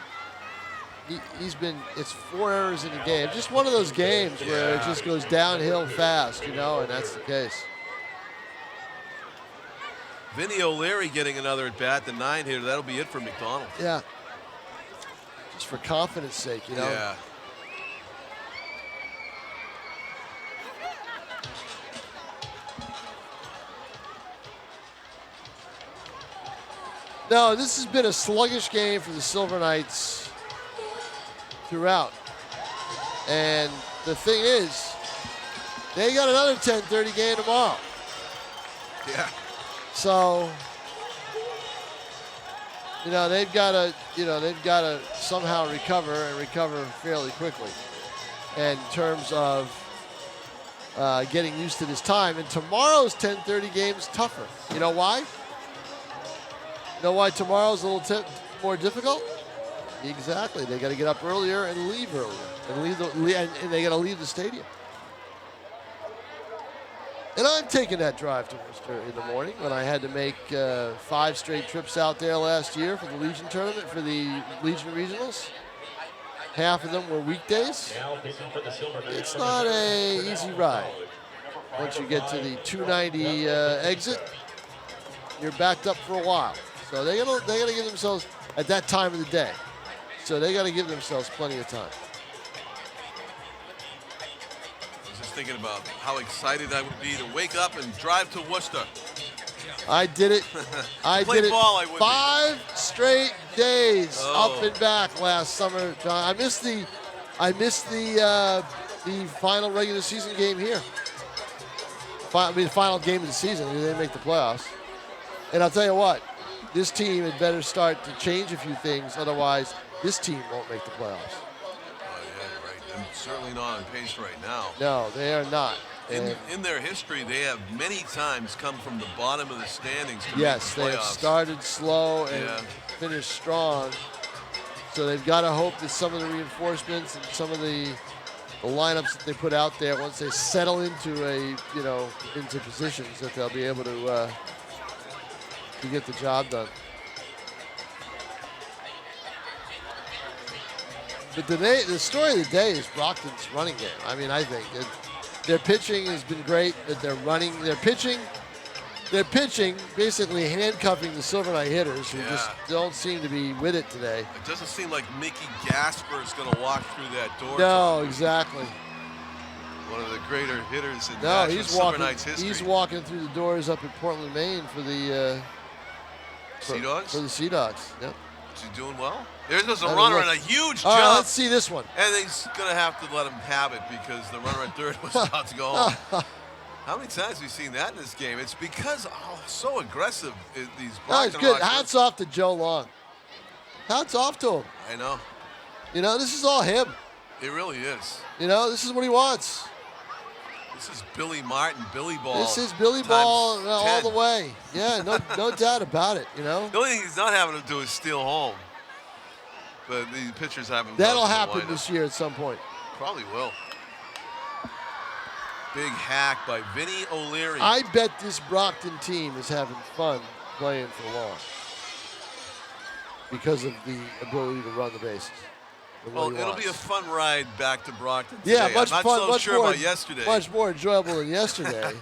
He's been. It's 4 errors in a game. Just one of those games where it just goes downhill fast, and that's the case. Vinny O'Leary getting another at bat, the 9-hitter. That'll be it for McDonald. Yeah. Just for confidence sake, Yeah. No, this has been a sluggish game for the Silver Knights throughout. And the thing is, they got another 10:30 game tomorrow. Yeah. So, they've got to they've got to somehow recover and recover fairly quickly. And in terms of getting used to this time, and tomorrow's 10:30 game is tougher. You know why? You know why tomorrow's a little more difficult? Exactly. They got to get up earlier and leave earlier, and they got to leave the stadium. And I'm taking that drive to Worcester in the morning when I had to make 5 straight trips out there last year for the Legion tournament, for the Legion regionals. Half of them were weekdays. It's not an easy ride. Once you get to the 290 exit, you're backed up for a while. So they gotta give themselves at that time of the day. So they gotta give themselves plenty of time. Thinking about how excited I would be to wake up and drive to Worcester. I did it. I did it ball, I would 5 straight days up and back last summer, John. I missed the final regular season game here. The final game of the season. They didn't make the playoffs. And I'll tell you what, this team had better start to change a few things. Otherwise, this team won't make the playoffs. Certainly not on pace right now. No, they are not. In their history, they have many times come from the bottom of the standings to make the Yes, they have started slow and finished strong. So they've got to hope that some of the reinforcements and some of the lineups that they put out there, once they settle into into positions, that they'll be able to get the job done. But the story of the day is Brockton's running game. I mean, I think their pitching has been great. That they're pitching, basically handcuffing the Silver Knight hitters who just don't seem to be with it today. It doesn't seem like Mickey Gasper is going to walk through that door. No, exactly. One of the greater hitters in Nashua Silver Knights history. He's walking through the doors up in Portland, Maine for the Sea Dogs. For the Sea Dogs. Yep. Is he doing well? There's a runner and a huge All jump. right, let's see this one. And he's going to have to let him have it because the runner at third was about to go home. How many times have we seen that in this game? It's because so aggressive these Brockton good. ROX. Hats off to Joe Long. Hats off to him. I know. This is all him. It really is. This is what he wants. This is Billy Martin, Billy Ball. This is Billy Ball all the way. Yeah, no doubt about it, The only thing he's not having to do is steal home. But the pitchers haven't. That'll happen this year at some point. Probably will. Big hack by Vinny O'Leary. I bet this Brockton team is having fun playing for Long because of the ability to run the bases. Well, it'll be a fun ride back to Brockton today. Yeah, much I'm fun. not so much sure more, about yesterday. Much more enjoyable than yesterday.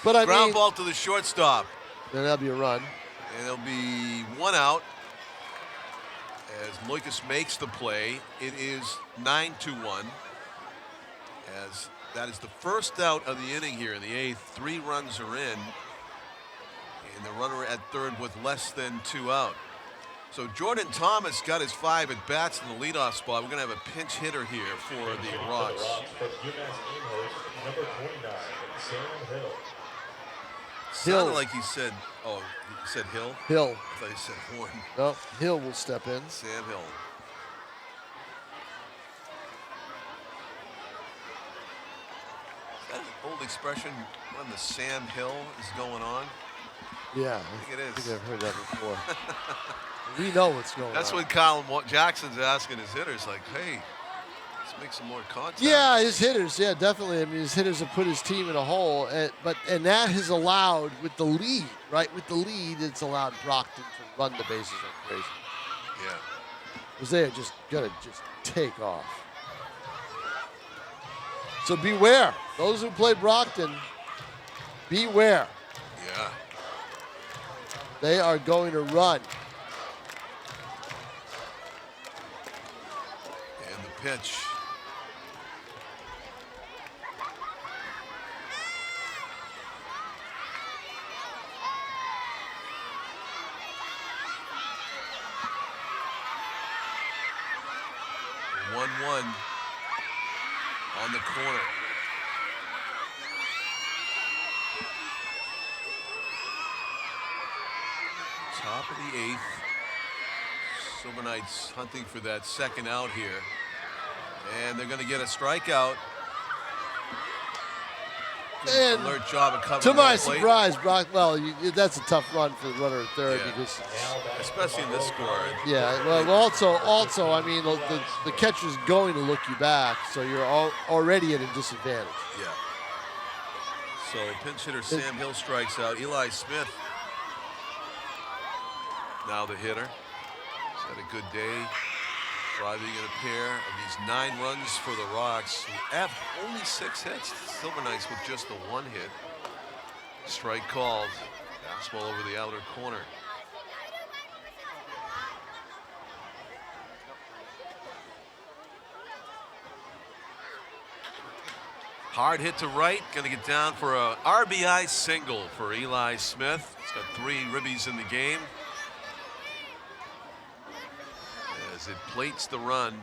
But I Ground mean, ball to the shortstop. Then that'll be a run. And there'll be 1 out as Moikas makes the play. It is 9-1 as that is the first out of the inning here in the 8th. 3 runs are in. And the runner at third with less than 2 out. So Jordan Thomas got his 5 at bats in the leadoff spot. We're going to have a pinch hitter here for the ROX. Sounded like he said, he said Hill? Hill. I thought he said Horn. No, Hill will step in. Sam Hill. Is that an old expression when the Sam Hill is going on? Yeah, I think it is. I think I've heard that before. We know what's going on. That's when Colin Jackson's asking his hitters, like, hey, let's make some more contact. Yeah, his hitters, definitely. I mean, his hitters have put his team in a hole, and that has allowed, with the lead, right? With the lead, it's allowed Brockton to run the bases like crazy. Yeah. Because they are just gonna take off. So beware, those who play Brockton, beware. Yeah. They are going to run. And the pitch. One on the corner. Top of the 8th. Silver Knights hunting for that second out here. And they're going to get a strikeout. And Alert job of covering to my the plate. surprise, Brock, that's a tough run for the runner at third Yeah. because, Especially in this score. yeah, well, also, I mean, the catcher's going to look you back, so you're already at a disadvantage. Yeah. So pinch hitter Sam Hill strikes out. Eli Smith, now the hitter. He's had a good day. Driving in a pair of these 9 runs for the ROX, who have only 6 hits. Silver Knights with just the 1 hit. Strike called. Fastball over the outer corner. Hard hit to right. Going to get down for a RBI single for Eli Smith. He's got 3 ribbies in the game. As it plates the run.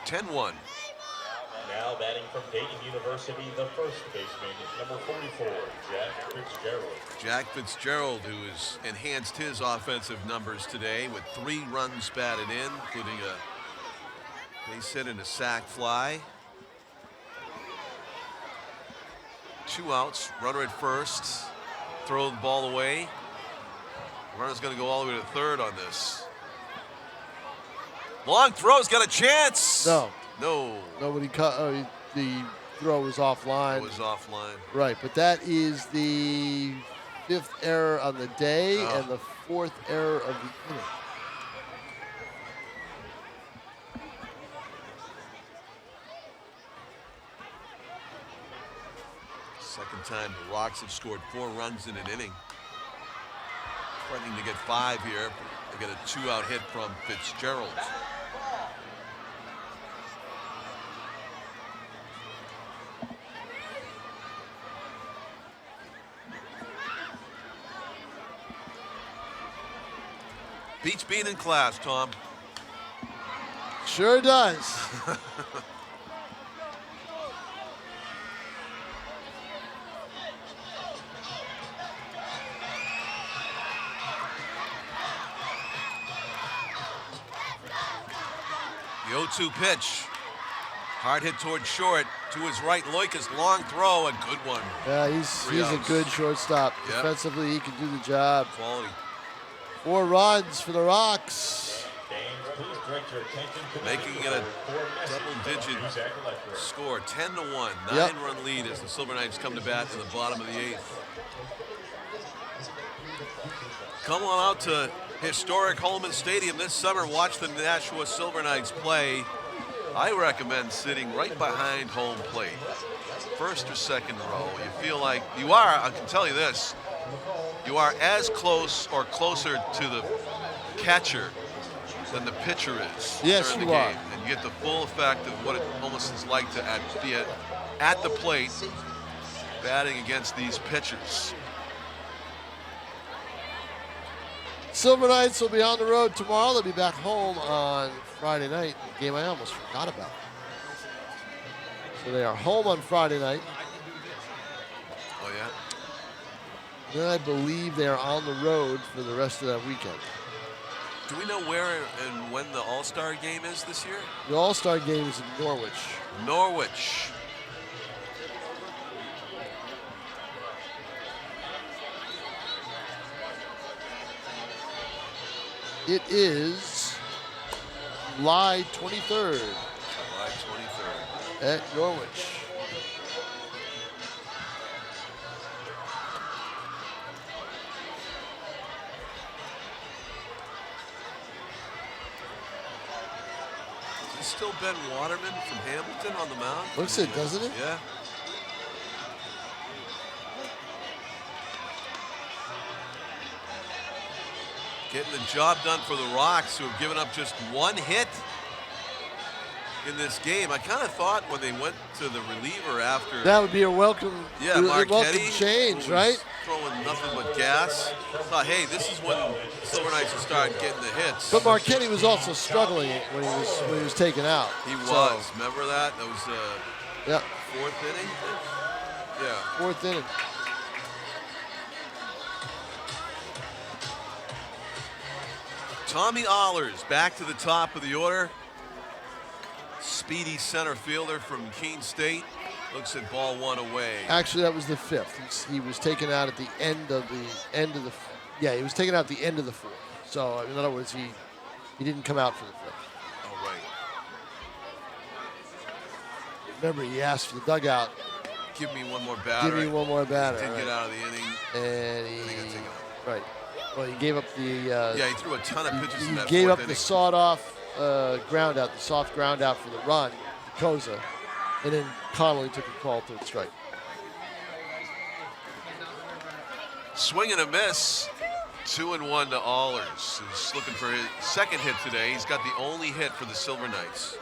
10-1. Now batting from Dayton University, the first baseman, number 44, Jack Fitzgerald. Jack Fitzgerald, who has enhanced his offensive numbers today with 3 runs batted in, including a base hit and a sac fly. 2 outs, runner at first, throw the ball away. Runner's going to go all the way to third on this. Long throw's got a chance. No. No. Nobody cut. The throw was offline. It was offline. Right, but that is the 5th error on the day and the 4th error of the inning. Second time the ROX have scored 4 runs in an inning. Threatening to get 5 here. They get a 2-out hit from Fitzgerald. Beats being in class, Tom. Sure does. The 0-2 pitch. Hard hit toward short. To his right, Loika's long throw, a good one. Yeah, he's a good shortstop. Yep. Defensively, he can do the job. Quality. 4 runs for the ROX. Making it a double-digit score, 10-1. 9-run lead as the Silver Knights come to bat in the bottom of the 8th. Come on out to Historic Holman Stadium this summer. Watch the Nashua Silver Knights play. I recommend sitting right behind home plate, first or second row. You feel like you are, I can tell you this, you are as close or closer to the catcher than the pitcher is Yes, during you the are. game. And you get the full effect of what it almost is like to be at the plate batting against these pitchers. Silver Knights will be on the road tomorrow. They'll be back home on Friday night, a game I almost forgot about. So they are home on Friday night. Oh, yeah? Then I believe they are on the road for the rest of that weekend. Do we know where and when the All-Star game is this year? The All-Star game is in Norwich. Norwich. It is July 23rd July 23rd. at Norwich. Is still Ben Waterman from Hamilton on the mound? Looks it, doesn't it? Yeah. Getting the job done for the ROX, who have given up just 1 hit in this game. I kind of thought when they went to the reliever after That would be a welcome, welcome change, who was right? throwing nothing but gas. I thought, hey, this is when Silver Knights will start getting the hits. But Marchetti was also struggling when he was taken out. He was. So, Remember that? That was yeah, 4th inning? Yeah. 4th inning. Tommy Ahlers back to the top of the order. Speedy center fielder from Keene State. Looks at ball one away. Actually, that was the 5th. He was taken out at the end of the Yeah, he was taken out at the end of the 4th. So in other words, he didn't come out for the 5th. Oh, right. Remember, he asked for the dugout. Give me one more batter. Give me one more batter. Didn't get out of the inning. And right. Well, he gave up the. Yeah, he threw a ton of pitches in that He gave up fourth the inning. sawed-off ground out, the soft ground out for the run, Koza, and then Connolly took a call to strike. Swing and a miss. 2-1 to Ahlers. He's looking for his second hit today. He's got the only hit for the Silver Knights.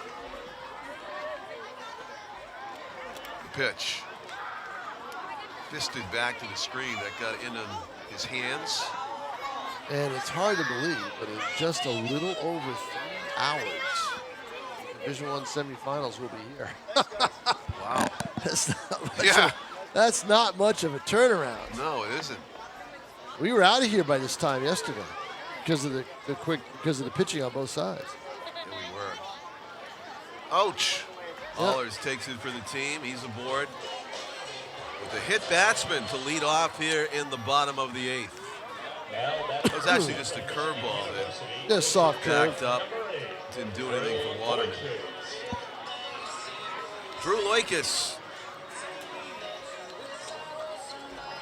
The pitch. Fisted back to the screen. That got in on his hands. And it's hard to believe, but in just a little over 3 hours, Division I semifinals will be here. Wow. That's not much of a turnaround. No, it isn't. We were out of here by this time yesterday because of the pitching on both sides. Yeah, we were. Ouch. Ahlers takes it for the team. He's aboard with a hit batsman to lead off here in the bottom of the 8th. It was actually just a curveball that Just soft curve. backed up. Didn't do anything for Waterman. Drew Loikis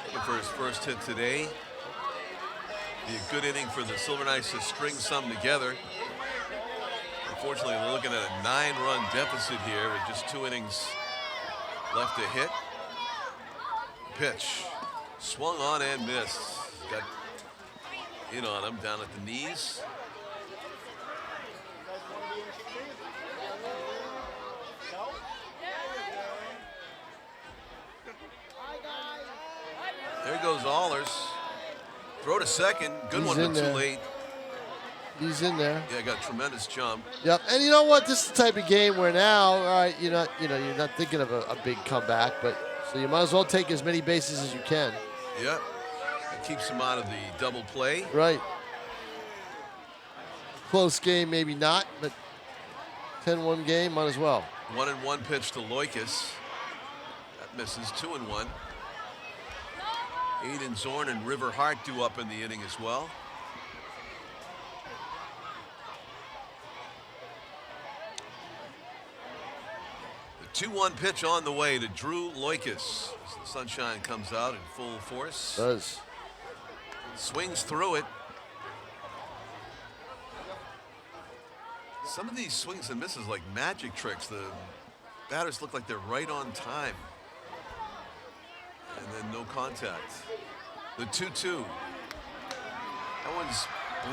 looking for his first hit today. Be a good inning for the Silver Knights to string some together. Unfortunately, we're looking at a 9-run deficit here with just 2 innings left to hit. Pitch. Swung on and missed. Got in on him down at the knees. There goes Ahlers. Throw to second. Good one, but too late. He's in there. Yeah, got tremendous jump. Yep. And you know what? This is the type of game where now, all right, you're not thinking of a big comeback, but so you might as well take as many bases as you can. Yep. It keeps him out of the double play. Right. Close game, maybe not, but 10-1 game, might as well. 1-1 pitch to Loikis. That misses. 2-1. Aiden Zorn and River Hart due up in the inning as well. The 2-1 pitch on the way to Drew Loikis as the sunshine comes out in full force. Does. Swings through it. Some of these swings and misses like magic tricks. The batters look like they're right on time. And then no contact. The 2-2. That one's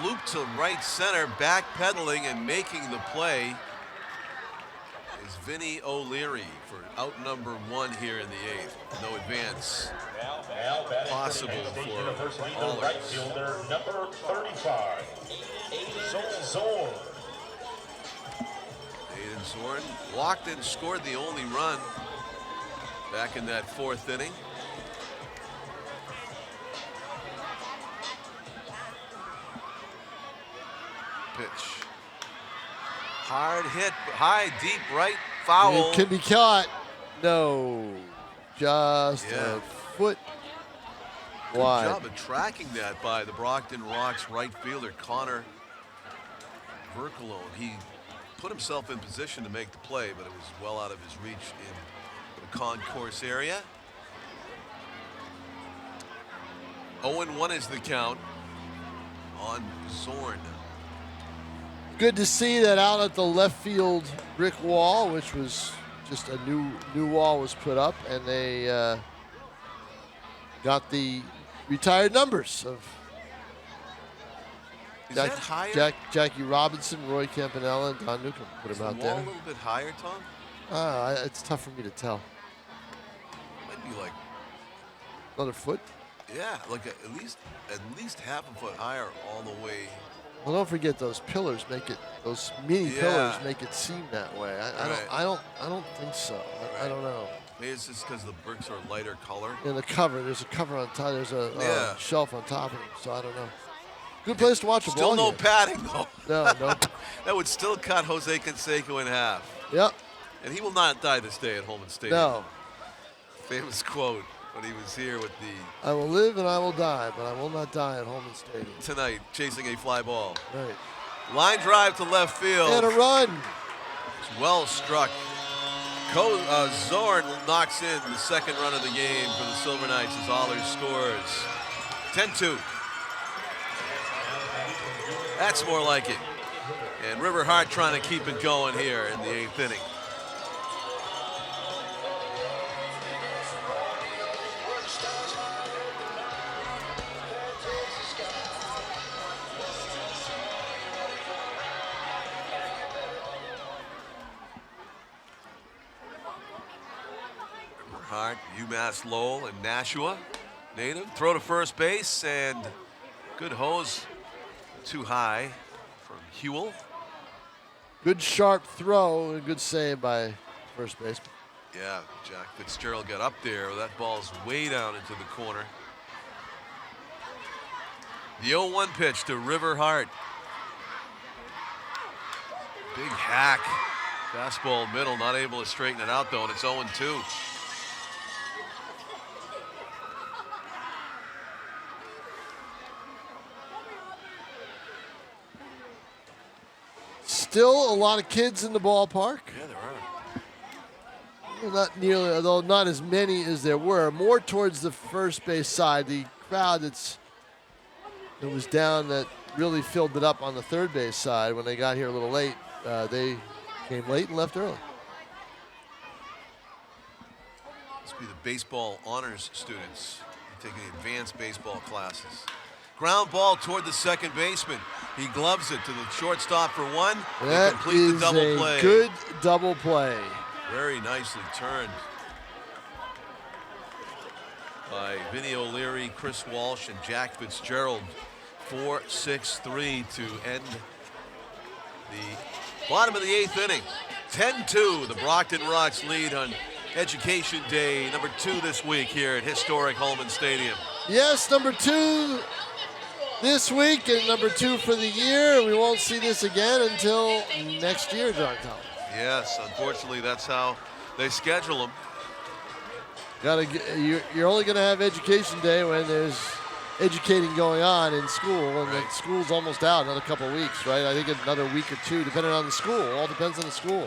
looped to right center, backpedaling and making the play is Vinny O'Leary for out number 1 here in the 8th. No advance possible for Ahlers. Right fielder number 35, Aiden Zorn. Aiden Zorn walked and scored the only run back in that 4th inning. Pitch. Hard hit, high, deep right, foul. It can be caught. No. Just a foot Good wide. job of tracking that by the Brockton ROX right fielder, Connor Verkalone. He put himself in position to make the play, but it was well out of his reach in the concourse area. 0-1 is the count on Zorn. Good to see that out at the left field brick wall, which was just a new wall was put up, and they got the retired numbers of Is that higher? Jackie Robinson, Roy Campanella, and Don Newcomb. Put Is them the out wall there. a little bit higher, Tom? It's tough for me to tell. Might be like, Another foot. yeah, like at least half a foot higher all the way. Well, don't forget those pillars make it. Those mini pillars make it seem that way. I don't think so. I don't know. Maybe it's just because the bricks are lighter color. In the cover, there's a cover on top. There's a shelf on top of them. So I don't know. Good place to watch a Still ball no game. padding, though. No. That would still cut Jose Canseco in half. Yep. And he will not die this day at Holman Stadium. No. Famous quote when he was here with the I will live and I will die, but I will not die at Holman Stadium. tonight, chasing a fly ball. Right. Line drive to left field. And a run. It's well struck. Zorn knocks in the second run of the game for the Silver Knights as Allers scores. 10-2. That's more like it. And River Hart trying to keep it going here in the 8th inning. River Hart, UMass Lowell, and Nashua native. Throw to first base, and good hose. Too high from Hewell. Good sharp throw and good save by first baseman. Yeah, Jack Fitzgerald got up there. That ball's way down into the corner. The 0-1 pitch to River Hart. Big hack. Fastball middle, not able to straighten it out though, and it's 0-2. Still a lot of kids in the ballpark. Yeah, there are. Well, not nearly, although not as many as there were. More towards the first base side. The crowd that was down that really filled it up on the third base side when they got here a little late. They came late and left early. Must be the baseball honors students taking advanced baseball classes. Ground ball toward the second baseman. He gloves it to the shortstop for one. That complete is the double a play. good double play. Very nicely turned by Vinny O'Leary, Chris Walsh, and Jack Fitzgerald. 4-6-3 to end the bottom of the 8th inning. 10-2, the Brockton ROX lead on Education Day, number 2 this week here at Historic Holman Stadium. Yes, number 2 this week and number 2 for the year. We won't see this again until next year, John Collins. Yes, unfortunately, that's how they schedule them. You're only going to have Education Day when there's educating going on in school, and Right. the school's almost out another couple of weeks, right? I think another week or two, depending on the school. All depends on the school.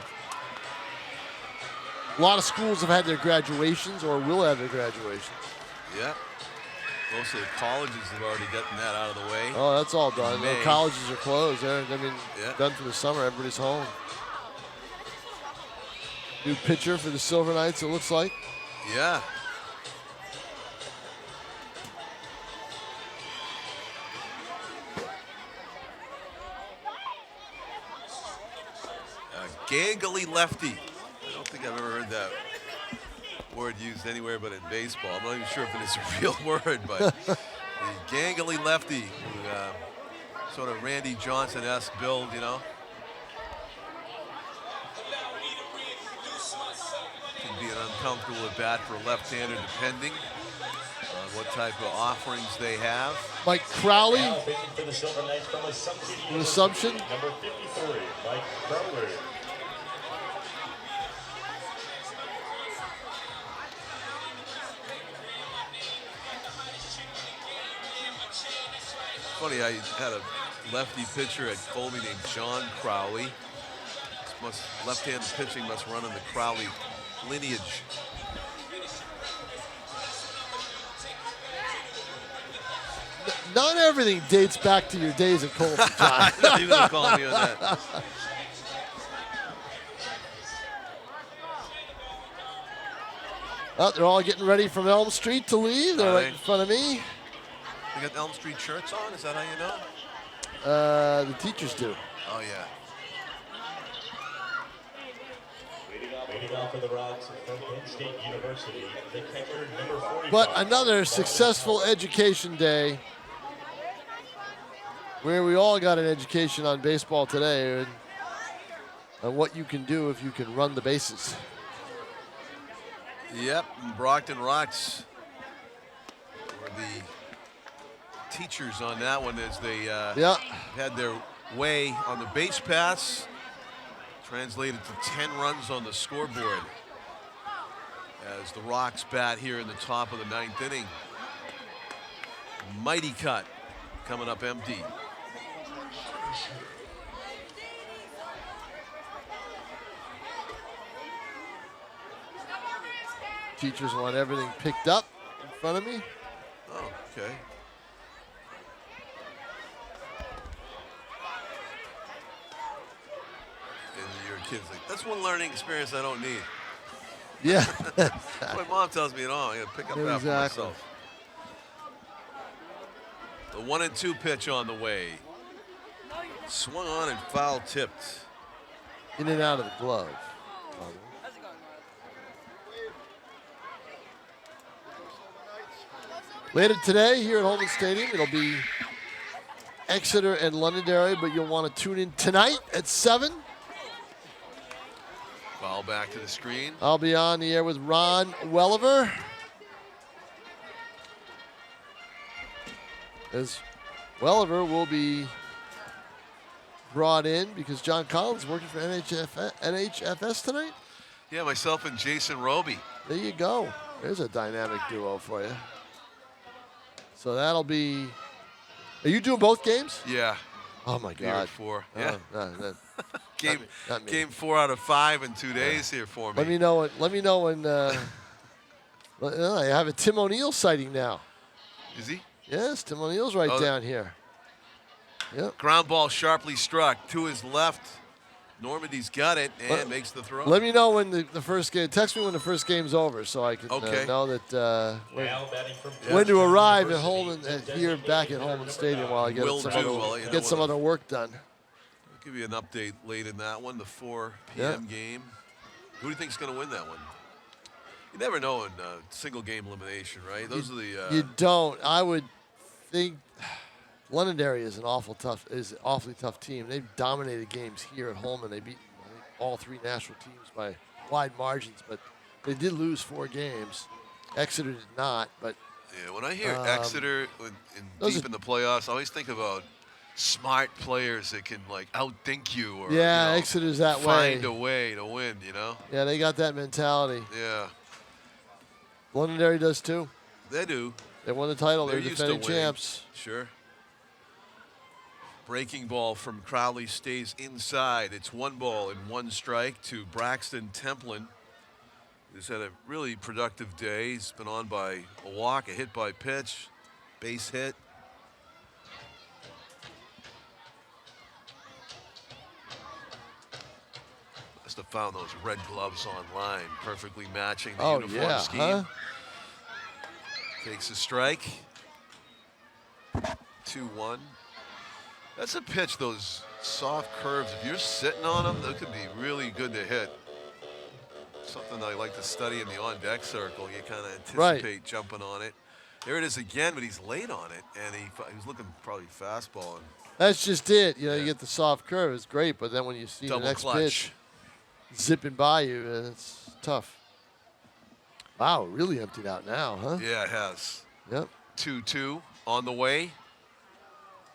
A lot of schools have had their graduations or will have their graduations. Yeah. Most of the colleges have already gotten that out of the way. Oh, that's all done. May. The colleges are closed. They're Yeah. done for the summer. Everybody's home. New pitcher for the Silver Knights, it looks like. Yeah. A gangly lefty. I don't think I've ever heard that word used anywhere but in baseball. I'm not even sure if it is a real word, but the gangly lefty, who, sort of Randy Johnson-esque build, you know. Can be an uncomfortable at bat for a left-hander depending on what type of offerings they have. Mike Crowley, Now pitching for the Silver Knights from Assumption an Assumption. Number 53, Mike Crowley. Funny, I had a lefty pitcher at Colby named John Crowley. Left-handed pitching must run in the Crowley lineage. Not everything dates back to your days at Colby, John. I know you're gonna call me on that. Oh, they're all getting ready from Elm Street to leave. They're Are right they? in front of me. They got Elm Street shirts on? Is that how you know? The teachers do. Oh, yeah. Leading off for the ROX from Penn State University, the catcher number 45. But another successful Education Day where we all got an education on baseball today and on what you can do if you can run the bases. Yep, and Brockton ROX were the teachers on that one as they Yeah. had their way on the base pass. Translated to 10 runs on the scoreboard as the ROX bat here in the top of the 9th inning. Mighty cut coming up empty. Teachers want everything picked up in front of me. Oh, okay. And your kid's like, that's one learning experience I don't need. Yeah. My mom tells me, I gotta pick up after Exactly. myself. The 1-2 pitch on the way. Swung on and foul tipped. In and out of the glove. Later today here at Holman Stadium, it'll be Exeter and Londonderry, but you'll want to tune in tonight at 7. Ball back to the screen. I'll be on the air with Ron Welliver. As Welliver will be brought in because John Collins is working for NHFS tonight. Yeah, myself and Jason Roby. There you go. There's a dynamic duo for you. So that'll be. Are you doing both games? Yeah. Oh my Here at God. 4. Yeah. Game. Game 4 out of 5 in 2 days here for me. Let me know when. Let me know when. I have a Tim O'Neill sighting now. Is he? Yes, Tim O'Neill's right down here. Yep. Ground ball sharply struck to his left. Normandy's got it and makes the throw. Let me know when the first game. Text me when the first game's over so I can know that when to arrive at Holman here back at Holman Stadium while I get some other work done. I'll give you an update late in that one, the 4 p.m. game. Who do you think's going to win that one? You never know in single game elimination, right? Those are the. You don't. I would think Londonderry is an awfully tough team. They've dominated games here at Holman. They beat all 3 national teams by wide margins, but they did lose 4 games. Exeter did not, but. Yeah, when I hear Exeter deep in the playoffs, I always think about smart players that can outthink you or Exeter's that find a way to win, Yeah, they got that mentality. Yeah. Londonderry does too. They do. They won the title. They're They're used to defending winning. champs. Sure. Breaking ball from Crowley stays inside. It's 1 ball and 1 strike to Braxton Templin. He's had a really productive day. He's been on by a walk, a hit by pitch, base hit. Must have found those red gloves online, perfectly matching the uniform scheme. Huh? Takes a strike. 2-1. That's a pitch, those soft curves. If you're sitting on them, they could be really good to hit. Something I like to study in the on-deck circle. You kind of anticipate jumping on it. There it is again, but he's late on it, and he was looking probably fastball. And That's just it. You get the soft curve. It's great, but then when you see the next pitch zipping by you, it's tough. Wow, really emptied out now, huh? Yeah, it has. Yep. 2-2 on the way.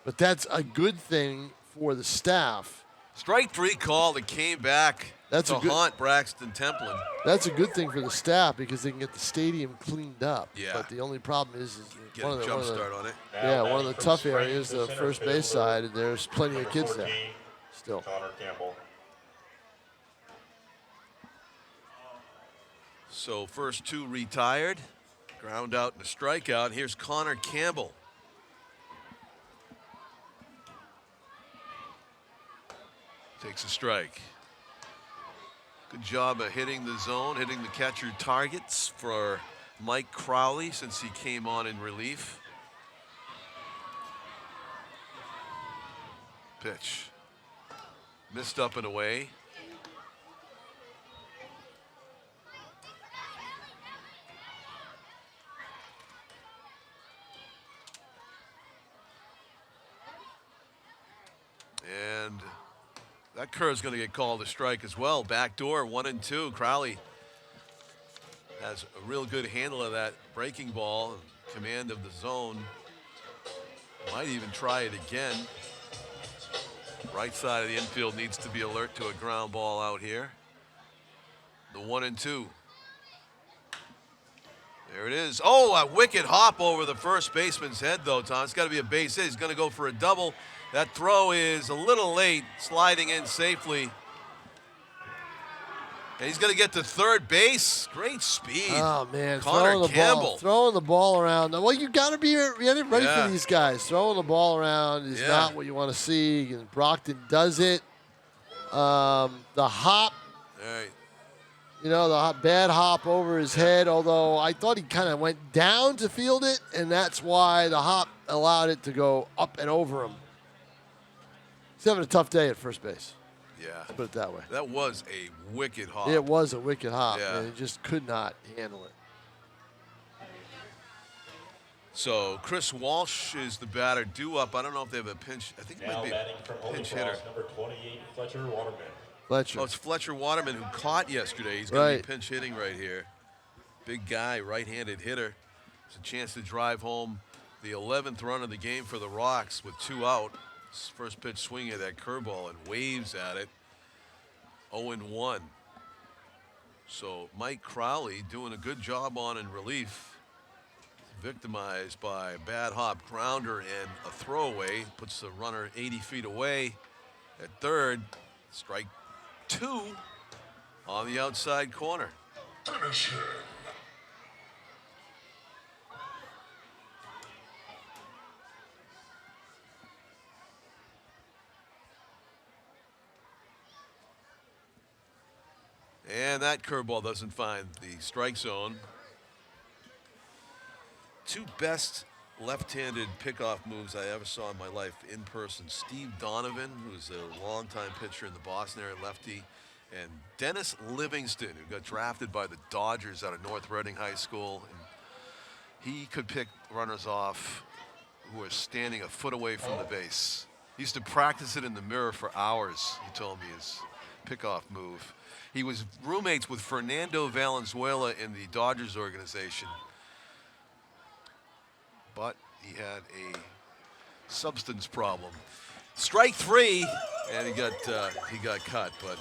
But that's a good thing for the staff. Strike 3 call that came back to haunt Braxton Templin. That's a good thing for the staff because they can get the stadium cleaned up. Yeah. But the only problem is get a jump start on it. Yeah, one of the tough areas, the first base side, and there's plenty of kids there still. Connor Campbell. So first 2 retired. Ground out and a strikeout. Here's Connor Campbell. Takes a strike. Good job of hitting the zone, hitting the catcher targets for Mike Crowley since he came on in relief. Pitch. Missed up and away. And that curve's going to get called a strike as well. Backdoor, 1-2. Crowley has a real good handle of that breaking ball, command of the zone. Might even try it again. Right side of the infield needs to be alert to a ground ball out here. The 1-2. There it is. Oh, a wicked hop over the first baseman's head, though, Tom. It's got to be a base hit. He's going to go for a double. That throw is a little late, sliding in safely. And he's going to get to third base. Great speed. Oh, man. Connor Campbell. Throwing the ball around. Well, you got to be ready for these guys. Throwing the ball around is not what you want to see. And Brockton does it. The hop. All right. You know, the bad hop over his head, although I thought he kind of went down to field it, and that's why the hop allowed it to go up and over him. He's having a tough day at first base. Yeah. Let's put it that way. That was a wicked hop. It was a wicked hop, Yeah. and he just could not handle it. So Chris Walsh is the batter due up. I don't know if they have a pinch. I think it Now might be batting from a Holy pinch Cross, hitter. number 28, Fletcher Waterman. Fletcher. Oh, it's Fletcher Waterman who caught yesterday. He's going to Right. be pinch hitting right here. Big guy, right-handed hitter. It's a chance to drive home the 11th run of the game for the ROX with 2 out. His first pitch swinging at that curveball and waves at it. 0-1. So Mike Crowley doing a good job on in relief. Victimized by a bad hop grounder and a throwaway. Puts the runner 80 feet away. At third, strike 2 on the outside corner. And that curveball doesn't find the strike zone. 2 best left-handed pickoff moves I ever saw in my life in person. Steve Donovan, who's a longtime pitcher in the Boston area, lefty, and Dennis Livingston, who got drafted by the Dodgers out of North Reading High School. And he could pick runners off who are standing a foot away from the base. He used to practice it in the mirror for hours, he told me, his pickoff move. He was roommates with Fernando Valenzuela in the Dodgers organization. But he had a substance problem. Strike 3, and he got cut. But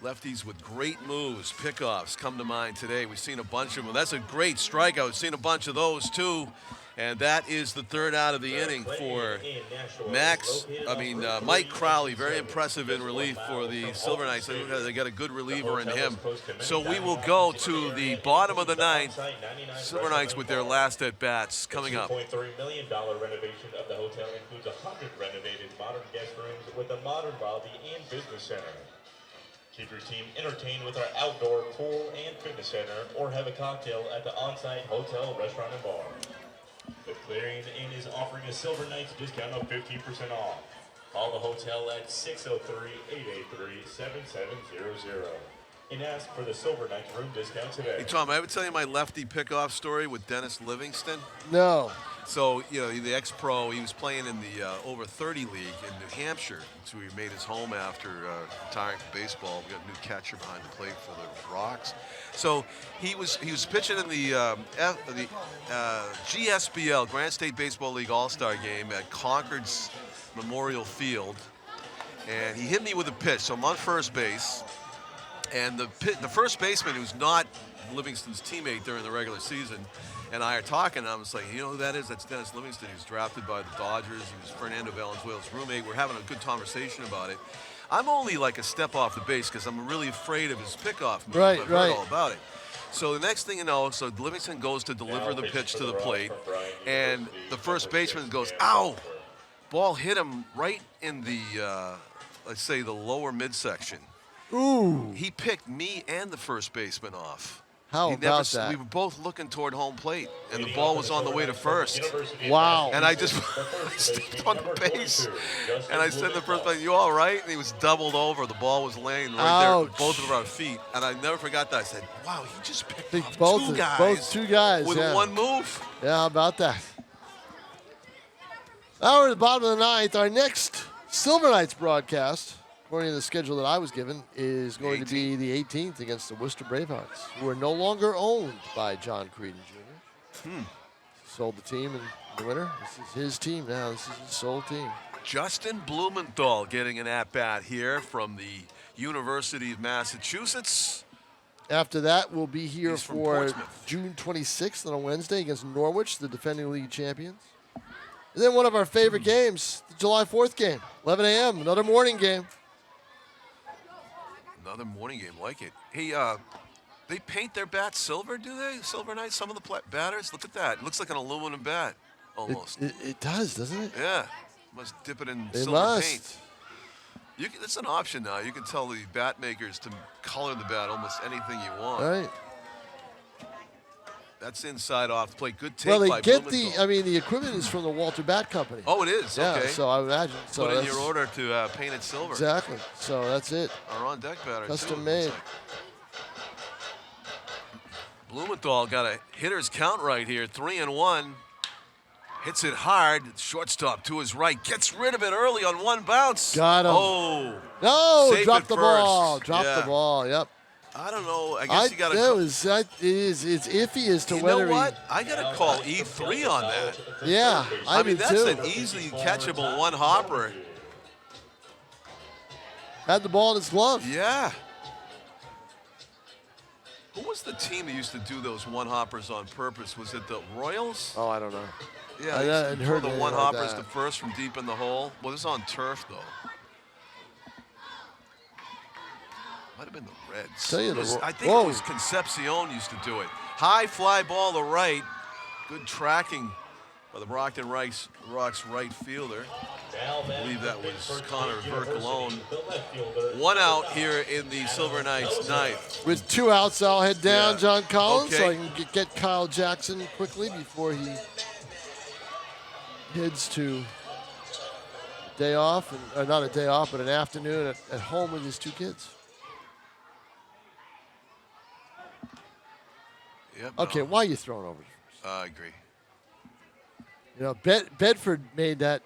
lefties with great moves, pickoffs come to mind today. We've seen a bunch of them. That's a great strikeout. We've seen a bunch of those too. And that is the 3rd out of the inning for Mike Crowley. Very impressive in relief for the Silver Knights. They got a good reliever in him. So we will go to the bottom of the 9th. Silver Knights with their last at-bats coming up. $2.3 million renovation of the hotel includes 100 renovated modern guest rooms with a modern lobby and business center. Keep your team entertained with our outdoor pool and fitness center, or have a cocktail at the on-site hotel, restaurant, and bar. The Clarion Inn is offering a Silver Knights discount of 15% off. Call the hotel at 603-883-7700 and ask for the Silver Knights room discount today. Hey, Tom, I ever tell you my lefty pickoff story with Dennis Livingston? No. So, you know, the ex-pro, he was playing in the over 30 league in New Hampshire. So he made his home after retiring from baseball. We got a new catcher behind the plate for the ROX. So he was pitching in the GSBL, Grand State Baseball League All-Star game at Concord's Memorial Field. And he hit me with a pitch. So I'm on first base. And the first baseman, who's not Livingston's teammate during the regular season, and I are talking, and I was like, you know who that is? That's Dennis Livingston. He was drafted by the Dodgers. He was Fernando Valenzuela's roommate. We're having a good conversation about it. I'm only like a step off the base because I'm really afraid of his pickoff move. Right, I've right. heard all about it. So the next thing you know, so Livingston goes to deliver the pitch to the plate, and the first baseman goes, ow! Ball hit him right in the, let's say, the lower midsection. Ooh. He picked me and the first baseman off. How about that? We were both looking toward home plate, and the ball was on the way to first. Wow. And I just stepped on the base, and I said to the first baseman, "You all right?" And he was doubled over. The ball was laying right there, both of our feet. And I never forgot that. I said, "Wow, he just picked off both two guys with one move." Yeah, how about that? Now we're at the bottom of the 9th. Our next Silver Knights broadcast, according to the schedule that I was given, is going to be the 18th against the Worcester Bravehearts, who are no longer owned by John Creedon Jr. sold the team in the winter. This is his team now. This is his sole team. Justin Blumenthal getting an at-bat here from the University of Massachusetts. After that, we'll be here He's from for Portsmouth. June 26th on a Wednesday against Norwich, the defending league champions. And then one of our favorite games, the July 4th game, 11 a.m., another morning game. Another morning game, like it. Hey, they paint their bats silver, do they? Silver Knights, some of the batters? Look at that. It looks like an aluminum bat, almost. It does, doesn't it? Yeah. Must dip it in They silver must. paint. It's an option now. You can tell the bat makers to color the bat almost anything you want. All right. That's inside off the plate. Good take Well, they by get Blumenthal. the equipment is from the Walter Bat Company. Oh, it is? Yeah, Okay. so I imagine. So Put in that's- your order to paint it silver. Exactly. So that's it. Our on-deck batter, Custom too, it made. looks like. Blumenthal got a hitter's count right here, 3-1. Hits it hard. Shortstop to his right. Gets rid of it early on one bounce. Got him. Oh. No, Safe dropped at the ball. first. Dropped Yeah. the ball. Yep. I don't know. I guess you got to it's iffy as to You whether know what? I got to call E3 on that. Yeah, I mean, do that's too. an easily catchable one hopper. Had the ball in his glove. Yeah. Who was the team that used to do those one hoppers on purpose? Was it the Royals? Oh, I don't know. Yeah, I they used to hadn't throw heard the anything one like hoppers that. to first from deep in the hole. Well, this is on turf though. Might have been the Reds. Tell you the I think Whoa. it was Concepcion used to do it. High fly ball to right. Good tracking by the Brockton ROX right fielder. I believe that was Connor Vercalone. One out here in the Silver Knights ninth. With 2 outs, I'll head down Yeah. John Collins so I Okay. can get Kyle Jackson quickly before he heads to day off, or not a day off, but an afternoon at home with his 2 kids. Yep, Okay, no, why are you throwing over? I agree. You know, Bedford made that.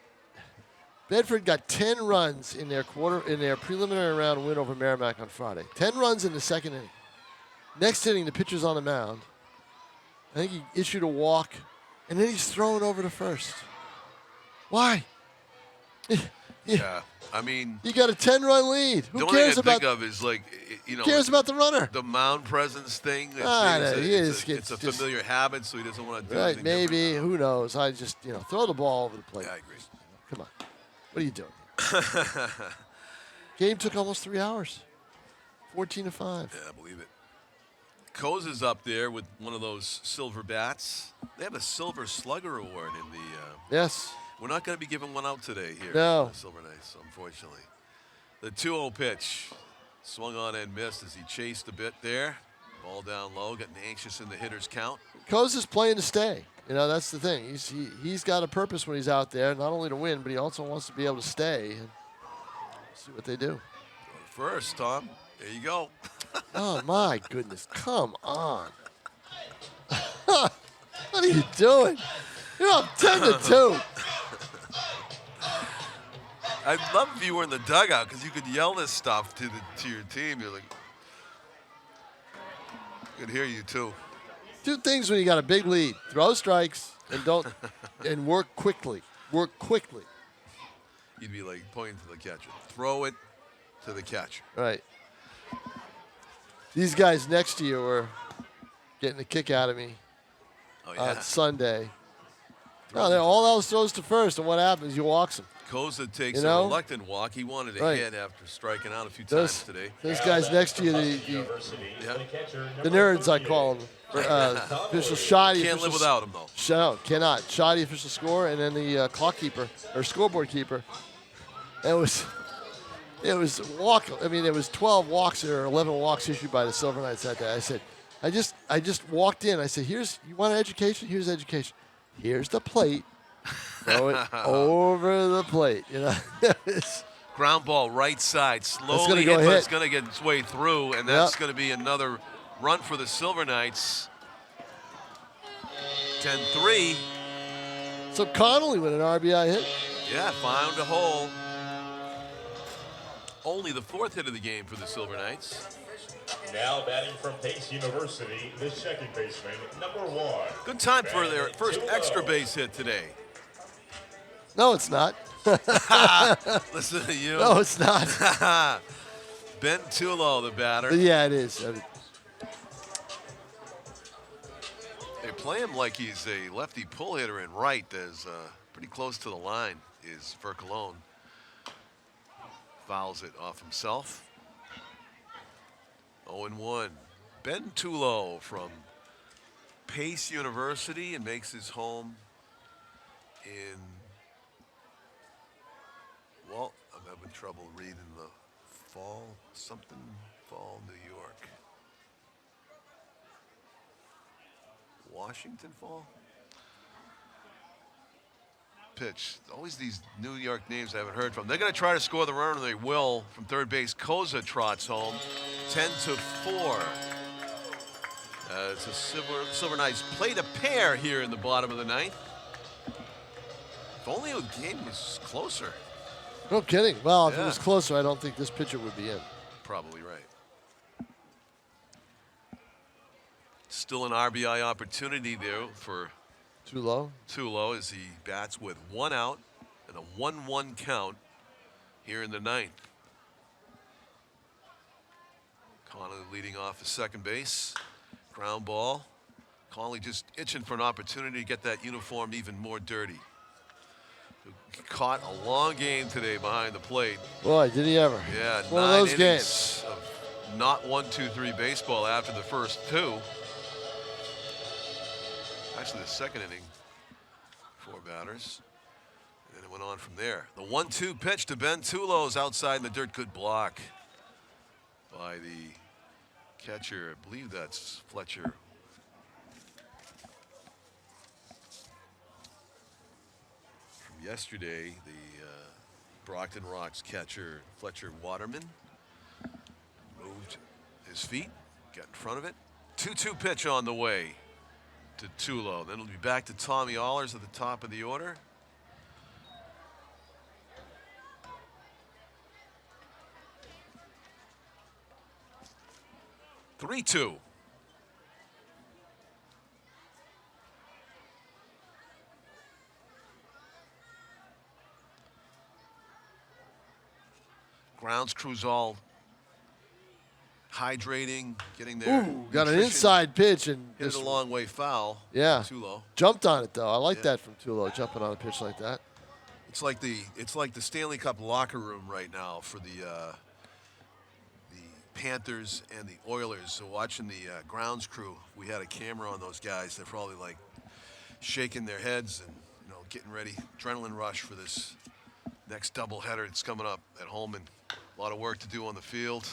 Bedford got 10 runs in their preliminary round win over Merrimack on Friday. 10 runs in the second inning. Next inning, the pitcher's on the mound. I think he issued a walk, and then he's throwing over to first. Why? Yeah, I mean, You got a 10-run lead. the Who only cares thing I about? think of is like, Who cares about the runner? the mound presence thing. It's It's a just- familiar habit, so he doesn't want to do Right? anything Maybe. Who knows? I just throw the ball over the plate. different. Yeah, I agree. Come on. What are you doing? Game took almost 3 hours. 14-5. Yeah, I believe it. Coase is up there with one of those silver bats. They have a Silver Slugger Award in the. Yes. We're not going to be giving one out today here. No. at the Silver Knights, unfortunately. The 2-0 pitch. Swung on and missed as he chased a bit there. Ball down low, getting anxious in the hitter's count. Coase is playing to stay. That's the thing. He's got a purpose when he's out there, not only to win, but he also wants to be able to stay and see what they do. First, Tom. There you go. Oh, my goodness. Come on. What are you doing? You're up 10-2. I'd love if you were in the dugout because you could yell this stuff to your team. You're like, I could hear you too. 2 things when you got a big lead. Throw strikes and work quickly. Work quickly. You'd be like pointing to the catcher. Throw it to the catcher. Right. These guys next to you are getting a kick out of me Oh yeah. on Sunday. No, all else throws to first, and what happens? You walks them. Koza takes You know? a reluctant walk. He wanted a Right. hit after striking out a few Those, times today. those guys next to you, the nerds, I call them. Official shoddy. Can't live without him though. No, cannot. Shoddy official score, and then the clock keeper, or scoreboard keeper. It was walk. I mean, there was 12 walks or 11 walks issued by the Silver Knights that day. I said, I just walked in. I said, you want an education? Here's education. Here's the plate. Throw it over the plate. It's, Ground ball right side, slowly gonna go hit, but hit. it's going to get its way through, and that's Yep. going to be another run for the Silver Knights. 10-3. so Connolly with an RBI hit. Yeah, found a hole. Only the 4th hit of the game for the Silver Knights. Now batting from Pace University, the second baseman, number 1. Good time for their first extra base hit today. No, it's not. Listen to you. No, it's not. Ben Tulo, the batter. Yeah, it is. They play him like he's a lefty pull hitter in right. As pretty close to the line is Vercalone. Fouls it off himself. 0-1. Ben Tulo from Pace University and makes his home in, well, I'm having trouble reading the Fall, New York. Washington Fall? Pitch. Always these New York names I haven't heard from. They're going to try to score the run, and they will. From third base, Koza trots home, 10-4. It's a Silver Knights played a pair here in the bottom of the ninth. If only the game was closer. No kidding. Well, if Yeah. it was closer, I don't think this pitcher would be in. Probably right. Still an RBI opportunity there for Too low? Tulo as he bats with 1 out and a 1-1 count here in the ninth. Connolly leading off at second base. Ground ball. Connolly just itching for an opportunity to get that uniform even more dirty. Caught a long game today behind the plate. Boy, did he ever. Yeah, It's one of 9 those innings of not 1-2-3 baseball after the first 2. Actually, the second inning, 4 batters. And then it went on from there. The 1-2 pitch to Ben Tulo is outside in the dirt. Good block by the catcher. I believe that's Fletcher. From yesterday, the Brockton ROX catcher, Fletcher Waterman, moved his feet, got in front of it. 2-2 pitch on the way to Tulo. Then it'll be back to Tommy Allers at the top of the order. Three-two. Grounds crews all hydrating, getting their Ooh, got an nutrition. inside pitch and Hit just it a long way foul. Yeah. Tulo. jumped on it though. I like Yeah. that from Tulo, jumping on a pitch like that. It's like the Stanley Cup locker room right now for the Panthers and the Oilers. So watching the grounds crew, we had a camera on those guys. They're probably like shaking their heads and getting ready, adrenaline rush for this next doubleheader that's coming up at Holman. A lot of work to do on the field.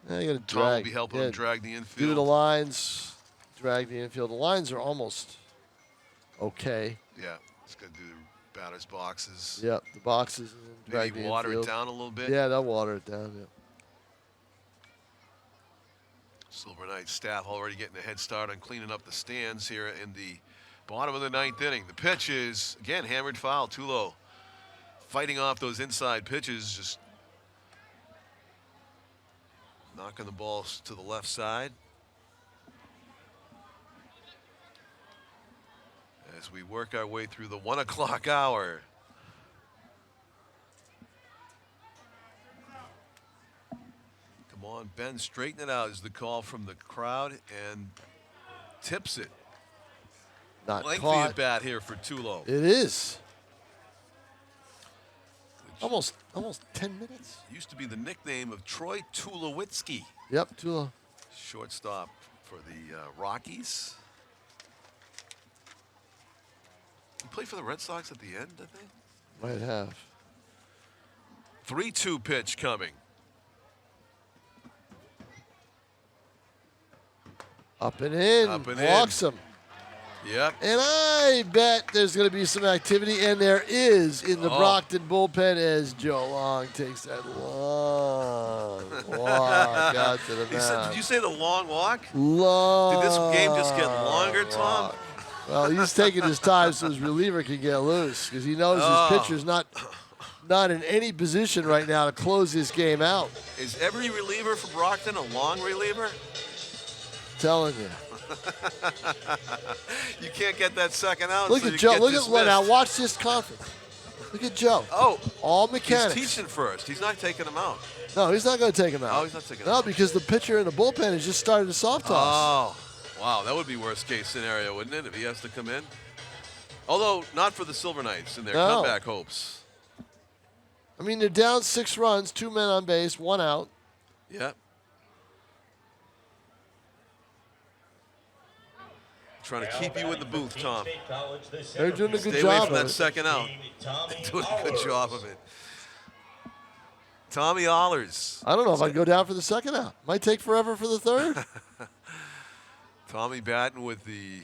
Yeah, you got to Tom will drag. be helping yeah, him drag the do infield. the lines, drag the infield. The lines are almost okay. Yeah, it's going to do the batter's boxes. Yep, the boxes and then drag Maybe the water infield. it down a little bit. Yeah, they'll water it down. Yeah. Silver Knights staff already getting a head start on cleaning up the stands here in the bottom of the ninth inning. The pitch is, again, hammered foul. Tulo fighting off those inside pitches, just knocking the ball to the left side. As we work our way through the 1 o'clock hour. Come on, Ben, straighten it out is the call from the crowd and tips it. Not Lengthy caught. at bat here for Tulo. It is. Almost 10 minutes. Used to be the nickname of Troy Tulowitzki, Yep, Tulo. shortstop for the Rockies. He played for the Red Sox at the end, I think. Might have. 3-2 pitch coming. Up and in. Up and Walks him. Yep. And I bet there's going to be some activity, and there is in the Brockton bullpen as Joe Long takes that long walk out to the He said, mound. did you say the long walk? Long Did this game just get longer, Tom? walk. Well, he's taking his time so his reliever can get loose because he knows his pitcher's not not in any position right now to close this game out. Is every reliever for Brockton a long reliever? Telling you. You can't get that second out. Look so at you Joe. get Look at dismissed. now. Watch this conference. Look at Joe. Oh, all mechanics. He's teaching first. He's not taking him out. No, he's not going to take him out. Oh, he's not taking him No, out. because the pitcher in the bullpen has just started a soft toss. Oh, wow. That would be worst case scenario, wouldn't it, if he has to come in? Although, not for the Silver Knights in their No. comeback hopes. I mean, they're down 6 runs, 2 men on base, 1 out. Yep. Trying to keep you in the booth, Tom. They're doing a good Stay job away from of that it. second out. Doing a good job of it. Tommy Allers. I don't know if I'd go down for the second out. Might take forever for the third. Tommy batting with the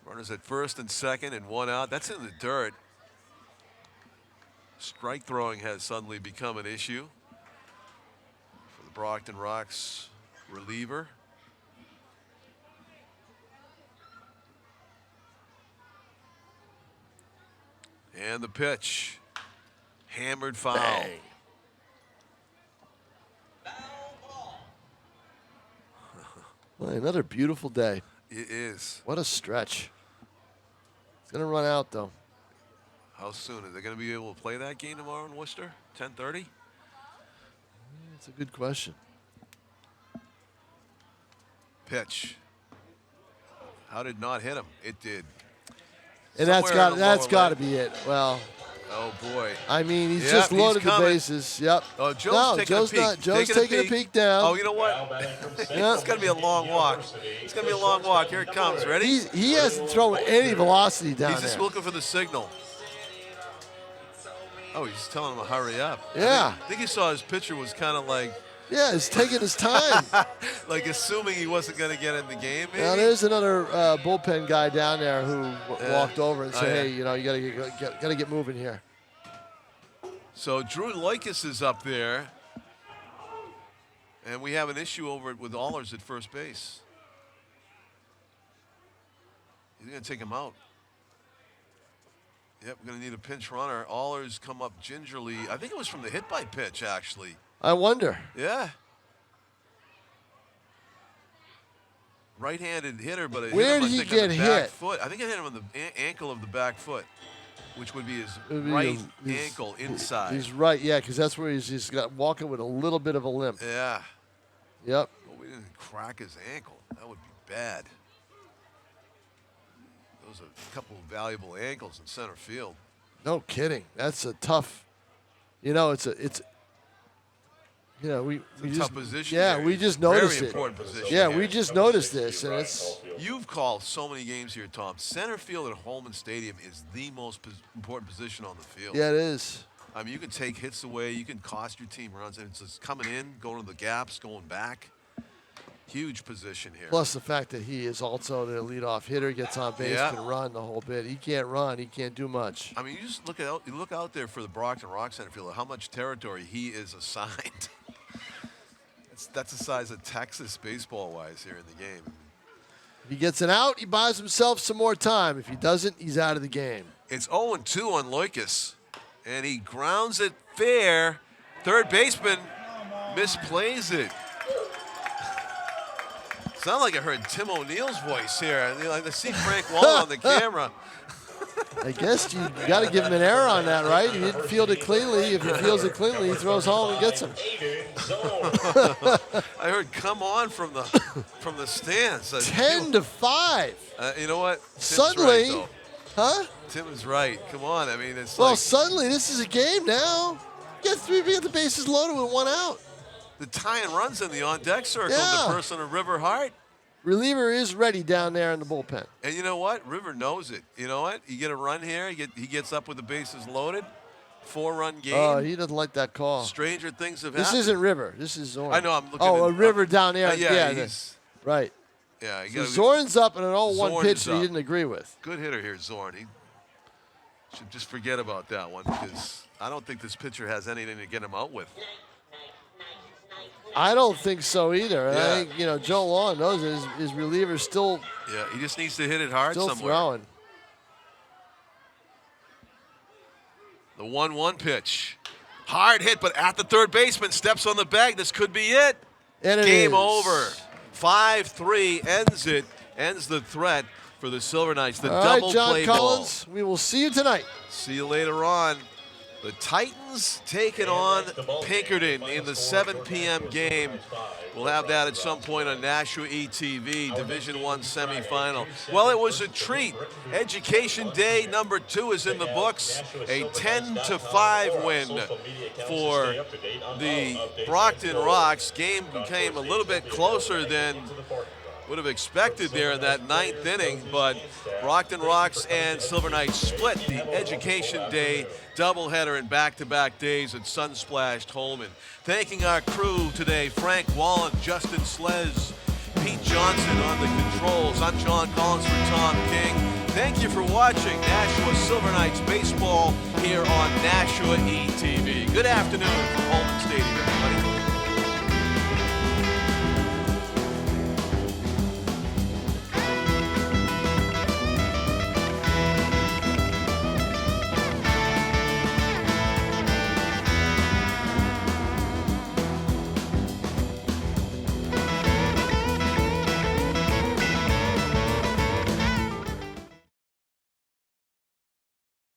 runners at first and second and 1 out. That's in the dirt. Strike throwing has suddenly become an issue for the Brockton ROX reliever. And the pitch. Hammered foul. Bang. Well, another beautiful day. It is. What a stretch. It's going to run out, though. How soon? Are they going to be able to play that game tomorrow in Worcester? 10:30? That's a good question. Pitch. How did not hit him? It did. And Somewhere in that's the got lower to be it. Well, oh boy. I mean, he's Yep, just he's loaded the coming. bases. Yep. Oh, Joe's no, taking Joe's a peek. not. Joe's taking a peek down. Oh, you know what? It's going to be a long walk. It's going to be a long walk. Here it comes. Ready? He hasn't thrown any velocity down He's just there. looking for the signal. Oh, he's telling him to hurry up. Yeah. I think you saw his pitcher was kind of like He's taking his time. like assuming he wasn't going to get in the game. Maybe? Now there's another bullpen guy down there who walked over and said, yeah. "Hey, you know, you got to get moving here." So Drew Leukes is up there, and we have an issue over it with Allers at first base. He's going to take him out. Yep, we're going to need a pinch runner. Allers come up gingerly. I think it was from the hit by pitch, actually. I wonder. Yeah. Right-handed hitter, but it Where hit him, did he I think, on get the back hit? foot. I think it hit him on the ankle of the back foot, which would be his It'd be right his- ankle inside. He's right, yeah, because that's where he's got walking with a little bit of a limp. Yeah. Yep. Well, we didn't crack his ankle. That would be bad. Those are a couple of valuable ankles in center field. No kidding. That's a tough. You know, it's you know, we a just tough position yeah, there. we just Very noticed it. important position Yeah, here. we just noticed this, and it's You've called so many games here, Tom. Center field at Holman Stadium is the most important position on the field. yeah, it is. I mean, you can take hits away. You can cost your team runs. And it's just coming in, going to the gaps, going back. Huge position here. Plus the fact that he is also the leadoff hitter, gets on base, Yeah. can run the whole bit. He can't run. He can't do much. I mean, you just look out there for the Brockton ROX center fielder, how much territory he is assigned. That's the size of Texas baseball-wise here in the game. If he gets an out, he buys himself some more time. If he doesn't, he's out of the game. It's 0-2 on Leukes, and he grounds it fair. Third baseman misplays it. Sound like I heard Tim O'Neill's voice here. I see Frank Wallen on the camera. I guess you got to give him an error on that, right? He didn't field it cleanly. If he fields it cleanly, he throws home and gets him. I heard "Come on" from the stands. 10-5. You know what? Tim's Suddenly, right, huh? Tim is right. Come on. I mean, it's Well, like suddenly this is a game now. Get the bases loaded with 1 out. the tying runs in the on-deck circle. Yeah. The person of River Hart. Reliever is ready down there in the bullpen. And you know what? River knows it. You know what? You get a run here. He gets up with the bases loaded. 4-run game. Oh, he doesn't like that call. Stranger things have This happened. isn't River. This is Zorn. I know. I'm looking. Oh, at, a River down there. yeah, the- he's right. yeah. You So gotta, Zorn's up in an 0-1 Zorn pitch is that he up. didn't agree with. good hitter here, Zorn. He should just forget about that one because I don't think this pitcher has anything to get him out with. I don't think so either. And Yeah. I think, Joe Long knows it. His reliever's still Yeah, he just needs to hit it hard somewhere. throwing. The 1-1 pitch. Hard hit, but at the third baseman, steps on the bag. This could be it. And it Game is. over. 5-3 ends it. Ends the threat for the Silver Knights. The All right, double John play Collins, we will see you tonight. See you later on. The Titans taking on Pinkerton in the 7 p.m. game. We'll have that at some point on Nashua ETV, Division I semifinal. Well, it was a treat. Education Day number 2 is in the books. A 10-5 win for the Brockton ROX. Game became a little bit closer than would have expected there in that 9th inning, but Brockton ROX and Silver Knights split the Education Day doubleheader in back-to-back days at Sunsplashed Holman. Thanking our crew today, Frank Wallen, Justin Slez, Pete Johnson on the controls. I'm John Collins for Tom King. Thank you for watching Nashua Silver Knights baseball here on Nashua ETV. Good afternoon from Holman Stadium.